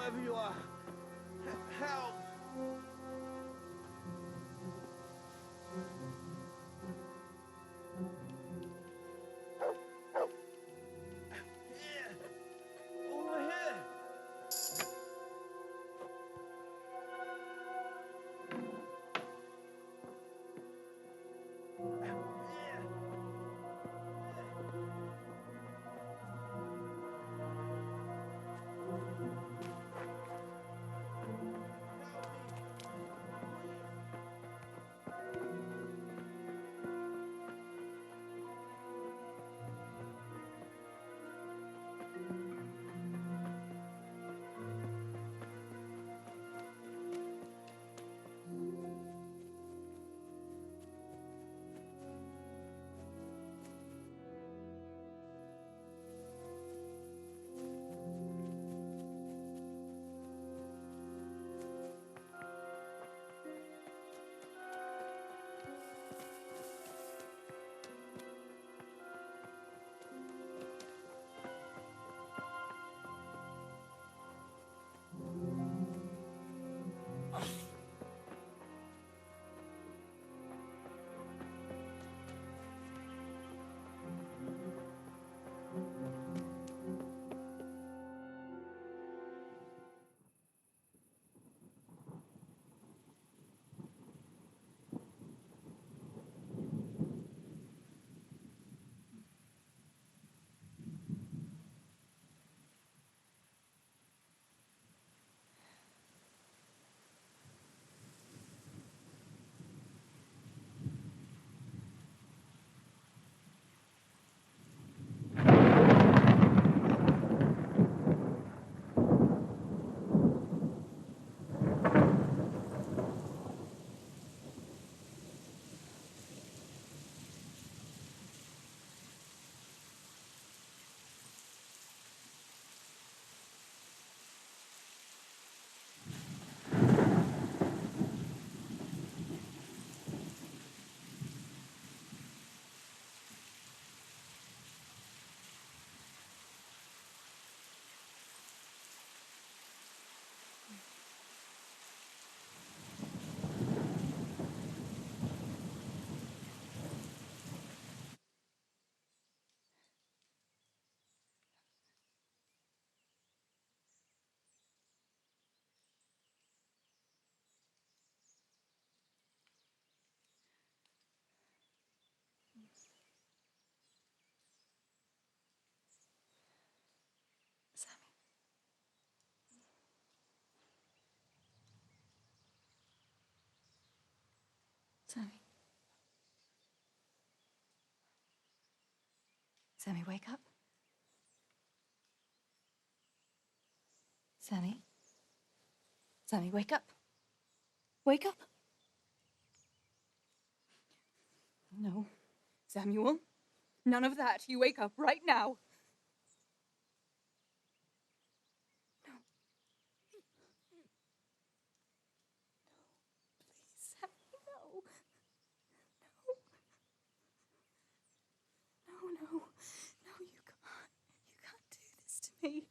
Whoever you are, help! Here! Over here! Help Sammy. Sammy, wake up. Sammy. Sammy, wake up. Wake up. No. Samuel. None of that. You wake up right now. No. Please, Sammy, no. No, no. No, you can't. You can't do this to me.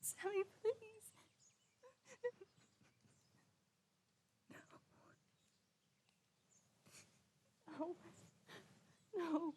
Sammy, please. No. No.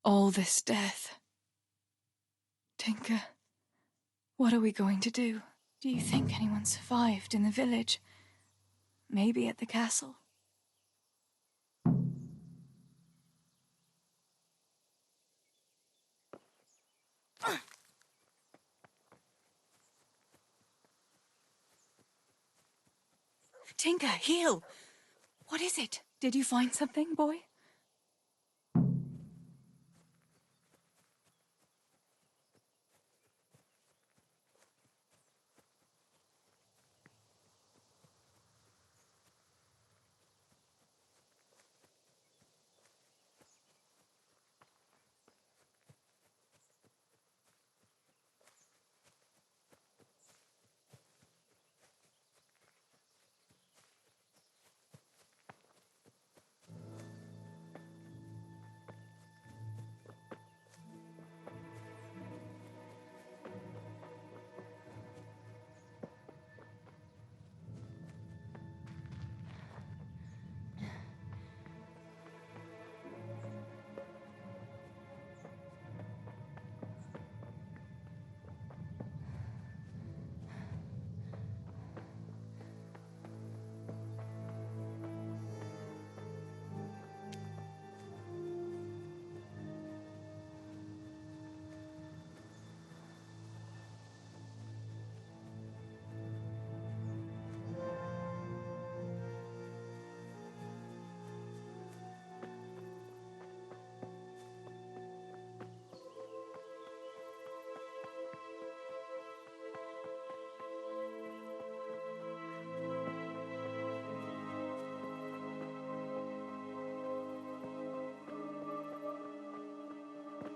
All this death. Tinker, what are we going to do? Do you think anyone survived in the village? Maybe at the castle? Tinker, heal! What is it? Did you find something, boy?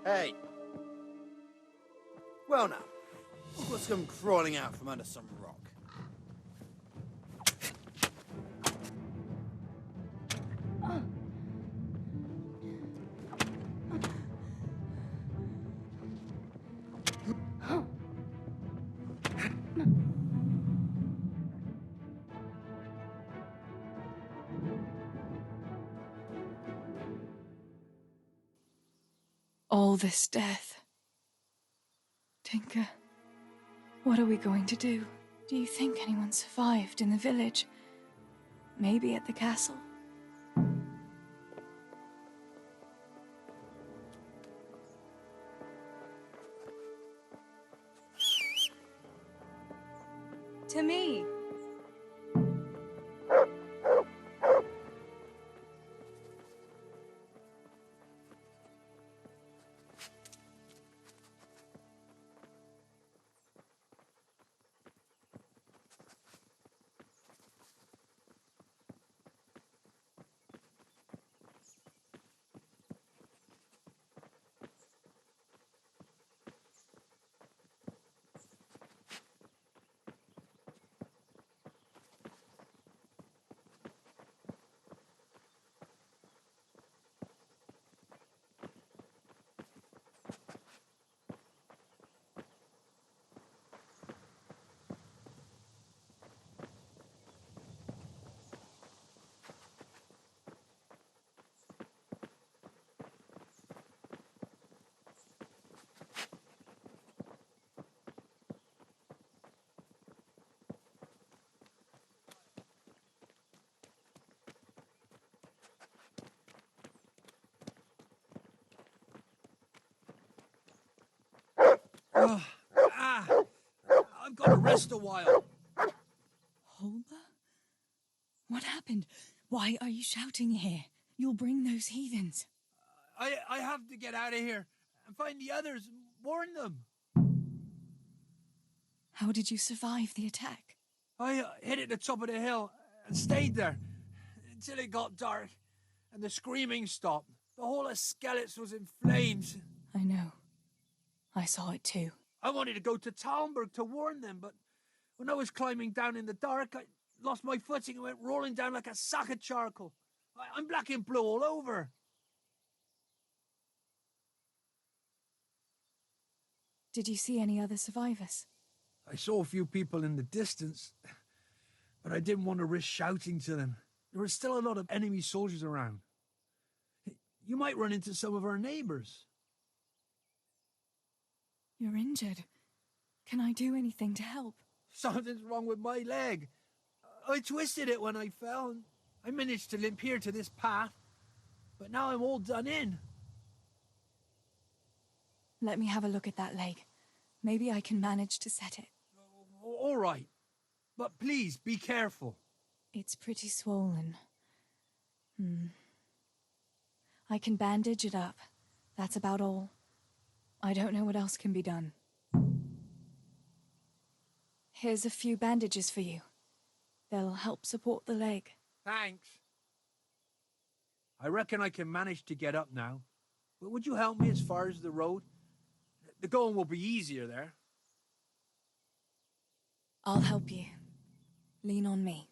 Hey. Well now, let's come crawling out from under some rock. All this death. Tinker, what are we going to do? Do you think anyone survived in the village? Maybe at the castle? To me. I've got to rest a while. Holber? What happened? Why are you shouting here? You'll bring those heathens. I have to get out of here and find the others and warn them. How did you survive the attack? I hid at the top of the hill and stayed there until it got dark and the screaming stopped. The whole of Skeleton was in flames. I know. I saw it too. I wanted to go to Talmberg to warn them, but when I was climbing down in the dark, I lost my footing and went rolling down like a sack of charcoal. I'm black and blue all over. Did you see any other survivors? I saw a few people in the distance, but I didn't want to risk shouting to them. There were still a lot of enemy soldiers around. You might run into some of our neighbors. You're injured. Can I do anything to help? Something's wrong with my leg. I twisted it when I fell, and I managed to limp here to this path, but now I'm all done in. Let me have a look at that leg. Maybe I can manage to set it. All right, but please be careful. It's pretty swollen. I can bandage it up. That's about all. I don't know what else can be done. Here's a few bandages for you. They'll help support the leg. Thanks. I reckon I can manage to get up now. But would you help me as far as the road? The going will be easier there. I'll help you. Lean on me.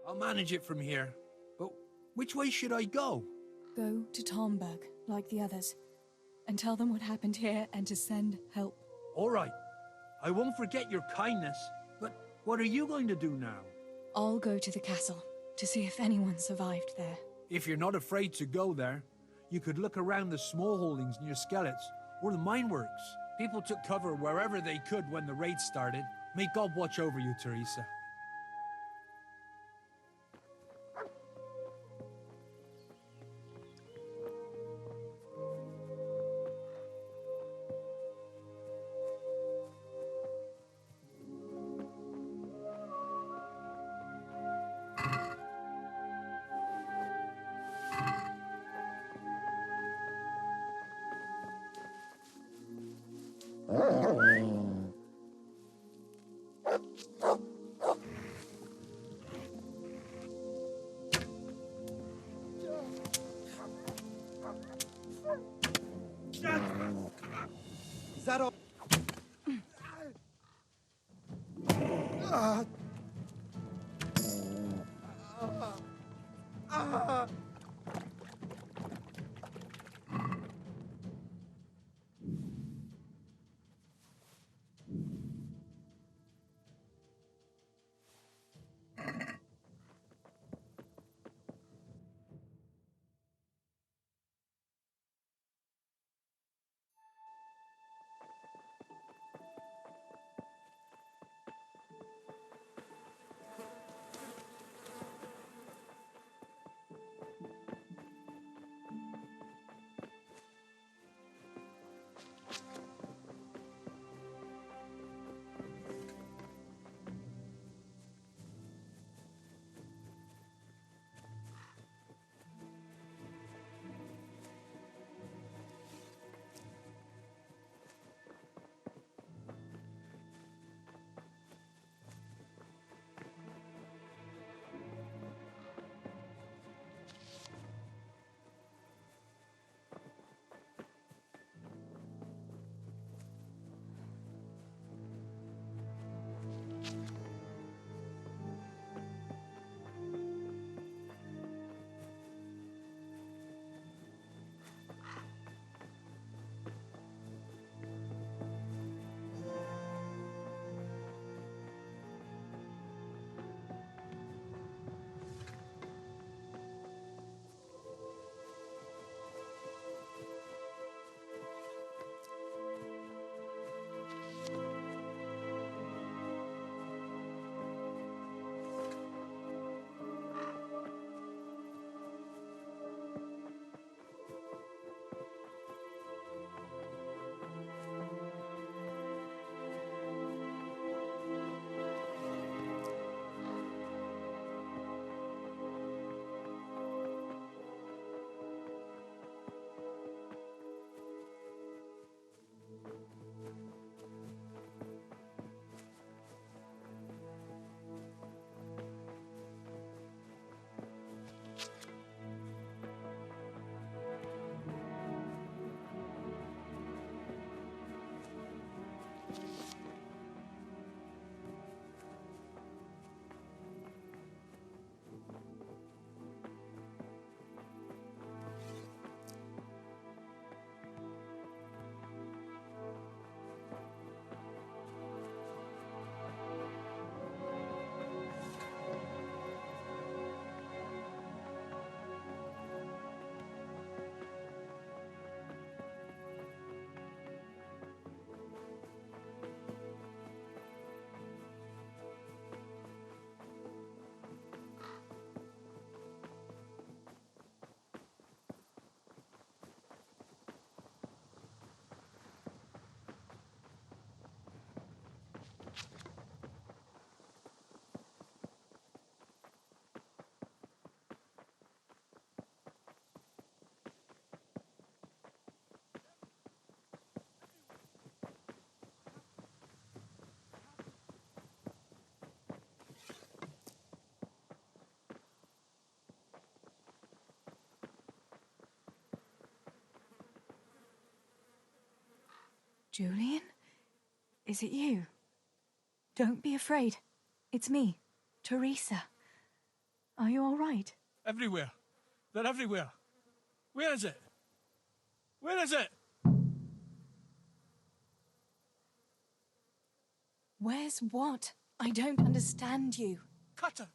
I'll manage it from here. But which way should I go? Go to Talmberg, like the others, and tell them what happened here and to send help. All right. I won't forget your kindness. But what are you going to do now? I'll go to the castle to see if anyone survived there. If you're not afraid to go there, you could look around the small holdings near Skeleton or the mine works. People took cover wherever they could when the raid started. May God watch over you, Teresa. Is that all? Julian? Is it you? Don't be afraid. It's me, Teresa. Are you all right? Everywhere. They're everywhere. Where is it? Where is it? Where's what? I don't understand you. Cutter.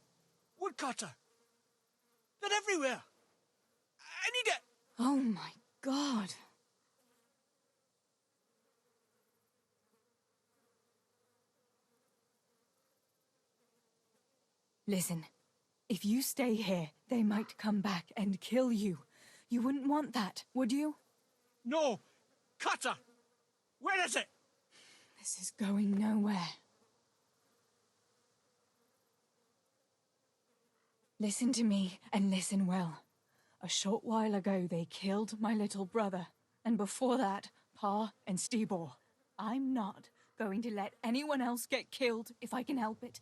Woodcutter. They're everywhere. I need it. Oh my God. Listen, if you stay here, they might come back and kill you. You wouldn't want that, would you? No. Cutter. Where is it? This is going nowhere. Listen to me, and listen well. A short while ago, they killed my little brother. And before that, Pa and Stibor. I'm not going to let anyone else get killed if I can help it.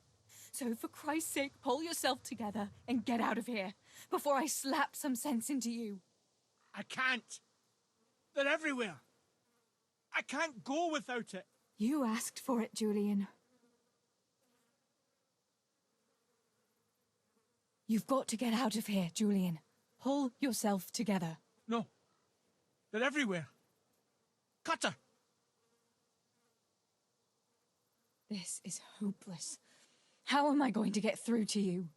So for Christ's sake, pull yourself together and get out of here before I slap some sense into you. I can't. They're everywhere. I can't go without it. You asked for it, Julian. You've got to get out of here, Julian. Pull yourself together. No. They're everywhere. Cutter! This is hopeless. How am I going to get through to you?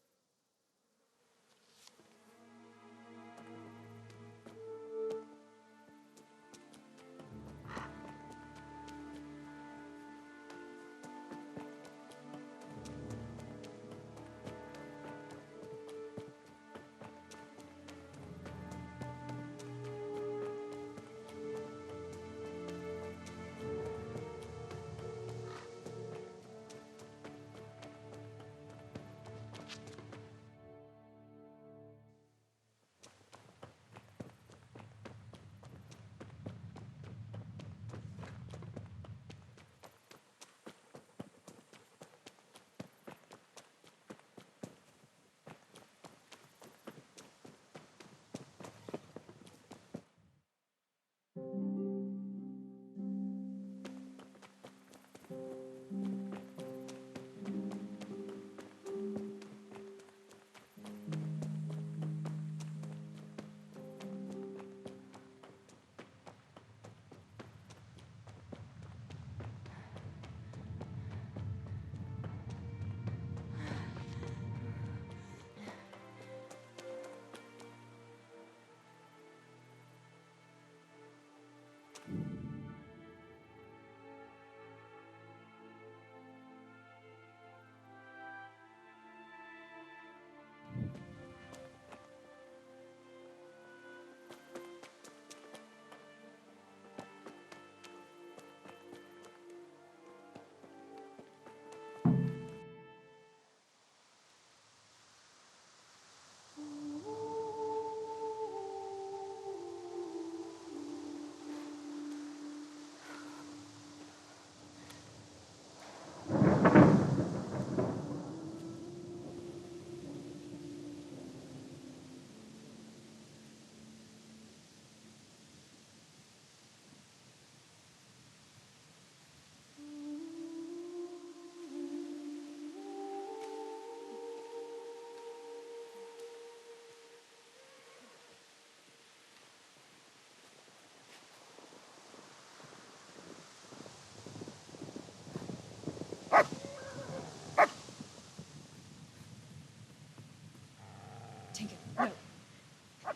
Tinker, no.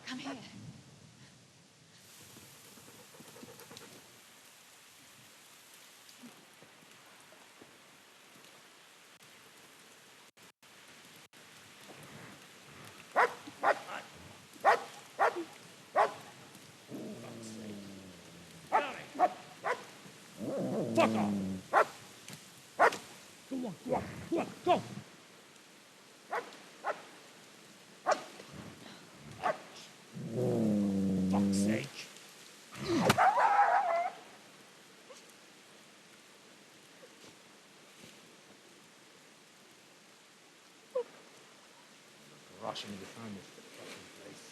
Come here. Fuck off! Go on, go on, go on, go! Fuck's sake. Rushing to find this fucking place.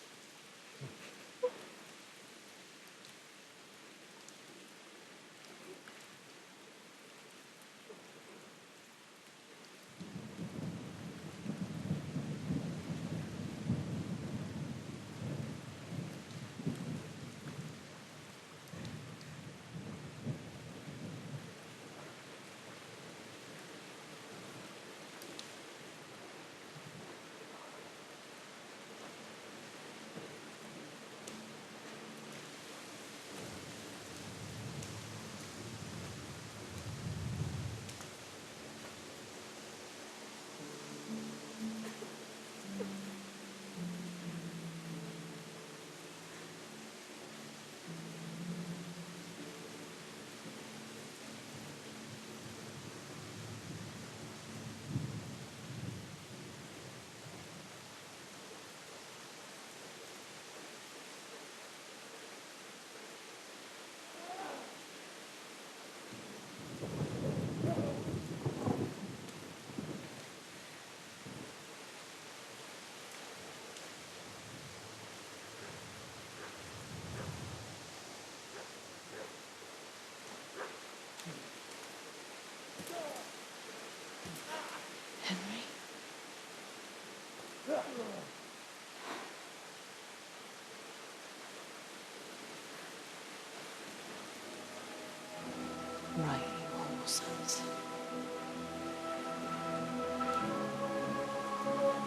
Right, you horses.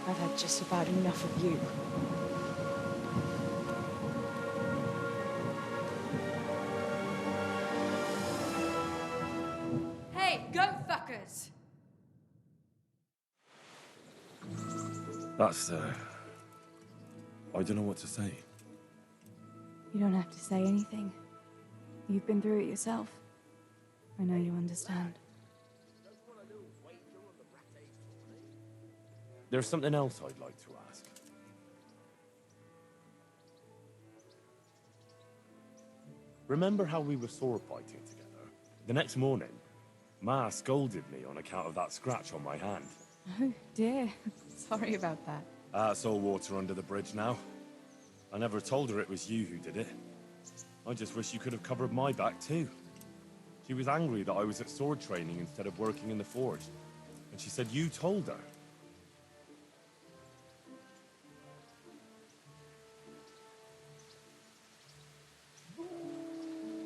I've had just about enough of you. Hey, goat fuckers! That's, I don't know what to say. You don't have to say anything. You've been through it yourself. I know you understand. There's something else I'd like to ask. Remember how we were sword fighting together? The next morning, Ma scolded me on account of that scratch on my hand. Oh, dear. Sorry about that. It's all water under the bridge now. I never told her it was you who did it. I just wish you could have covered my back too. She was angry that I was at sword training instead of working in the forge. And she said you told her.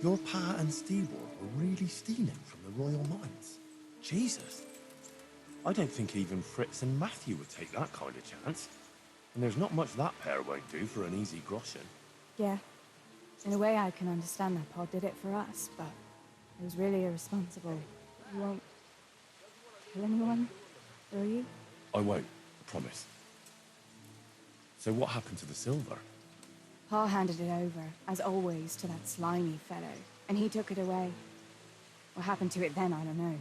Your Pa and Steve were really stealing from the royal mines. Jesus. I don't think even Fritz and Matthew would take that kind of chance. And there's not much that pair won't do for an easy groschen. Yeah. In a way, I can understand that Pa did it for us, but it was really irresponsible. You won't kill anyone, will you? I won't, I promise. So what happened to the silver? Pa handed it over, as always, to that slimy fellow, and he took it away. What happened to it then, I don't know.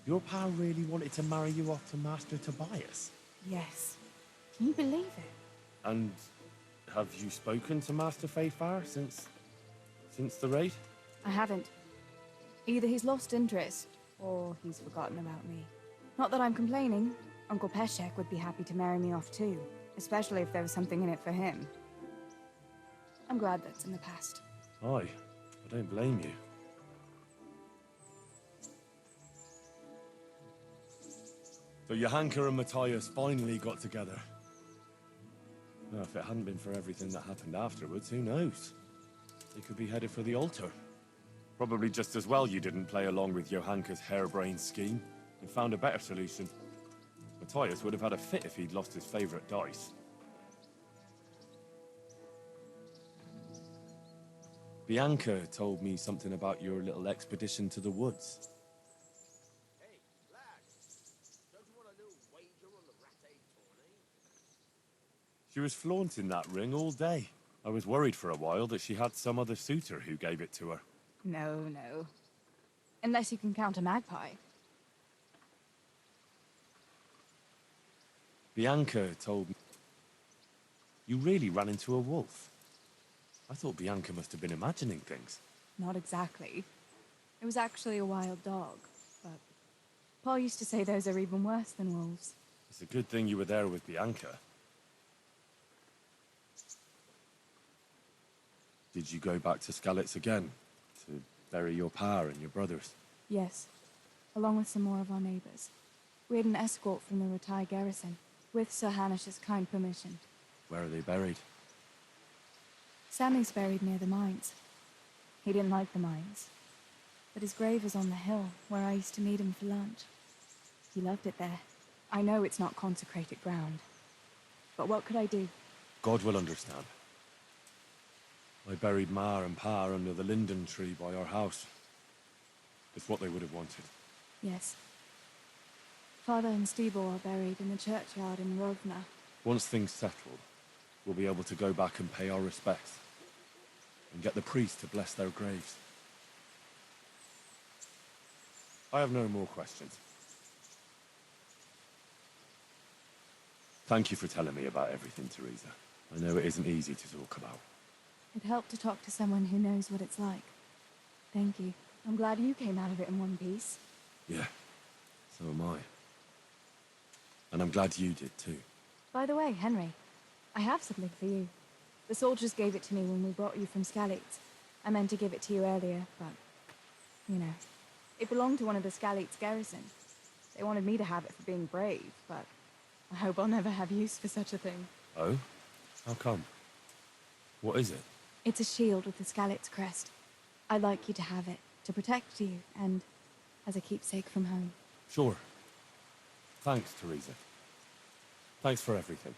Your Pa really wanted to marry you off to Master Tobias? Yes. Can you believe it? And have you spoken to Master Faithfar since the raid? I haven't. Either he's lost interest, or he's forgotten about me. Not that I'm complaining. Uncle Peshek would be happy to marry me off too, especially if there was something in it for him. I'm glad that's in the past. Aye, I don't blame you. So Johanka and Matthias finally got together. Well, if it hadn't been for everything that happened afterwards, who knows? They could be headed for the altar. Probably just as well you didn't play along with Johanka's harebrained scheme and found a better solution. Matthias would have had a fit if he'd lost his favorite dice. Bianca told me something about your little expedition to the woods. She was flaunting that ring all day. I was worried for a while that she had some other suitor who gave it to her. No, no. Unless you can count a magpie. Bianca told me... You really ran into a wolf. I thought Bianca must have been imagining things. Not exactly. It was actually a wild dog, but Paul used to say those are even worse than wolves. It's a good thing you were there with Bianca. Did you go back to Skalitz again? To bury your Pa and your brothers? Yes, along with some more of our neighbors. We had an escort from the retired garrison, with Sir Hanish's kind permission. Where are they buried? Sammy's buried near the mines. He didn't like the mines, but his grave is on the hill where I used to meet him for lunch. He loved it there. I know it's not consecrated ground, but what could I do? God will understand. I buried Ma and Pa under the linden tree by our house. It's what they would have wanted. Yes. Father and Stibor are buried in the churchyard in Rovna. Once things settle, we'll be able to go back and pay our respects. And get the priest to bless their graves. I have no more questions. Thank you for telling me about everything, Teresa. I know it isn't easy to talk about. It helped to talk to someone who knows what it's like. Thank you. I'm glad you came out of it in one piece. Yeah, so am I. And I'm glad you did too. By the way, Henry, I have something for you. The soldiers gave it to me when we brought you from Skalitz. I meant to give it to you earlier, but, you know, it belonged to one of the Skalitz garrison. They wanted me to have it for being brave, but I hope I'll never have use for such a thing. Oh? How come? What is it? It's a shield with the Scalit's crest. I'd like you to have it, to protect you, and as a keepsake from home. Sure. Thanks, Teresa. Thanks for everything.